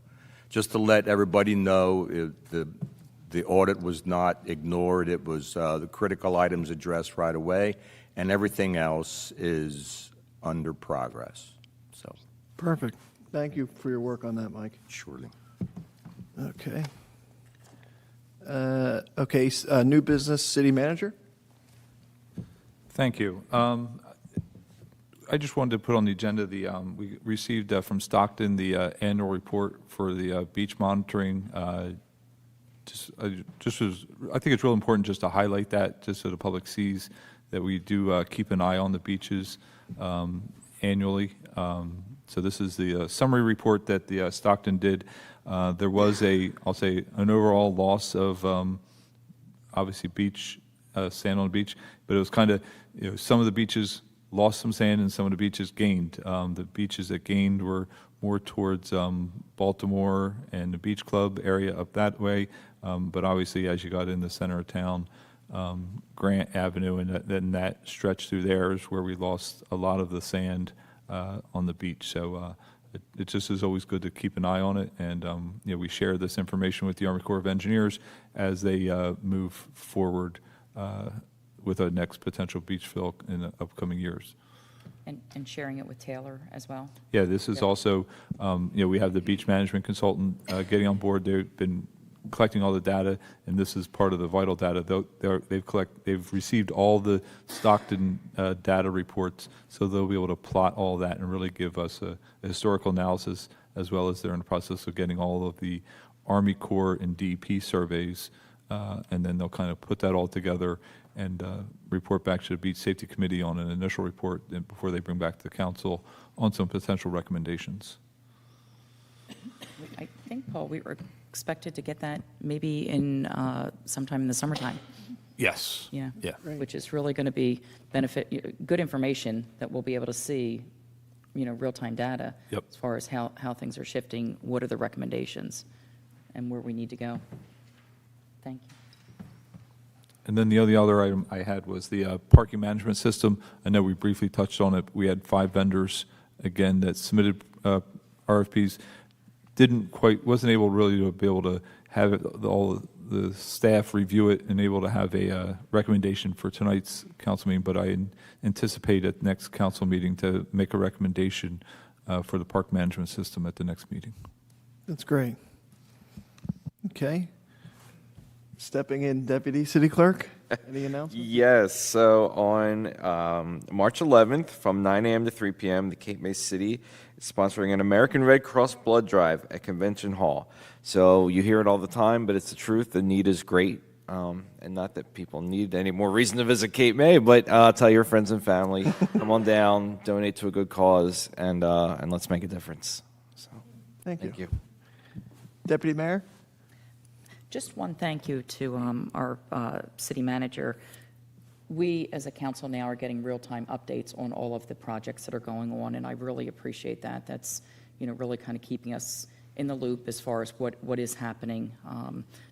[SPEAKER 13] just to let everybody know, the audit was not ignored. It was the critical items addressed right away, and everything else is under progress. So
[SPEAKER 1] Perfect. Thank you for your work on that, Mike.
[SPEAKER 13] surely.
[SPEAKER 1] Okay. New business, city manager?
[SPEAKER 4] Thank you. I just wanted to put on the agenda we received from Stockton the annual report for the beach monitoring. I think it's real important just to highlight that, just so the public sees that we do keep an eye on the beaches annually. So this is the summary report that the Stockton did. There was an overall loss of obviously beach sand on the beach, but it was kind of, some of the beaches lost some sand and some of the beaches gained. The beaches that gained were more towards Baltimore and the Beach Club area up that way, but obviously as you got in the center of town, Grant Avenue and then that stretch through there is where we lost a lot of the sand on the beach. So it just is always good to keep an eye on it, and we share this information with the Army Corps of Engineers as they move forward with a next potential beach fill in the upcoming years.
[SPEAKER 3] And sharing it with Taylor as well?
[SPEAKER 4] Yeah, this is
[SPEAKER 3] Yep.
[SPEAKER 4] also, we have the beach management consultant getting on board. They've been collecting all the data, and this is part of the vital data. They've received all the Stockton data reports, so they'll be able to plot all that and really give us a historical analysis, as well as they're in the process of getting all of the Army Corps and DEP surveys, and then they'll kind of put that all together and report back to the Beach Safety Committee on an initial report before they bring back to the council on some potential recommendations.
[SPEAKER 3] I think, Paul, we were expected to get that maybe in sometime in the summertime.
[SPEAKER 4] Yes.
[SPEAKER 3] Yeah.
[SPEAKER 4] Yeah.
[SPEAKER 3] Which is really going to be good information that we'll be able to see, real-time data.
[SPEAKER 4] Yep.
[SPEAKER 3] As far as how things are shifting, what are the recommendations, and where we need to go. Thank you.
[SPEAKER 4] And then the other item I had was the parking management system. I know we briefly touched on it. We had 5 vendors, again, that submitted RFPs. Wasn't able really to be able to have all the staff review it and able to have a recommendation for tonight's council meeting, but I anticipate at next council meeting to make a recommendation for the park management system at the next meeting.
[SPEAKER 1] That's great. Okay. Stepping in, Deputy City Clerk, any announcements?
[SPEAKER 2] Yes, so on March 11th, from 9 a.m. to 3 p.m., the Cape May City is sponsoring an American Red Cross blood drive at Convention Hall. So you hear it all the time, but it's the truth. The need is great, and not that people need any more reason to visit Cape May, but tell your friends and family, come on down, donate to a good cause, and let's make a difference. So,
[SPEAKER 1] Thank you.
[SPEAKER 2] thank you.
[SPEAKER 1] Deputy Mayor?
[SPEAKER 3] Just one thank you to our city manager. We, as a council now, are getting real-time updates on all of the projects that are going on, and I really appreciate that. That's, really kind of keeping us in the loop as far as what is happening,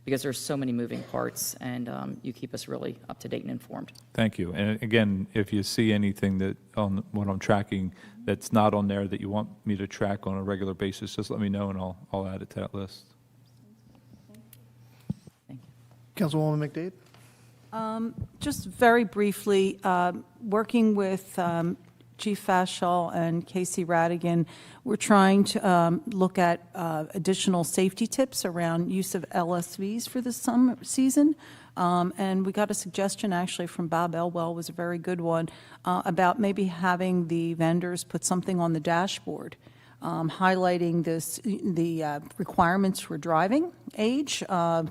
[SPEAKER 3] because there's so many moving parts, and you keep us really up-to-date and informed.
[SPEAKER 4] Thank you. And again, if you see anything that on what I'm tracking that's not on there that you want me to track on a regular basis, just let me know and I'll add it to that list.
[SPEAKER 1] Councilwoman McDade?
[SPEAKER 7] Just very briefly, working with Chief Fashel and Casey Radigan, we're trying to look at additional safety tips around use of LSVs for the summer season. And we got a suggestion actually from Bob Elwell, was a very good one, about maybe having the vendors put something on the dashboard highlighting the requirements for driving age,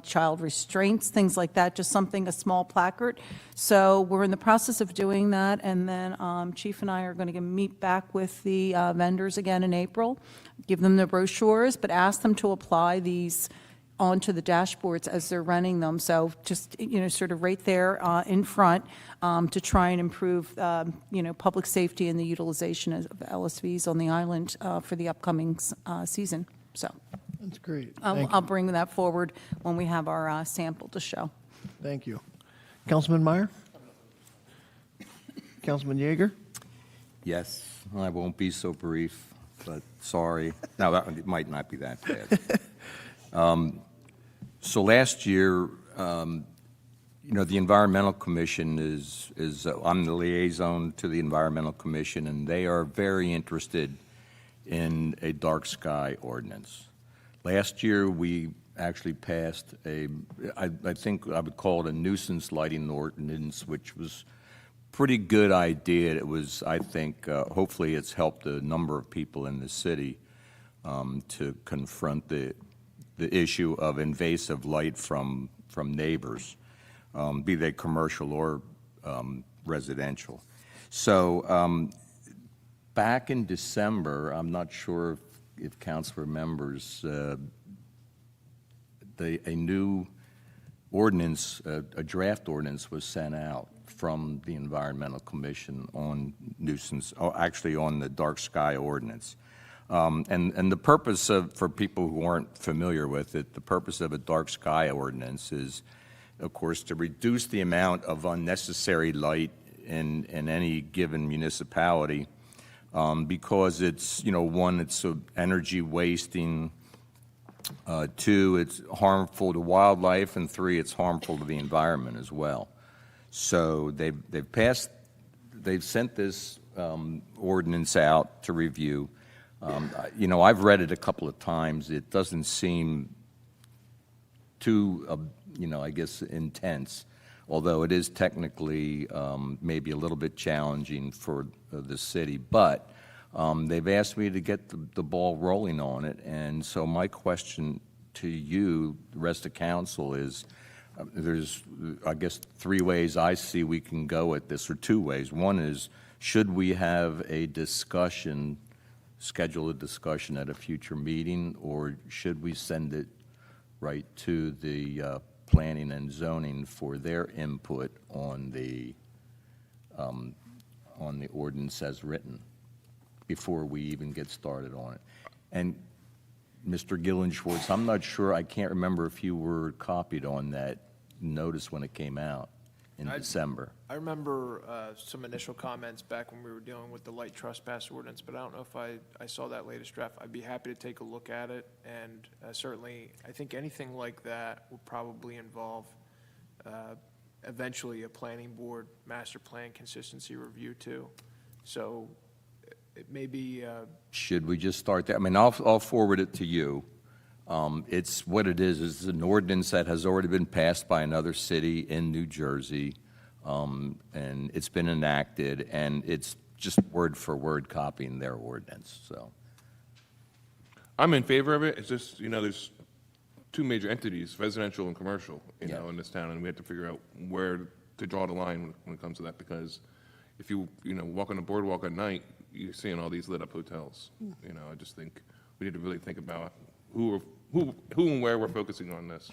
[SPEAKER 7] child restraints, things like that, just something, a small placard. So we're in the process of doing that, and then Chief and I are going to meet back with the vendors again in April, give them the brochures, but ask them to apply these onto the dashboards as they're running them. So just, sort of right there in front to try and improve, public safety and the utilization of LSVs on the island for the upcoming season. So
[SPEAKER 1] That's great.
[SPEAKER 7] I'll bring that forward when we have our sample to show.
[SPEAKER 1] Thank you. Councilman Meyer? Councilman Yeager?
[SPEAKER 13] Yes, I won't be so brief, but sorry. No, it might not be that bad. So last year, the Environmental Commission is I'm the liaison to the Environmental Commission, and they are very interested in a dark sky ordinance. Last year, we actually passed I think I would call it a nuisance lighting ordinance, which was a pretty good idea. It was, I think, hopefully it's helped a number of people in the city to confront the issue of invasive light from neighbors, be they commercial or residential. So back in December, I'm not sure if council remembers, a new ordinance, a draft ordinance was sent out from the Environmental Commission on nuisance, actually on the dark sky ordinance. And the purpose of, for people who aren't familiar with it, the purpose of a dark sky ordinance is, of course, to reduce the amount of unnecessary light in any given municipality, because it's, one, it's energy wasting, two, it's harmful to wildlife, and three, it's harmful to the environment as well. So they've sent this ordinance out to review. I've read it a couple of times. It doesn't seem too, I guess, intense, although it is technically maybe a little bit challenging for the city. But they've asked me to get the ball rolling on it, and so my question to you, the rest of council, is there's, I guess, three ways I see we can go at this, or two ways. One is, should we have a discussion, schedule a discussion at a future meeting, or should we send it right to the planning and zoning for their input on the ordinance as written before we even get started on it? And Mr. Gillen Schwartz, I'm not sure, I can't remember if you were copied on that notice when it came out in December.
[SPEAKER 5] I remember some initial comments back when we were dealing with the light trespass ordinance, but I don't know if I saw that latest draft. I'd be happy to take a look at it, and certainly, I think anything like that will probably involve eventually a planning board master plan consistency review too. So it may be.
[SPEAKER 13] Should we just start there? I mean, I'll forward it to you. It's what it is. It's an ordinance that has already been passed by another city in New Jersey, and it's been enacted, and it's just word for word copying their ordinance. So
[SPEAKER 8] I'm in favor of it. It's just, there's two major entities, residential and commercial, in this town, and we have to figure out where to draw the line when it comes to that, because if you, walk on the boardwalk at night, you're seeing all these lit up hotels. I just think we need to really think about who and where we're focusing on this.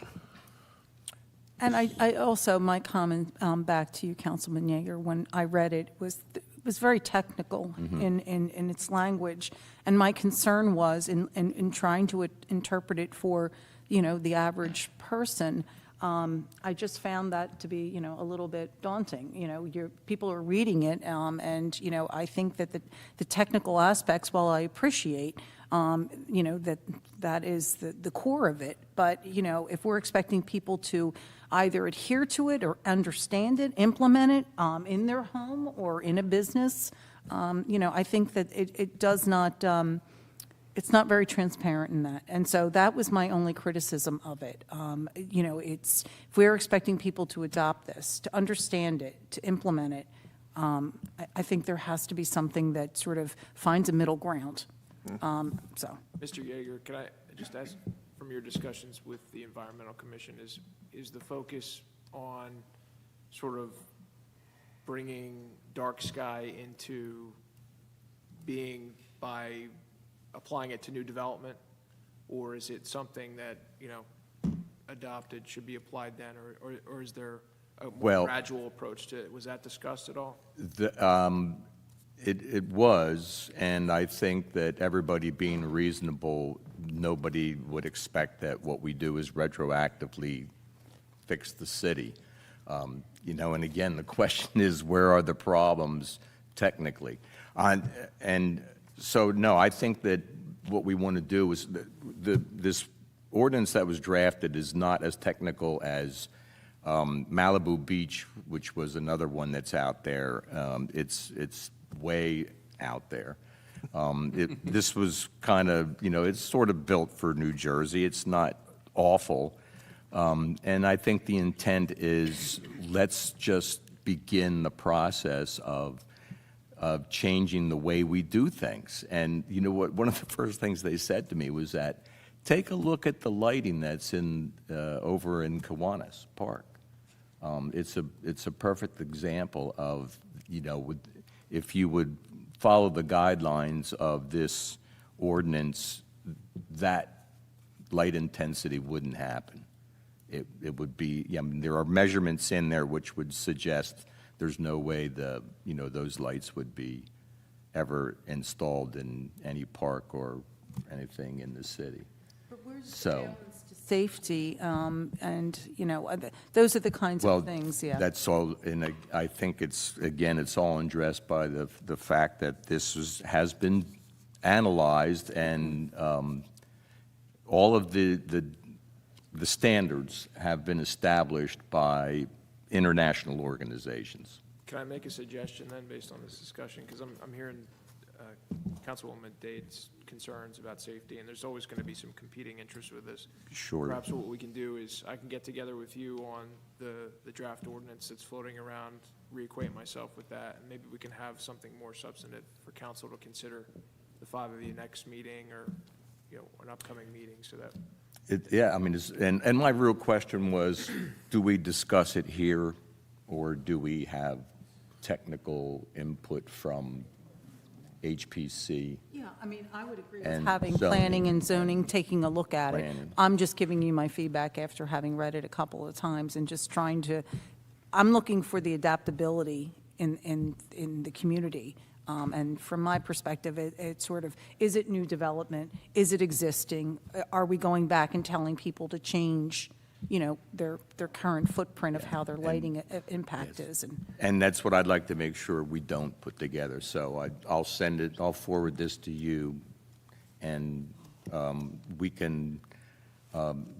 [SPEAKER 7] And I also, my comment back to you, Councilman Yeager, when I read it, was very technical in its language. And my concern was in trying to interpret it for, the average person, I just found that to be, a little bit daunting. People are reading it, and, I think that the technical aspects, while I appreciate, that is the core of it. But, if we're expecting people to either adhere to it or understand it, implement it in their home or in a business, I think that it does not, it's not very transparent in that. And so that was my only criticism of it. If we're expecting people to adopt this, to understand it, to implement it, I think there has to be something that sort of finds a middle ground. So.
[SPEAKER 5] Mr. Yeager, can I just ask, from your discussions with the Environmental Commission, is the focus on sort of bringing dark sky into being by applying it to new development, or is it something that, adopted should be applied then, or is there a more gradual approach to it? Was that discussed at all?
[SPEAKER 13] It was, and I think that everybody being reasonable, nobody would expect that what we do is retroactively fix the city. And again, the question is, where are the problems technically? And so, no, I think that what we want to do is, this ordinance that was drafted is not as technical as Malibu Beach, which was another one that's out there. It's way out there. This was kind of, it's sort of built for New Jersey. It's not awful. And I think the intent is, let's just begin the process of changing the way we do things. And you know what? One of the first things they said to me was that, take a look at the lighting that's over in Kiwanis Park. It's a perfect example of, if you would follow the guidelines of this ordinance, that light intensity wouldn't happen it would be, yeah, I mean, there are measurements in there which would suggest there's no way those lights would be ever installed in any park or anything in the city. So,
[SPEAKER 7] Safety, and, those are the kinds
[SPEAKER 13] well,
[SPEAKER 7] of things, yeah.
[SPEAKER 13] that's all, and I think it's, again, it's all addressed by the fact that this has been analyzed, and all of the standards have been established by international organizations.
[SPEAKER 5] Can I make a suggestion then, based on this discussion? Because I'm hearing Councilwoman Dade's concerns about safety, and there's always going to be some competing interests with this.
[SPEAKER 13] Sure.
[SPEAKER 5] Perhaps what we can do is I can get together with you on the draft ordinance that's floating around, reacquaint myself with that, and maybe we can have something more substantive for council to consider the five of you next meeting, or, an upcoming meeting, so that.
[SPEAKER 13] Yeah, I mean, and my real question was, do we discuss it here, or do we have technical input from HPC?
[SPEAKER 7] Yeah, I mean, I would agree with
[SPEAKER 13] And
[SPEAKER 7] having
[SPEAKER 13] zoning.
[SPEAKER 7] planning and zoning, taking a look at it.
[SPEAKER 13] Planning.
[SPEAKER 7] I'm just giving you my feedback after having read it a couple of times and just trying to, I'm looking for the adaptability in the community. And from my perspective, it's sort of, is it new development? Is it existing? Are we going back and telling people to change, their current footprint of how their lighting impact is?
[SPEAKER 13] And that's what I'd like to make sure we don't put together. So I'll forward this to you, and we can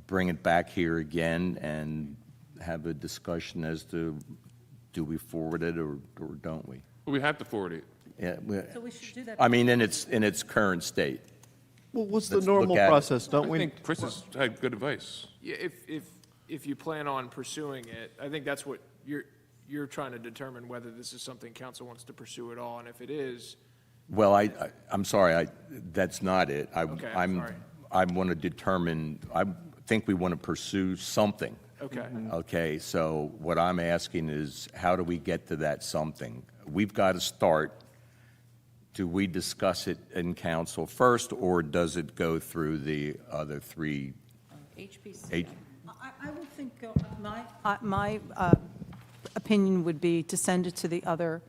[SPEAKER 13] bring it back here again and have a discussion as to, do we forward it or don't we?
[SPEAKER 8] We have to forward it.
[SPEAKER 13] Yeah,
[SPEAKER 7] So we should do that.
[SPEAKER 13] I mean, in its current state.
[SPEAKER 1] Well, what's the
[SPEAKER 13] Let's look
[SPEAKER 1] normal
[SPEAKER 13] at it.
[SPEAKER 1] process? Don't
[SPEAKER 8] I
[SPEAKER 1] we?
[SPEAKER 8] think Chris has had good advice.
[SPEAKER 5] Yeah, if you plan on pursuing it, I think that's what you're trying to determine, whether this is something council wants to pursue at all, and if it is,
[SPEAKER 13] Well, I'm sorry, that's not it.
[SPEAKER 5] Okay, I'm sorry.
[SPEAKER 13] I want to determine, I think we want to pursue something.
[SPEAKER 5] okay.
[SPEAKER 13] Okay, so what I'm asking is, how do we get to that something? We've got to start. Do we discuss it in council first, or does it go through the other three?
[SPEAKER 3] HPC.
[SPEAKER 7] I would think my opinion would be to send it to the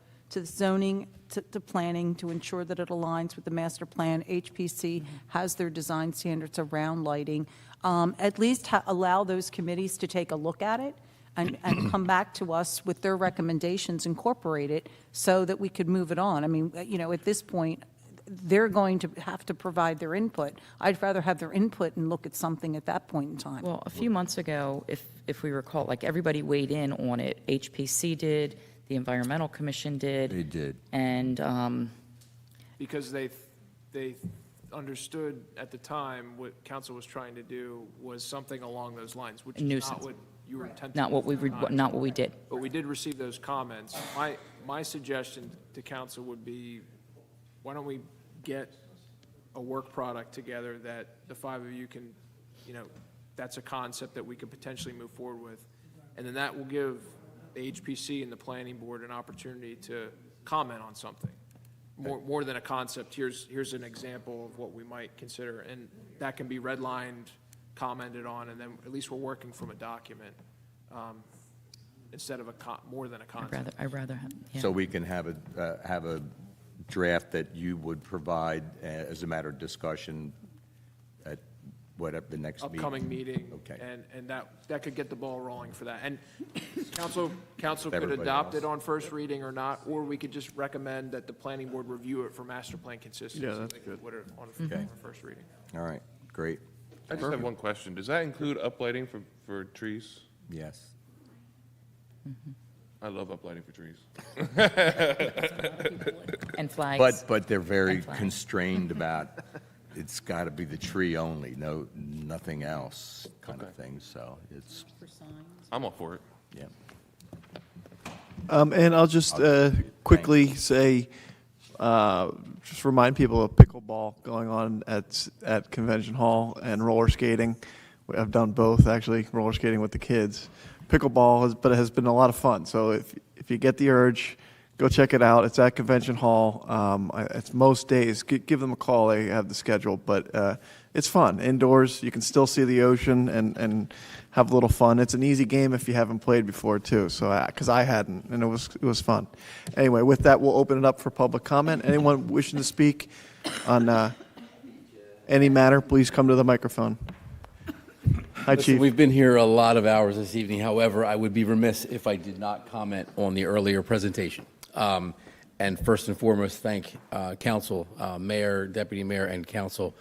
[SPEAKER 7] zoning, to planning, to ensure that it aligns with the master plan. HPC has their design standards around lighting. At least allow those committees to take a look at it and come back to us with their recommendations, incorporate it, so that we could move it on. I mean, at this point, they're going to have to provide their input. I'd rather have their input and look at something at that point in time.
[SPEAKER 3] Well, a few months ago, if we recall, like, everybody weighed in on it. HPC did, the Environmental Commission did.
[SPEAKER 13] They did.
[SPEAKER 3] And,
[SPEAKER 5] Because they understood at the time what council was trying to do was something along those lines, which is not
[SPEAKER 3] Nuisance.
[SPEAKER 5] what you were intending.
[SPEAKER 3] not what we did.
[SPEAKER 5] But we did receive those comments. My suggestion to council would be, why don't we get a work product together that the five of you can, that's a concept that we could potentially move forward with. And then that will give the HPC and the planning board an opportunity to comment on something. More than a concept, here's an example of what we might consider. And that can be redlined, commented on, and then at least we're working from a document instead of more than a concept.
[SPEAKER 3] I'd rather have, yeah.
[SPEAKER 13] So we can have a draft that you would provide as a matter of discussion at whatever the next meeting?
[SPEAKER 5] Upcoming meeting.
[SPEAKER 13] Okay.
[SPEAKER 5] And that could get the ball rolling for that. And council could
[SPEAKER 13] Everybody
[SPEAKER 5] adopt
[SPEAKER 13] else.
[SPEAKER 5] it on first reading or not, or we could just recommend that the planning board review it for master plan consistency.
[SPEAKER 1] Yeah, that's
[SPEAKER 5] like
[SPEAKER 1] good.
[SPEAKER 5] Put it on
[SPEAKER 13] Okay.
[SPEAKER 5] for first reading.
[SPEAKER 13] All right, great.
[SPEAKER 8] I just have one question. Does that include uplighting for trees?
[SPEAKER 13] Yes.
[SPEAKER 8] I love uplighting for trees.
[SPEAKER 3] And flags.
[SPEAKER 13] But they're very
[SPEAKER 3] And flags.
[SPEAKER 13] constrained about, it's got to be the tree only, nothing else kind of
[SPEAKER 8] Okay.
[SPEAKER 13] thing, so it's,
[SPEAKER 8] I'm all for it.
[SPEAKER 13] yeah.
[SPEAKER 1] And I'll just quickly say, just remind people of pickleball going on at Convention Hall and roller skating. I've done both, actually, roller skating with the kids. Pickleball has been a lot of fun. So if you get the urge, Go check it out. It's at Convention Hall. It's most days. Give them a call. They have the schedule, but it's fun. Indoors, you can still see the ocean and have a little fun. It's an easy game if you haven't played before, too. So, because I hadn't, and it was fun. Anyway, with that, we'll open it up for public comment. Anyone wishing to speak on any matter, please come to the microphone. Hi,
[SPEAKER 15] Listen,
[SPEAKER 1] Chief.
[SPEAKER 15] we've been here a lot of hours this evening. However, I would be remiss if I did not comment on the earlier presentation. And first and foremost, thank council, mayor, deputy mayor, and council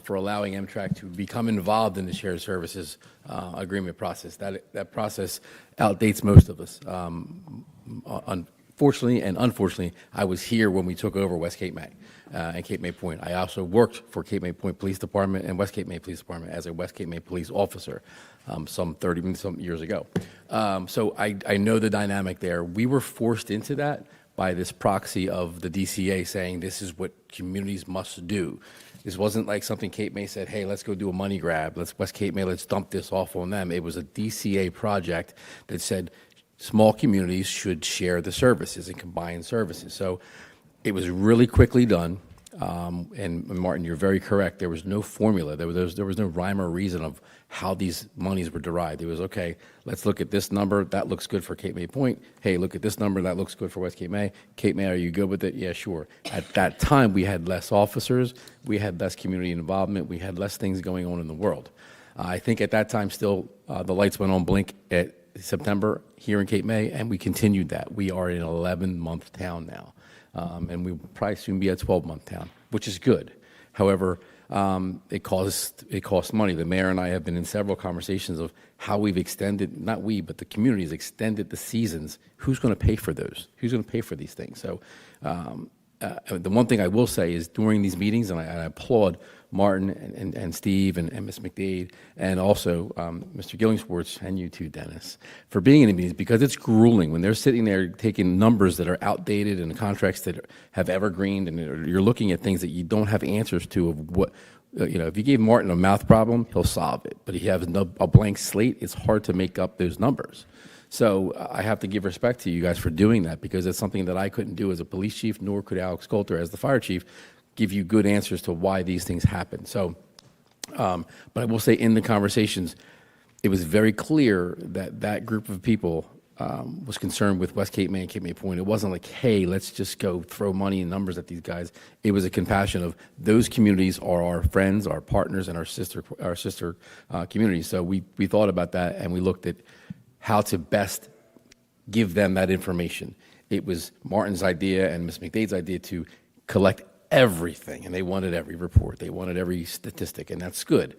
[SPEAKER 15] for allowing Amtrak to become involved in the shared services agreement process. That process outdates most of us. Unfortunately and unfortunately, I was here when we took over West Cape May and Cape May Point. I also worked for Cape May Point Police Department and West Cape May Police Department as a West Cape May police officer some 30 some years ago. So I know the dynamic there. We were forced into that by this proxy of the DCA saying this is what communities must do. This wasn't like something Cape May said, hey, let's go do a money grab. West Cape May, let's dump this off on them. It was a DCA project that said small communities should share the services and combine services. So it was really quickly done. And Martin, you're very correct. There was no formula. There was no rhyme or reason of how these monies were derived. It was, okay, let's look at this number. That looks good for Cape May Point. Hey, look at this number. That looks good for West Cape May. Cape May, are you good with it? Yeah, sure. At that time, we had less officers. We had less community involvement. We had less things going on in the world. I think at that time still the lights went on blink at September here in Cape May, and we continued that. We are an 11-month town now. And we'll probably soon be a 12-month town, which is good. However, it costs money. The mayor and I have been in several conversations of how we've extended, not we, but the community has extended the seasons. Who's going to pay for those? Who's going to pay for these things? So the one thing I will say is during these meetings, and I applaud Martin and Steve and Ms. McDade, and also Mr. Gillingsports and you too, Dennis, for being in the meetings, because it's grueling when they're sitting there taking numbers that are outdated and contracts that have evergreened, and you're looking at things that you don't have answers to of what, if you gave Martin a math problem, he'll solve it. But if he has a blank slate, it's hard to make up those numbers. So I have to give respect to you guys for doing that, because it's something that I couldn't do as a police chief, nor could Alex Coulter as the fire chief, give you good answers to why these things happen. So, but I will say in the conversations, it was very clear that that group of people was concerned with West Cape May and Cape May Point. It wasn't like, hey, let's just go throw money and numbers at these guys. It was a compassion of those communities are our friends, our partners, and our sister communities. So we thought about that, and we looked at how to best give them that information. It was Martin's idea and Ms. McDade's idea to collect everything, and they wanted every report. They wanted every statistic, and that's good,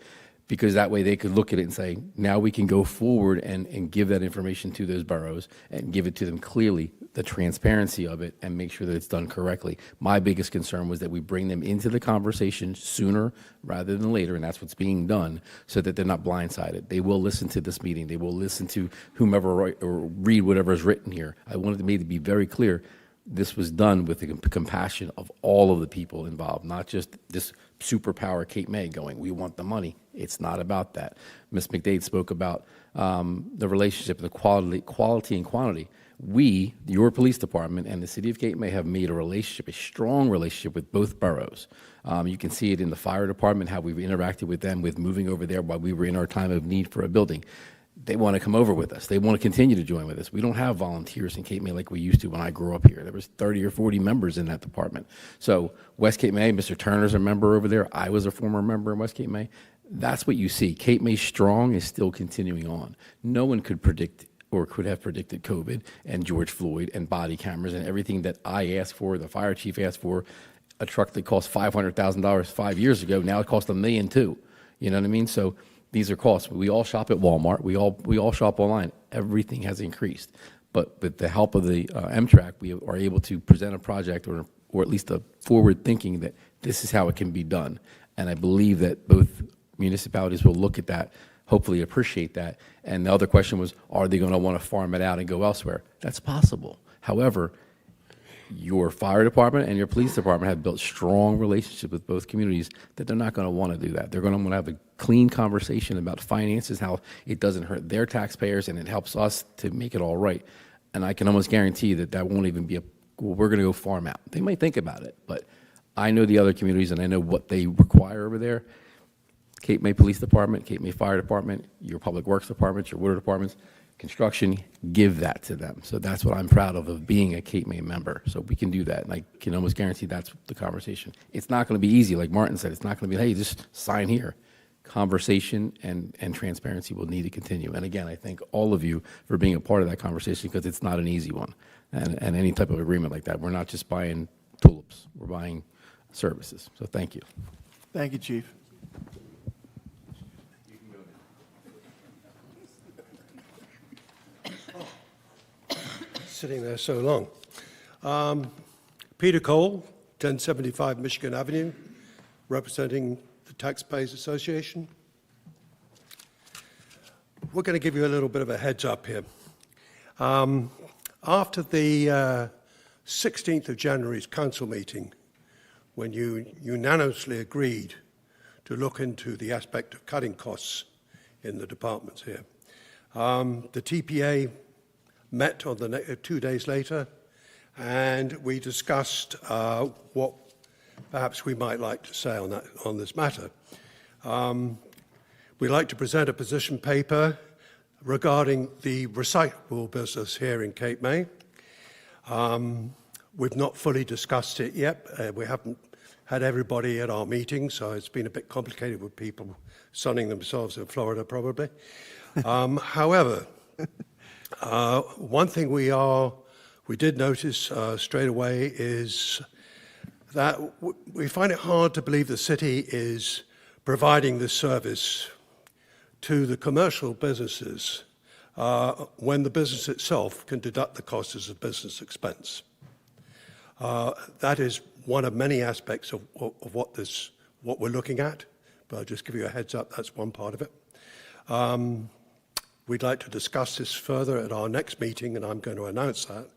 [SPEAKER 15] because that way they could look at it and say, now we can go forward and give that information to those boroughs and give it to them clearly, the transparency of it, and make sure that it's done correctly. My biggest concern was that we bring them into the conversation sooner rather than later, and that's what's being done, so that they're not blindsided. They will listen to this meeting. They will listen to whomever or read whatever is written here. I wanted to make it be very clear this was done with the compassion of all of the people involved, not just this superpower Cape May going, we want the money. It's not about that. Ms. McDade spoke about the relationship, the quality and quantity. We, your police department, and the city of Cape May have made a relationship, a strong relationship with both boroughs. You can see it in the fire department, how we've interacted with them with moving over there while we were in our time of need for a building. They want to come over with us. They want to continue to join with us. We don't have volunteers in Cape May like we used to when I grew up here. There was 30 or 40 members in that department. So West Cape May, Mr. Turner's a member over there. I was a former member in West Cape May. That's what you see. Cape May Strong is still continuing on. No one could predict or could have predicted COVID and George Floyd and body cameras and everything that I asked for, the fire chief asked for. A truck that cost $500,000 5 years ago, now it costs $1 million too. You know what I mean? So these are costs. We all shop at Walmart. We all shop online. Everything has increased. But with the help of the Amtrak, we are able to present a project or at least a forward thinking that this is how it can be done. And I believe that both municipalities will look at that, hopefully appreciate that. And the other question was, are they going to want to farm it out and go elsewhere? That's possible. However, your fire department and your police department have built strong relationships with both communities that they're not going to want to do that. They're going to want to have a clean conversation about finances, how it doesn't hurt their taxpayers and it helps us to make it all right. And I can almost guarantee that that won't even be a well, we're going to go farm out. They might think about it, but I know the other communities and I know what they require over there. Cape May Police Department, Cape May Fire Department, your Public Works Departments, your water departments, construction, give that to them. So that's what I'm proud of being a Cape May member. So we can do that, and I can almost guarantee that's the conversation. It's not going to be easy, like Martin said. It's not going to be, hey, just sign here. Conversation and transparency will need to continue. And again, I thank all of you for being a part of that conversation, because it's not an easy one. And any type of agreement like that, we're not just buying tulips, we're buying services. So thank you.
[SPEAKER 1] Thank you, Chief.
[SPEAKER 16] Sitting there so long. Peter Cole, 1075 Michigan Avenue, representing the Taxpayers Association. We're going to give you a little bit of a heads up here. After the 16th of January's council meeting, when you unanimously agreed to look into the aspect of cutting costs in the departments here, the TPA met on the 2 days later, and we discussed what perhaps we might like to say on this matter. We'd like to present a position paper regarding the recyclable business here in Cape May. We've not fully discussed it yet. We haven't had everybody at our meeting, so it's been a bit complicated with people sunning themselves in Florida, probably. However, one thing we did notice straight away is that we find it hard to believe the city is providing this service to the commercial businesses when the business itself can deduct the cost as a business expense. That is one of many aspects of what we're looking at, but I'll just give you a heads up, that's one part of it. We'd like to discuss this further at our next meeting, and I'm going to announce that,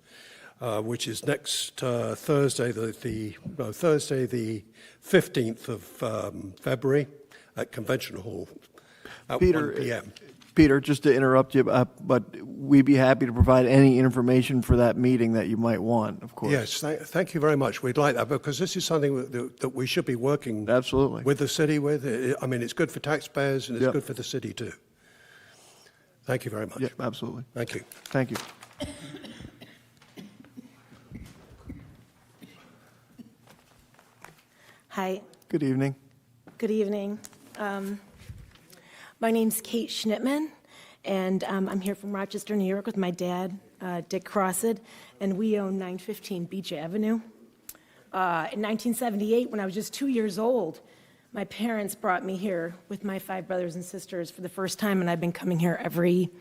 [SPEAKER 16] which is next Thursday, Thursday the 15th of February at Convention Hall at 1 p.m.
[SPEAKER 1] Peter, just to interrupt you, but we'd be happy to provide any information for that meeting that you might want, of course.
[SPEAKER 16] Yes, thank you very much. We'd like that, because this is something that we should be working
[SPEAKER 1] absolutely
[SPEAKER 16] with the city with. I mean, it's good for taxpayers and it's good for the city too. Thank you very much.
[SPEAKER 1] Yeah, absolutely.
[SPEAKER 16] Thank you.
[SPEAKER 1] Thank you.
[SPEAKER 17] Hi.
[SPEAKER 1] Good evening.
[SPEAKER 17] Good evening. My name's Kate Schnittman, and I'm here from Rochester, New York with my dad, Dick Crossett, and we own 915 Beach Avenue. In 1978, when I was just 2 years old, my parents brought me here with my 5 brothers and sisters for the first time, and I've been coming here every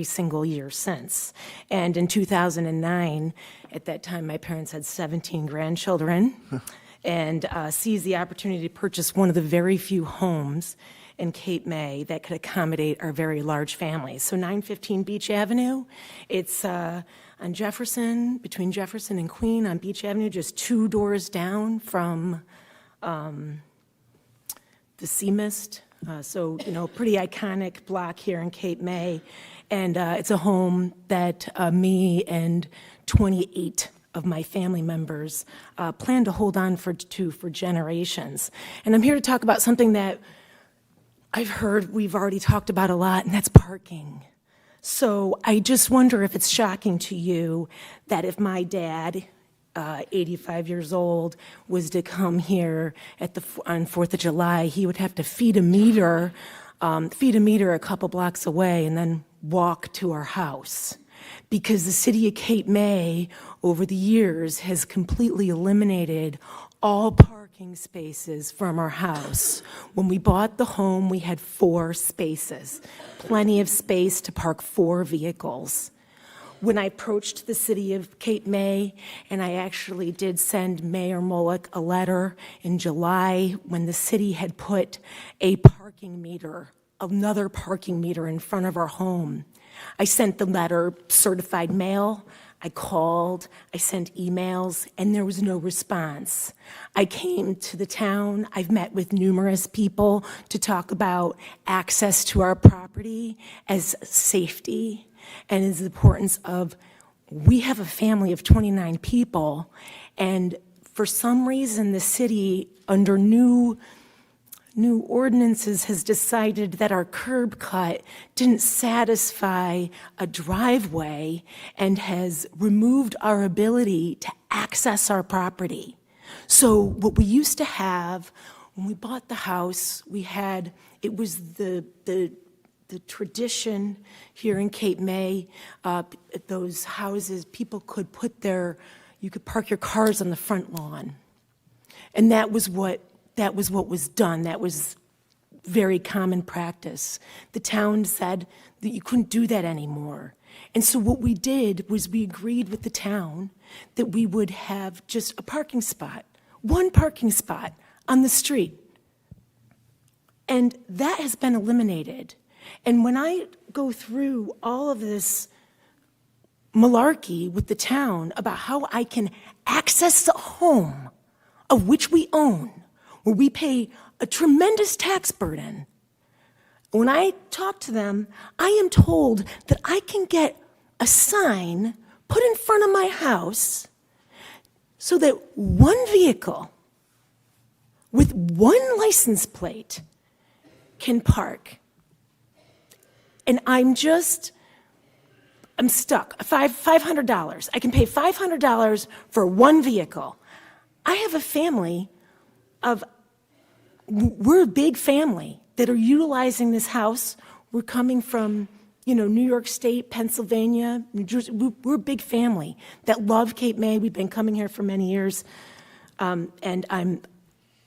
[SPEAKER 17] single year since. And in 2009, at that time, my parents had 17 grandchildren, and seized the opportunity to purchase one of the very few homes in Cape May that could accommodate our very large families. So 915 Beach Avenue, it's on Jefferson, between Jefferson and Queen on Beach Avenue, just 2 doors down from the Sea Mist. So, pretty iconic block here in Cape May. And it's a home that me and 28 of my family members plan to hold on for generations. And I'm here to talk about something that I've heard we've already talked about a lot, and that's parking. So I just wonder if it's shocking to you that if my dad, 85 years old, was to come here on 4th of July, he would have to feed a meter a couple blocks away and then walk to our house. Because the city of Cape May, over the years, has completely eliminated all parking spaces from our house. When we bought the home, we had 4 spaces, plenty of space to park 4 vehicles. When I approached the city of Cape May, and I actually did send Mayor Mullock a letter in July when the city had put a parking meter, another parking meter in front of our home. I sent the letter certified mail. I called, I sent emails, and there was no response. I came to the town. I've met with numerous people to talk about access to our property as safety and as the importance of we have a family of 29 people, and for some reason, the city, under new ordinances, has decided that our curb cut didn't satisfy a driveway and has removed our ability to access our property. So what we used to have, when we bought the house, it was the tradition here in Cape May, those houses, people could you could park your cars on the front lawn. And that was what was done. That was very common practice. The town said that you couldn't do that anymore. And so what we did was we agreed with the town that we would have just a parking spot, one parking spot on the street. And that has been eliminated. And when I go through all of this malarkey with the town about how I can access a home of which we own, where we pay a tremendous tax burden, when I talk to them, I am told that I can get a sign put in front of my house so that one vehicle with one license plate can park. And I'm stuck. $500. I can pay $500 for one vehicle. I have a family we're a big family that are utilizing this house. We're coming from, New York State, Pennsylvania, New Jersey. We're a big family that love Cape May. We've been coming here for many years. And I'm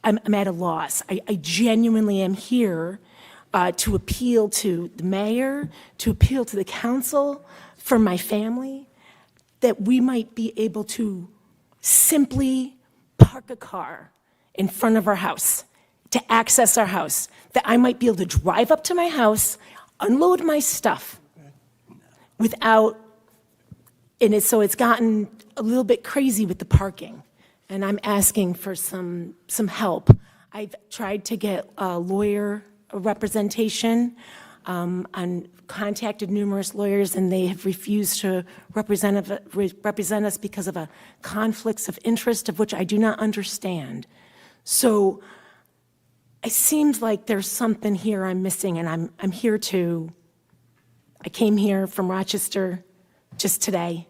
[SPEAKER 17] at a loss. I genuinely am here to appeal to the mayor, to appeal to the council, for my family, that we might be able to simply park a car in front of our house to access our house, that I might be able to drive up to my house, unload my stuff without, so it's gotten a little bit crazy with the parking, and I'm asking for some help. I've tried to get a lawyer representation. I contacted numerous lawyers, and they have refused to represent us because of a conflicts of interest of which I do not understand. So it seems like there's something here I'm missing, and I came here from Rochester just today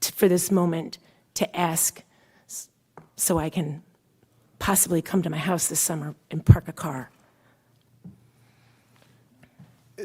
[SPEAKER 17] for this moment to ask so I can possibly come to my house this summer and park a car.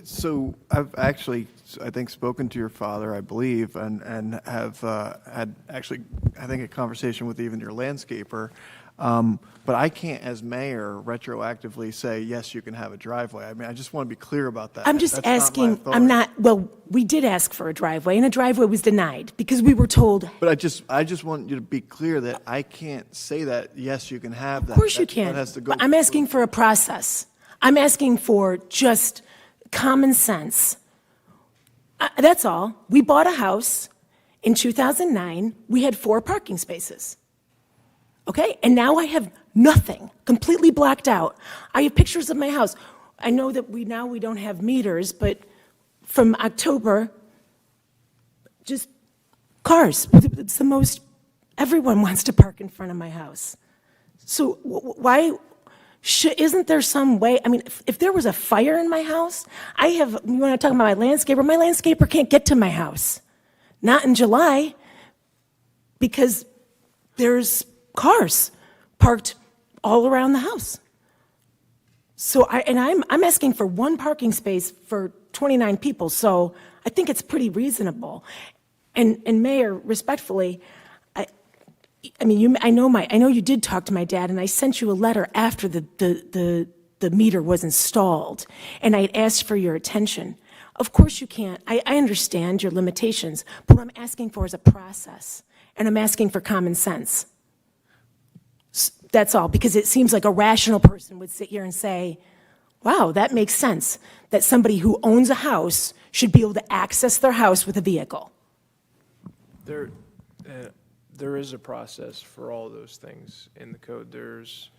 [SPEAKER 1] So I've actually, I think, spoken to your father, I believe, and have had actually, I think, a conversation with even your landscaper. But I can't, as mayor, retroactively say, yes, you can have a driveway. I mean, I just want to be clear about that.
[SPEAKER 17] I'm just
[SPEAKER 1] That's not my
[SPEAKER 17] asking,
[SPEAKER 1] authority.
[SPEAKER 17] we did ask for a driveway, and a driveway was denied because we were told,
[SPEAKER 1] But I just want you to be clear that I can't say that, yes, you can have that.
[SPEAKER 17] of course you
[SPEAKER 1] That
[SPEAKER 17] can.
[SPEAKER 1] has to go
[SPEAKER 17] But I'm asking for a process. I'm asking for just common sense. That's all. We bought a house in 2009. We had 4 parking spaces. Okay? And now I have nothing, completely blacked out. I have pictures of my house. I know that we don't have meters, but from October, just cars. It's the most, everyone wants to park in front of my house. So why? Isn't there some way? I mean, if there was a fire in my house, you want to talk about my landscaper can't get to my house. Not in July, because there's cars parked all around the house. So I'm asking for one parking space for 29 people, so I think it's pretty reasonable. And Mayor, respectfully, I know you did talk to my dad, and I sent you a letter after the meter was installed, and I had asked for your attention. Of course you can't. I understand your limitations, but what I'm asking for is a process, and I'm asking for common sense. That's all, because it seems like a rational person would sit here and say, wow, that makes sense, that somebody who owns a house should be able to access their house with a vehicle.
[SPEAKER 5] There is a process for all those things in the code. There's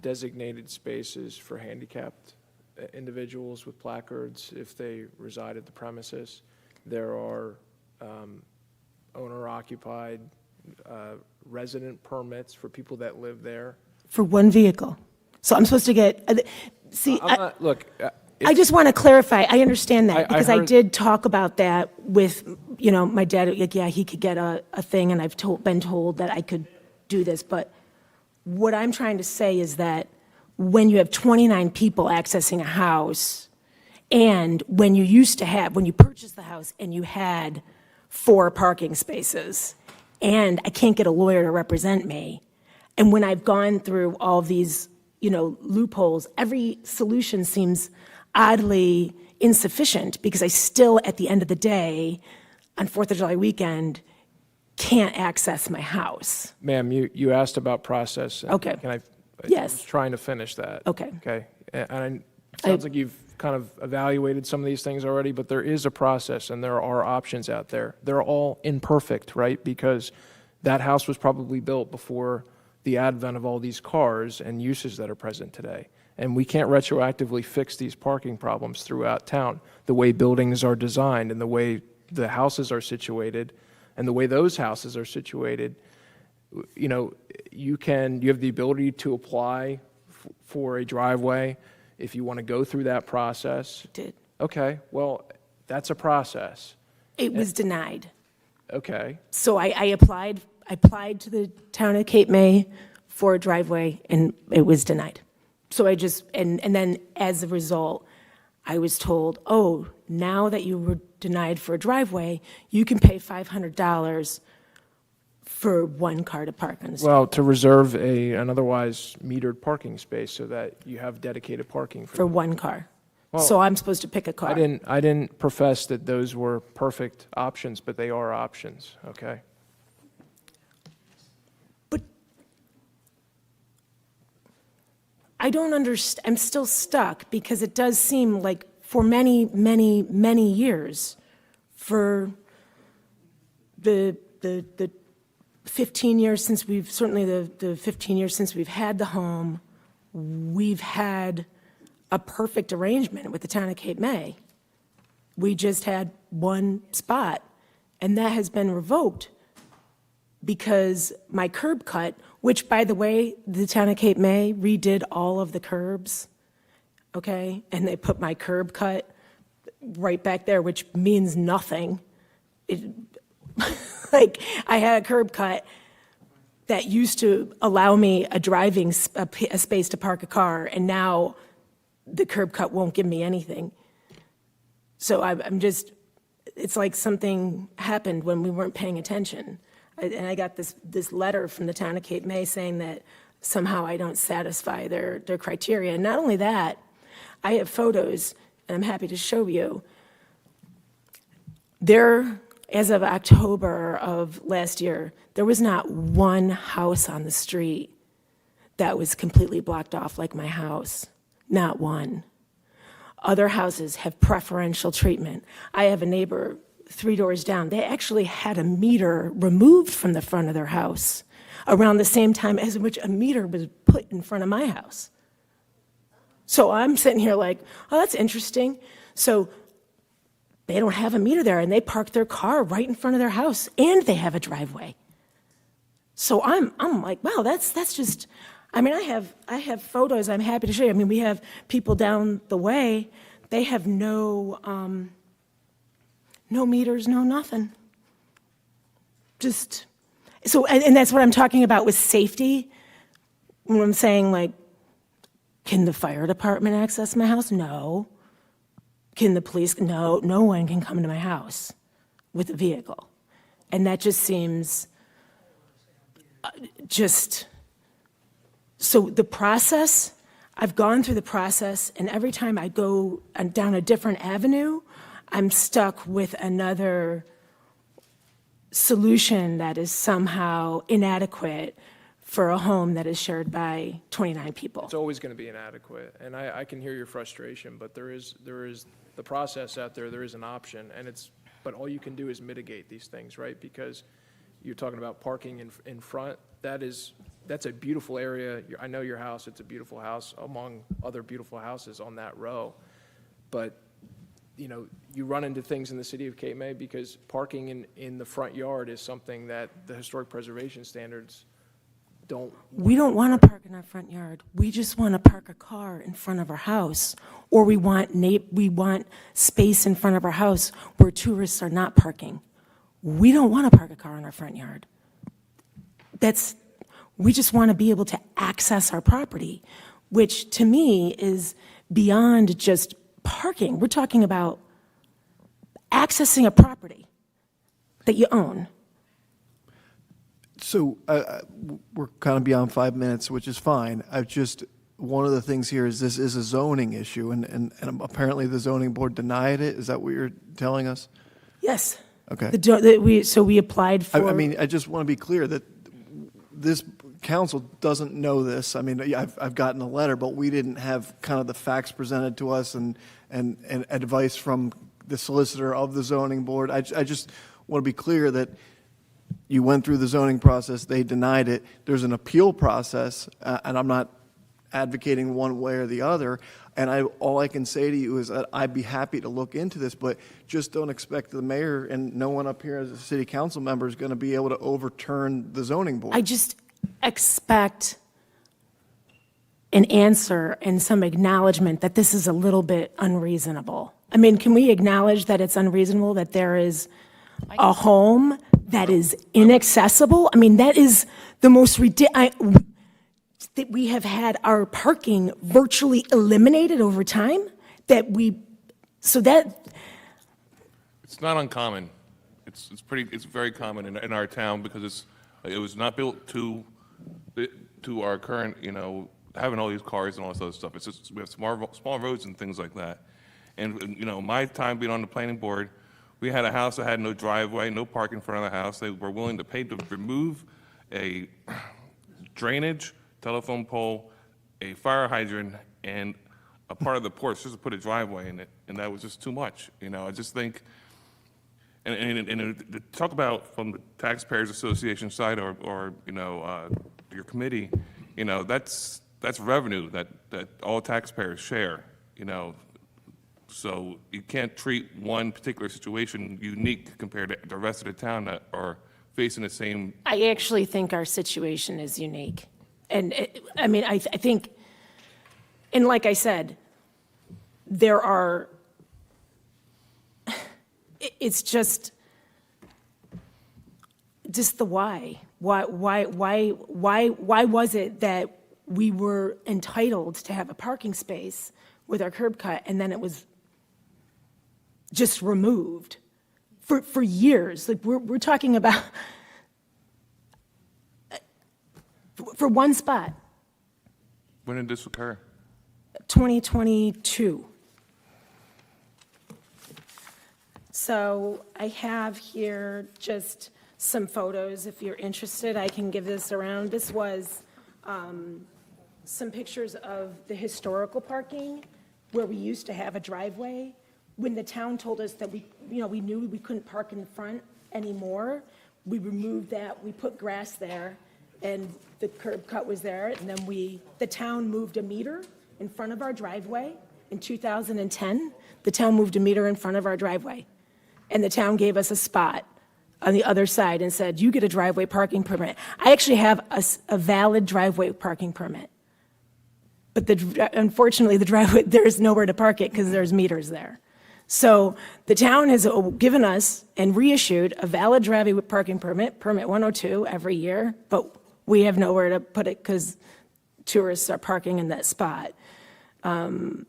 [SPEAKER 5] designated spaces for handicapped individuals with placards if they reside at the premises. There are owner-occupied resident permits for people that live there.
[SPEAKER 17] For one vehicle. So I'm supposed to get, see,
[SPEAKER 5] I'm not, look,
[SPEAKER 17] I just want to clarify, I understand that, because I
[SPEAKER 5] heard-
[SPEAKER 17] did talk about that with, my dad, like, yeah, he could get a thing, and I've been told that I could do this, but what I'm trying to say is that when you have 29 people accessing a house, and when you purchased the house and you had 4 parking spaces, and I can't get a lawyer to represent me, and when I've gone through all these, loopholes, every solution seems oddly insufficient, because I still, at the end of the day, on 4th of July weekend, can't access my house.
[SPEAKER 5] Ma'am, you asked about process.
[SPEAKER 17] Okay.
[SPEAKER 5] Can I?
[SPEAKER 17] Yes.
[SPEAKER 5] I was trying to finish that.
[SPEAKER 17] Okay.
[SPEAKER 5] Okay. And it sounds like you've kind of evaluated some of these things already, but there is a process and there are options out there. They're all imperfect, right? Because that house was probably built before the advent of all these cars and uses that are present today. And we can't retroactively fix these parking problems throughout town. The way buildings are designed and the way the houses are situated and the way those houses are situated, you have the ability to apply for a driveway if you want to go through that process.
[SPEAKER 17] Did.
[SPEAKER 5] Okay, well, that's a process.
[SPEAKER 17] It was denied.
[SPEAKER 5] Okay.
[SPEAKER 17] So I applied to the town of Cape May for a driveway, and it was denied. So I just, and then as a result, I was told, oh, now that you were denied for a driveway, you can pay $500 for one car to park on the street.
[SPEAKER 5] Well, to reserve an otherwise metered parking space so that you have dedicated parking
[SPEAKER 17] For one car.
[SPEAKER 5] Well,
[SPEAKER 17] So I'm supposed to pick a car.
[SPEAKER 5] I didn't profess that those were perfect options, but they are options, okay?
[SPEAKER 17] I don't understand, I'm still stuck, because it does seem like for many, many, many years, for the 15 years since certainly the 15 years since we've had the home, we've had a perfect arrangement with the town of Cape May. We just had one spot, and that has been revoked because my curb cut, which, by the way, the town of Cape May redid all of the curbs, okay? And they put my curb cut right back there, which means nothing. Like, I had a curb cut that used to allow me a space to park a car, and now the curb cut won't give me anything. So I'm just, it's like something happened when we weren't paying attention. And I got this letter from the town of Cape May saying that somehow I don't satisfy their criteria. And not only that, I have photos, and I'm happy to show you. As of October of last year, there was not one house on the street that was completely blocked off like my house. Not one. Other houses have preferential treatment. I have a neighbor 3 doors down. They actually had a meter removed from the front of their house around the same time as which a meter was put in front of my house. So I'm sitting here like, oh, that's interesting. So they don't have a meter there, and they park their car right in front of their house, and they have a driveway. So I'm like, wow, that's just, I mean, I have photos I'm happy to show you. I mean, we have people down the way, they have no meters, no nothing. Just, so, and that's what I'm talking about with safety. When I'm saying, like, can the fire department access my house? No. Can the police? No, no one can come to my house with a vehicle. And that just seems so the process, I've gone through the process, and every time I go down a different avenue, I'm stuck with another solution that is somehow inadequate for a home that is shared by 29 people.
[SPEAKER 5] It's always going to be inadequate, and I can hear your frustration, but there is the process out there, there is an option, but all you can do is mitigate these things, right? Because you're talking about parking in front, that's a beautiful area. I know your house, it's a beautiful house among other beautiful houses on that row, but you run into things in the city of Cape May because parking in the front yard is something that the historic preservation standards don't.
[SPEAKER 17] We don't want to park in our front yard. We just want to park a car in front of our house, or we want space in front of our house where tourists are not parking. We don't want to park a car in our front yard. We just want to be able to access our property, which to me is beyond just parking. We're talking about accessing a property that you own.
[SPEAKER 1] So we're kind of beyond 5 minutes, which is fine. One of the things here is this is a zoning issue, and apparently the zoning board denied it. Is that what you're telling us?
[SPEAKER 17] Yes.
[SPEAKER 1] Okay.
[SPEAKER 17] So we applied for.
[SPEAKER 1] I mean, I just want to be clear that this council doesn't know this. I mean, I've gotten a letter, but we didn't have kind of the facts presented to us and advice from the solicitor of the zoning board. I just want to be clear that you went through the zoning process, they denied it. There's an appeal process, and I'm not advocating one way or the other. And all I can say to you is that I'd be happy to look into this, but just don't expect the mayor and no one up here as a city council member is going to be able to overturn the zoning board.
[SPEAKER 17] I just expect an answer and some acknowledgement that this is a little bit unreasonable. I mean, can we acknowledge that it's unreasonable that there is a home that is inaccessible? I mean, that is the most ridiculous. That we have had our parking virtually eliminated over time.
[SPEAKER 8] It's not uncommon. It's very common in our town because it was not built to our current, having all these cars and all this other stuff. It's just, we have small roads and things like that. And, my time being on the planning board, we had a house that had no driveway, no parking in front of the house. They were willing to pay to remove a drainage, telephone pole, a fire hydrant, and a part of the porch just to put a driveway in it, and that was just too much. I just think, and to talk about from the Taxpayers Association side or your committee, that's revenue that all taxpayers share. So you can't treat one particular situation unique compared to the rest of the town that are facing the same.
[SPEAKER 17] I actually think our situation is unique. And I think, and like I said, it's just the why. Why was it that we were entitled to have a parking space with our curb cut and then it was just removed for years? Like we're talking about for one spot.
[SPEAKER 8] When did this occur?
[SPEAKER 17] 2022. So I have here just some photos. If you're interested, I can give this around. This was some pictures of the historical parking where we used to have a driveway. When the town told us that we knew we couldn't park in the front anymore, we removed that. We put grass there, and the curb cut was there. And then the town moved a meter in front of our driveway in 2010. The town moved a meter in front of our driveway, and the town gave us a spot on the other side and said, you get a driveway parking permit. I actually have a valid driveway parking permit. But unfortunately, the driveway, there's nowhere to park it because there's meters there. So the town has given us and reissued a valid driveway parking permit, permit 102, every year, but we have nowhere to put it because tourists are parking in that spot. And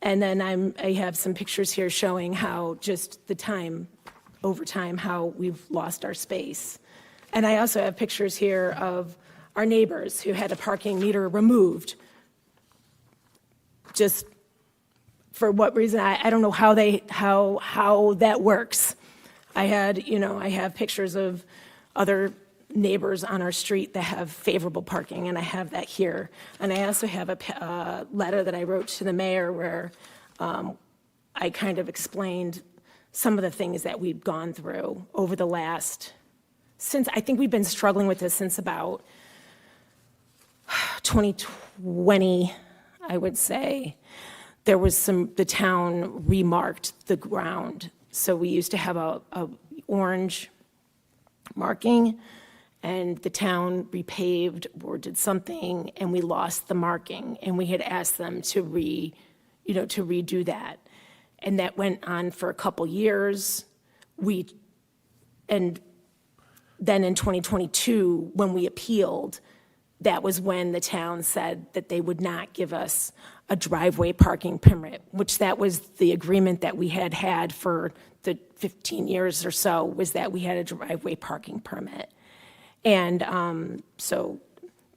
[SPEAKER 17] then I have some pictures here showing how just over time, how we've lost our space. And I also have pictures here of our neighbors who had a parking meter removed. Just for what reason, I don't know how that works. I have pictures of other neighbors on our street that have favorable parking, and I have that here. And I also have a letter that I wrote to the mayor where I kind of explained some of the things that we've gone through over the since I think we've been struggling with this since about 2020, I would say. there was the town remarked the ground. So we used to have a orange marking, and the town repaved or did something, and we lost the marking, and we had asked them to redo that. And that went on for a couple years. And then in 2022, when we appealed, that was when the town said that they would not give us a driveway parking permit, which that was the agreement that we had had for the 15 years or so, was that we had a driveway parking permit. And so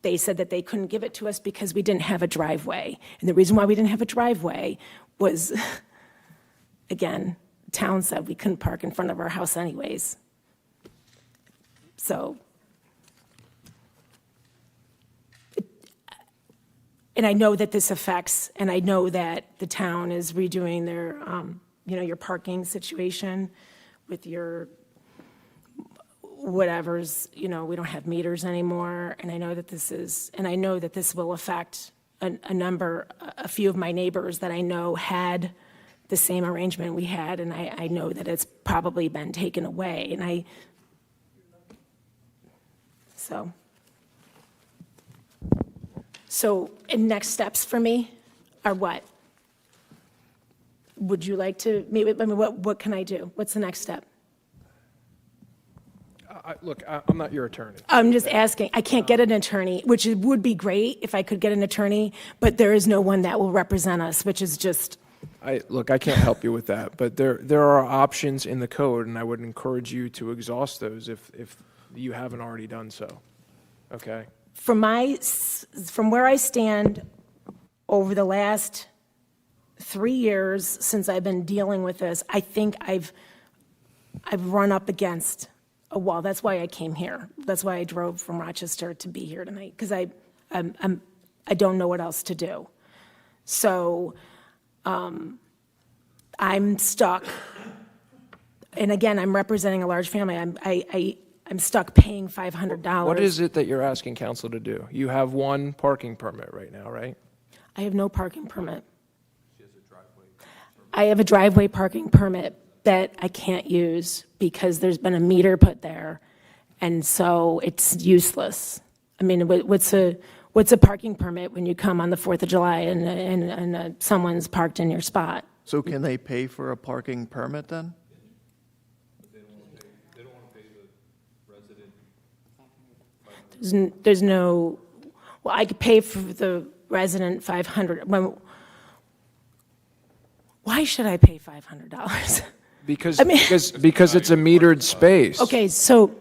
[SPEAKER 17] they said that they couldn't give it to us because we didn't have a driveway. And the reason why we didn't have a driveway was, again, the town said we couldn't park in front of our house anyways. So, and I know that this affects, and I know that the town is redoing their, your parking situation with your whatever's, we don't have meters anymore, and I know that this will affect a few of my neighbors that I know had the same arrangement we had, and I know that it's probably been taken away, and So, and next steps for me are what? Would you like to meet with, what can I do? What's the next step?
[SPEAKER 5] Look, I'm not your attorney.
[SPEAKER 17] I'm just asking. I can't get an attorney, which would be great if I could get an attorney, but there is no one that will represent us, which is just.
[SPEAKER 5] Look, I can't help you with that, but there are options in the code, and I would encourage you to exhaust those if you haven't already done so. Okay?
[SPEAKER 17] From where I stand over the last 3 years since I've been dealing with this, I think I've run up against a wall. That's why I came here. That's why I drove from Rochester to be here tonight, because I don't know what else to do. So I'm stuck. And again, I'm representing a large family. I'm stuck paying $500.
[SPEAKER 5] What is it that you're asking council to do? You have one parking permit right now, right?
[SPEAKER 17] I have no parking permit. I have a driveway parking permit that I can't use because there's been a meter put there, and so it's useless. I mean, what's a parking permit when you come on the 4th of July and someone's parked in your spot?
[SPEAKER 1] So can they pay for a parking permit then?
[SPEAKER 17] There's no, well, I could pay for the resident $500. Why should I pay $500?
[SPEAKER 5] Because it's a metered space.
[SPEAKER 17] Okay, so.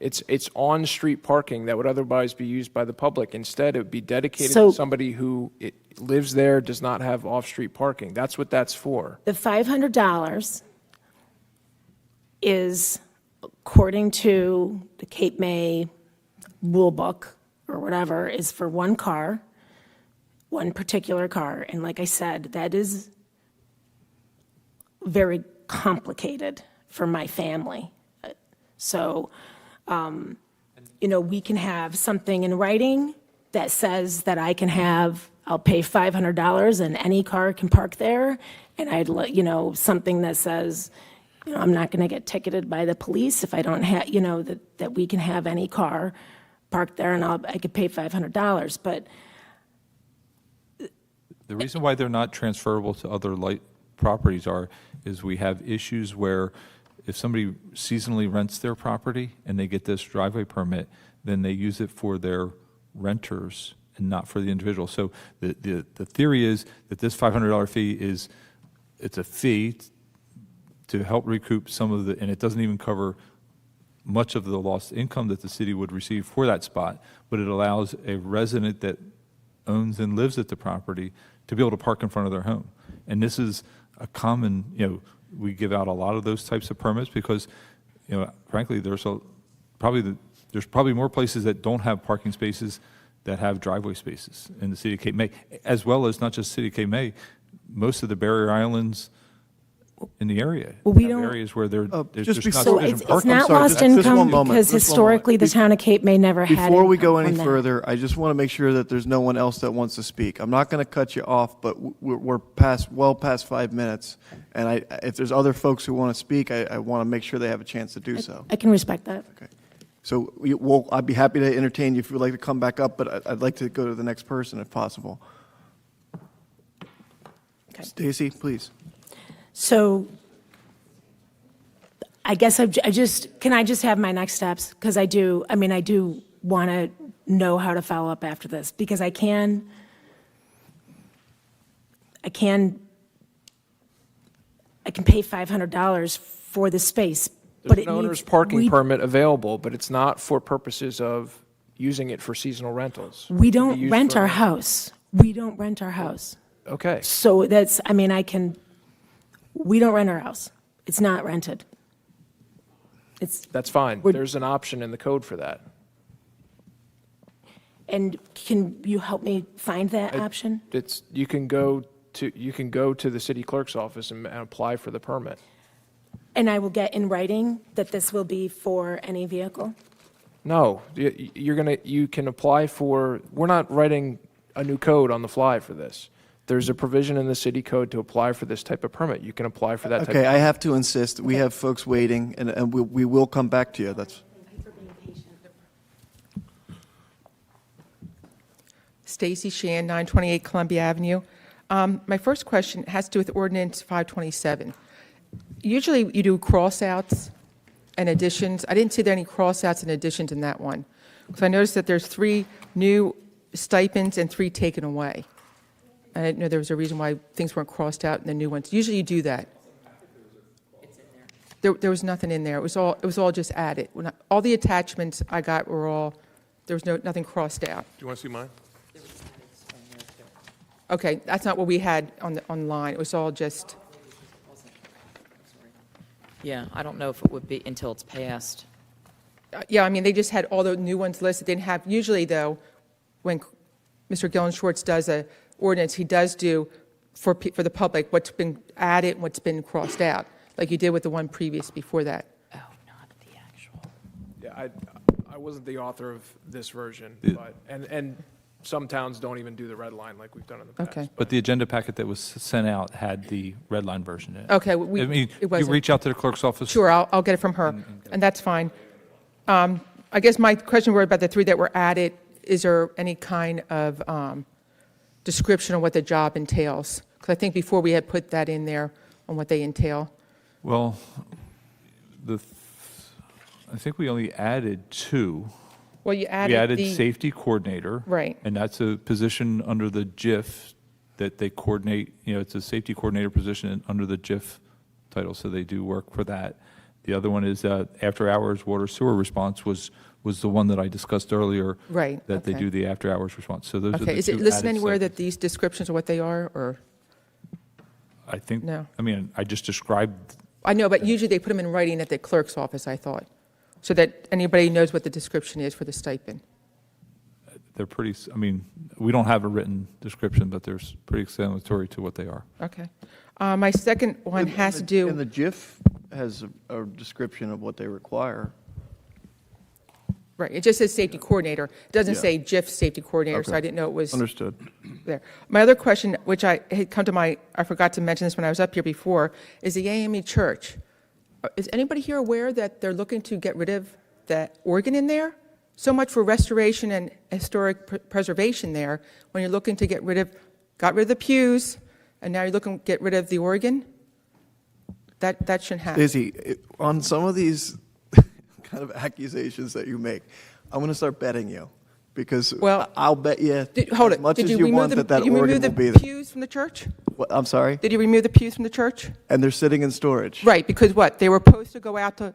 [SPEAKER 5] It's on-street parking that would otherwise be used by the public. Instead, it would be dedicated
[SPEAKER 17] So-
[SPEAKER 5] to somebody who lives there, does not have off-street parking. That's what that's for.
[SPEAKER 17] The $500 is, according to the Cape May rule book or whatever, is for one car, one particular car. And like I said, that is very complicated for my family. So, we can have something in writing that says that I'll pay $500 and any car can park there. And I'd let, something that says, I'm not going to get ticketed by the police if I don't have, that we can have any car parked there and I could pay $500. But
[SPEAKER 4] The reason why they're not transferable to other light properties is we have issues where if somebody seasonally rents their property and they get this driveway permit, then they use it for their renters and not for the individual. So the theory is that this $500 fee it's a fee to help recoup some of and it doesn't even cover much of the lost income that the city would receive for that spot, but it allows a resident that owns and lives at the property to be able to park in front of their home. And this is a common, we give out a lot of those types of permits because, frankly, there's probably more places that don't have parking spaces that have driveway spaces in the city of Cape May, as well as not just city of Cape May, most of the barrier islands in the area.
[SPEAKER 17] Well, we
[SPEAKER 4] You have
[SPEAKER 17] don't-
[SPEAKER 4] Areas where there's
[SPEAKER 1] just
[SPEAKER 4] just not
[SPEAKER 1] before-
[SPEAKER 17] So
[SPEAKER 4] sufficient
[SPEAKER 17] it's
[SPEAKER 4] parking.
[SPEAKER 17] not
[SPEAKER 1] sorry,
[SPEAKER 17] lost
[SPEAKER 1] just one
[SPEAKER 17] income
[SPEAKER 1] moment,
[SPEAKER 17] because
[SPEAKER 1] just one moment.
[SPEAKER 17] historically the town of Cape May never had
[SPEAKER 1] Before we
[SPEAKER 17] income
[SPEAKER 1] go any
[SPEAKER 17] from that.
[SPEAKER 1] further, I just want to make sure that there's no one else that wants to speak. I'm not going to cut you off, but we're well past 5 minutes. And if there's other folks who want to speak, I want to make sure they have a chance to do so.
[SPEAKER 17] I can respect that.
[SPEAKER 1] Okay. So I'd be happy to entertain you if you would like to come back up, but I'd like to go to the next person if possible.
[SPEAKER 17] Okay.
[SPEAKER 1] Stacy, please.
[SPEAKER 17] So I guess can I just have my next steps? Because I do want to know how to follow up after this, because I can pay $500 for the space, but
[SPEAKER 5] There's
[SPEAKER 17] it
[SPEAKER 5] an owner's
[SPEAKER 17] needs.
[SPEAKER 5] parking permit available, but it's not for purposes of using it for seasonal rentals.
[SPEAKER 17] We
[SPEAKER 5] It can be
[SPEAKER 17] don't
[SPEAKER 5] used
[SPEAKER 17] rent
[SPEAKER 5] for-
[SPEAKER 17] our house. We don't rent our house.
[SPEAKER 5] Okay.
[SPEAKER 17] So we don't rent our house. It's not rented.
[SPEAKER 5] That's fine.
[SPEAKER 17] We're-
[SPEAKER 5] There's an option in the code for that.
[SPEAKER 17] And can you help me find that option?
[SPEAKER 5] You can go to the city clerk's office and apply for the permit.
[SPEAKER 17] And I will get in writing that this will be for any vehicle?
[SPEAKER 5] No, you can apply for, we're not writing a new code on the fly for this. There's a provision in the city code to apply for this type of permit. You can apply for that type of.
[SPEAKER 1] Okay, I have to insist. We have folks waiting, and we will come back to you. That's.
[SPEAKER 9] Stacy Shan, 928 Columbia Avenue. My first question has to do with ordinance 527. Usually you do cross-outs and additions. I didn't see there any cross-outs and additions in that one. So I noticed that there's 3 new stipends and 3 taken away. I didn't know there was a reason why things weren't crossed out in the new ones. Usually you do that. There was nothing in there. It was all just added. All the attachments I got were all, there was nothing crossed out.
[SPEAKER 8] Do you want to see mine?
[SPEAKER 9] Okay, that's not what we had online. It was all just,
[SPEAKER 3] Yeah, I don't know if it would be until it's passed.
[SPEAKER 9] yeah, I mean, they just had all the new ones listed. They didn't have, usually though, when Mr. Gillen Schwartz does a ordinance, he does do for the public what's been added and what's been crossed out, like you did with the one previous before that.
[SPEAKER 3] Oh, not the actual.
[SPEAKER 5] Yeah, I wasn't the author of this version,
[SPEAKER 4] Yeah.
[SPEAKER 5] but, and some towns don't even do the red line like we've done in the past.
[SPEAKER 9] Okay.
[SPEAKER 4] But the agenda packet that was sent out had the red line version in it.
[SPEAKER 9] Okay,
[SPEAKER 4] I mean,
[SPEAKER 9] it
[SPEAKER 4] you
[SPEAKER 9] wasn't.
[SPEAKER 4] reach out to the clerk's office.
[SPEAKER 9] Sure, I'll get it from her, and that's fine. I guess my question were about the 3 that were added. Is there any kind of description of what the job entails? Because I think before we had put that in there on what they entail.
[SPEAKER 4] Well, I think we only added 2.
[SPEAKER 9] Well, you
[SPEAKER 4] We
[SPEAKER 9] added
[SPEAKER 4] added
[SPEAKER 9] the,
[SPEAKER 4] safety coordinator.
[SPEAKER 9] Right.
[SPEAKER 4] And that's a position under the JIF that they coordinate, it's a safety coordinator position under the JIF title, so they do work for that. The other one is after-hours water sewer response was the one that I discussed earlier.
[SPEAKER 9] Right,
[SPEAKER 4] That they
[SPEAKER 9] okay.
[SPEAKER 4] do the after-hours response. So those are the 2
[SPEAKER 9] okay, is it listed
[SPEAKER 4] added
[SPEAKER 9] anywhere that
[SPEAKER 4] sections.
[SPEAKER 9] these descriptions are what they are, or?
[SPEAKER 4] I think,
[SPEAKER 9] No.
[SPEAKER 4] I mean, I just described,
[SPEAKER 9] I know, but usually they put them in writing at the clerk's office, I thought, so that anybody knows what the description is for the stipend.
[SPEAKER 4] they're pretty, I mean, we don't have a written description, but they're pretty explanatory to what they are.
[SPEAKER 9] Okay. My second one has to do.
[SPEAKER 1] And the GIF has a description of what they require.
[SPEAKER 9] Right, it just says safety coordinator. It doesn't
[SPEAKER 1] Yeah.
[SPEAKER 9] say JIF safety coordinator, so
[SPEAKER 1] Okay.
[SPEAKER 9] I didn't know it was
[SPEAKER 1] Understood.
[SPEAKER 9] there. My other question, which I had come to I forgot to mention this when I was up here before, is the AME Church. Is anybody here aware that they're looking to get rid of that organ in there? So much for restoration and historic preservation there, when you're looking to got rid of the pews, and now you're looking to get rid of the organ? That shouldn't happen.
[SPEAKER 1] Stacey, on some of these kind of accusations that you make, I'm going to start betting you, because
[SPEAKER 9] Well,
[SPEAKER 1] I'll bet you
[SPEAKER 9] Hold
[SPEAKER 1] as
[SPEAKER 9] it.
[SPEAKER 1] much
[SPEAKER 9] Did
[SPEAKER 1] as
[SPEAKER 9] you
[SPEAKER 1] you
[SPEAKER 9] remove
[SPEAKER 1] want
[SPEAKER 9] the-
[SPEAKER 1] that that
[SPEAKER 9] did you remove
[SPEAKER 1] organ
[SPEAKER 9] the
[SPEAKER 1] will be there.
[SPEAKER 9] pews from the church?
[SPEAKER 1] I'm sorry?
[SPEAKER 9] Did you remove the pews from the church?
[SPEAKER 1] And they're sitting in storage.
[SPEAKER 9] Right, because what? They were supposed to go out to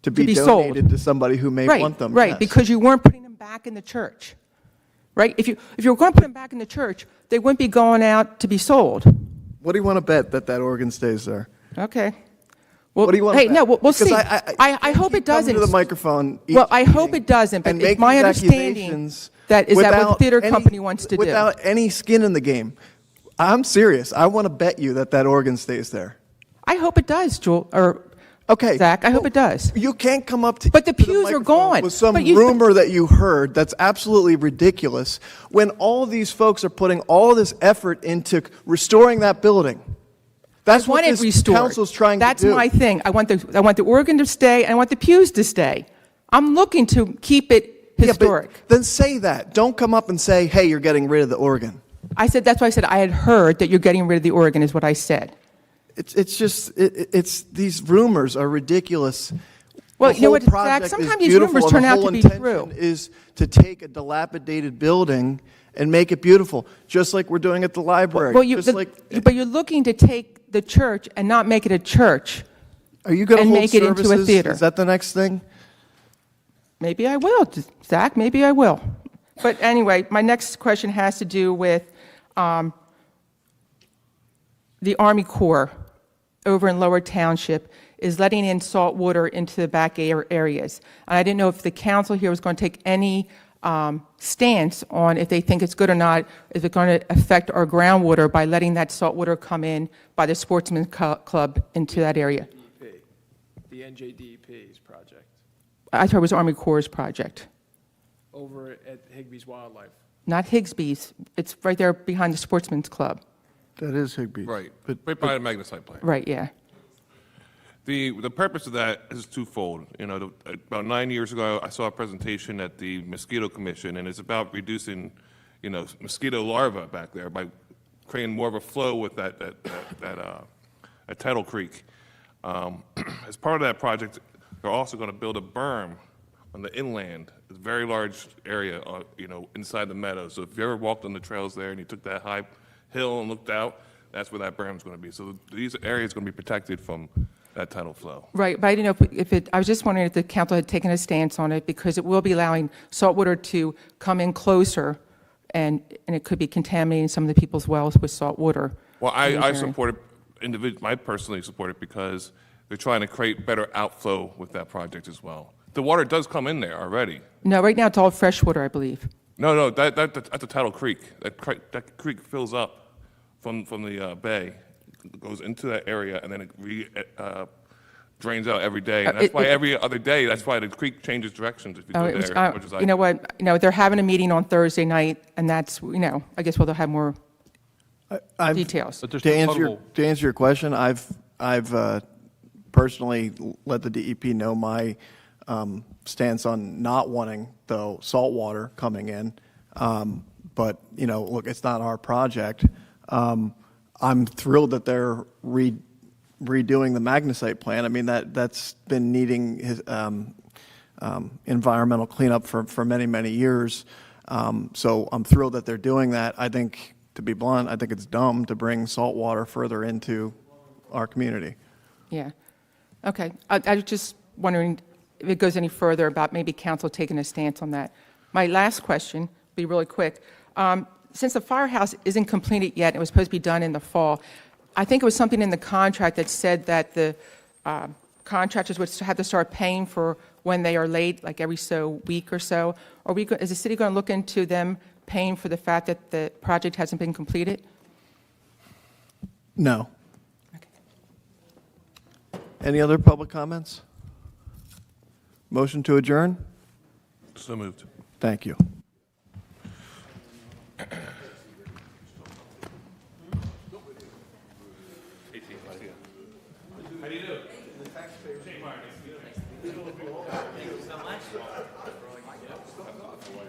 [SPEAKER 1] To be
[SPEAKER 9] sold.
[SPEAKER 1] donated to somebody who may
[SPEAKER 9] Right,
[SPEAKER 1] want them.
[SPEAKER 9] right,
[SPEAKER 1] yes.
[SPEAKER 9] because you weren't putting them back in the church, right? If you were going to put them back in the church, they wouldn't be going out to be sold.
[SPEAKER 1] What do you want to bet that that organ stays there?
[SPEAKER 9] Okay. Well,
[SPEAKER 1] What do you want to
[SPEAKER 9] hey,
[SPEAKER 1] bet?
[SPEAKER 9] no, we'll
[SPEAKER 1] Because
[SPEAKER 9] see.
[SPEAKER 1] I
[SPEAKER 9] I hope it
[SPEAKER 1] come to
[SPEAKER 9] doesn't.
[SPEAKER 1] the microphone each
[SPEAKER 9] Well, I hope
[SPEAKER 1] meeting
[SPEAKER 9] it doesn't, but
[SPEAKER 1] and
[SPEAKER 9] it's
[SPEAKER 1] make
[SPEAKER 9] my
[SPEAKER 1] these
[SPEAKER 9] understanding
[SPEAKER 1] accusations
[SPEAKER 9] that is that what the
[SPEAKER 1] without
[SPEAKER 9] theater
[SPEAKER 1] any-
[SPEAKER 9] company wants to do.
[SPEAKER 1] Without any skin in the game. I'm serious. I want to bet you that that organ stays there.
[SPEAKER 9] I hope it does,
[SPEAKER 1] Okay.
[SPEAKER 9] Zach, I hope it does.
[SPEAKER 1] You can't come up to.
[SPEAKER 9] But the
[SPEAKER 1] to
[SPEAKER 9] pews are
[SPEAKER 1] microphone
[SPEAKER 9] gone.
[SPEAKER 1] With some
[SPEAKER 9] But you-
[SPEAKER 1] rumor that you heard that's absolutely ridiculous when all of these folks are putting all this effort into restoring that building. That's
[SPEAKER 9] I
[SPEAKER 1] what
[SPEAKER 9] want it
[SPEAKER 1] this
[SPEAKER 9] restored.
[SPEAKER 1] council's trying
[SPEAKER 9] That's
[SPEAKER 1] to do.
[SPEAKER 9] my thing. I want the organ to stay, and I want the pews to stay. I'm looking to keep it
[SPEAKER 1] Yeah, but
[SPEAKER 9] historic.
[SPEAKER 1] then say that. Don't come up and say, hey, you're getting rid of the organ.
[SPEAKER 9] I said, that's why I said I had heard that you're getting rid of the organ, is what I said.
[SPEAKER 1] It's just, it's, these rumors are ridiculous.
[SPEAKER 9] Well,
[SPEAKER 1] The
[SPEAKER 9] you know
[SPEAKER 1] whole
[SPEAKER 9] what, Zach,
[SPEAKER 1] project is
[SPEAKER 9] sometimes these
[SPEAKER 1] beautiful,
[SPEAKER 9] rumors
[SPEAKER 1] and
[SPEAKER 9] turn
[SPEAKER 1] the
[SPEAKER 9] out
[SPEAKER 1] whole
[SPEAKER 9] to be
[SPEAKER 1] intention
[SPEAKER 9] true.
[SPEAKER 1] is to take a dilapidated building and make it beautiful, just like we're doing at the library.
[SPEAKER 9] Well, but you're looking to take the church and not make it a church.
[SPEAKER 1] Are you going to
[SPEAKER 9] and
[SPEAKER 1] hold
[SPEAKER 9] make it into a
[SPEAKER 1] services?
[SPEAKER 9] theater.
[SPEAKER 1] Is that the next thing?
[SPEAKER 9] Maybe I will, Zach, maybe I will. But anyway, my next question has to do with the Army Corps over in Lower Township is letting in salt water into the back areas. And I didn't know if the council here was going to take any stance on if they think it's good or not, is it going to affect our groundwater by letting that salt water come in by the Sportsman's Club into that area?
[SPEAKER 5] The NJDEP's project
[SPEAKER 9] I thought it was Army Corps' project.
[SPEAKER 5] over at Higbee's Wildlife.
[SPEAKER 9] Not Higsby's. It's right there behind the Sportsman's Club.
[SPEAKER 1] That is Higby.
[SPEAKER 8] Right,
[SPEAKER 1] But,
[SPEAKER 8] right by the magnesite plant.
[SPEAKER 9] Right, yeah.
[SPEAKER 8] The purpose of that is twofold. You know, about 9 years ago, I saw a presentation at the Mosquito Commission, and it's about reducing, you know, mosquito larvae back there by creating more of a flow with that tidal creek. As part of that project, they're also going to build a berm on the inland, a very large area, you know, inside the meadow. So if you ever walked on the trails there and you took that high hill and looked out, that's where that berm's going to be. So these areas are going to be protected from that tidal flow.
[SPEAKER 9] Right, but I didn't know if it, I was just wondering if the council had taken a stance on it, because it will be allowing saltwater to come in closer, and it could be contaminating some of the people's wells with salt water.
[SPEAKER 8] Well, I support it, I personally support it because they're trying to create better outflow with that project as well. The water does come in there already.
[SPEAKER 9] No, right now it's all fresh water, I believe.
[SPEAKER 8] No, that's a tidal creek. That creek fills up from the bay, goes into that area, and then it drains out every day. And that's why every other day, that's why the creek changes directions if you go there, as much as I
[SPEAKER 9] You know what, they're having a meeting on Thursday night, and that's, I guess they'll have more details.
[SPEAKER 1] To answer your question, I've personally let the DEP know my stance on not wanting, though, salt water coming in. But, look, it's not our project. I'm thrilled that they're redoing the magnesite plant. I mean, that's been needing his environmental cleanup for many, many years. So I'm thrilled that they're doing that. I think, to be blunt, I think it's dumb to bring salt water further into our community.
[SPEAKER 9] Yeah. Okay. I was just wondering if it goes any further about maybe council taking a stance on that. My last question, be really quick. Since the firehouse isn't completed yet, it was supposed to be done in the fall, I think it was something in the contract that said that the contractors would have to start paying for when they are late, like every week or so. Is the city going to look into them paying for the fact that the project hasn't been completed?
[SPEAKER 1] No. Any other public comments? Motion to adjourn?
[SPEAKER 8] So moved.
[SPEAKER 1] Thank you.
[SPEAKER 8] How do you do? Shane Martin, nice to meet you.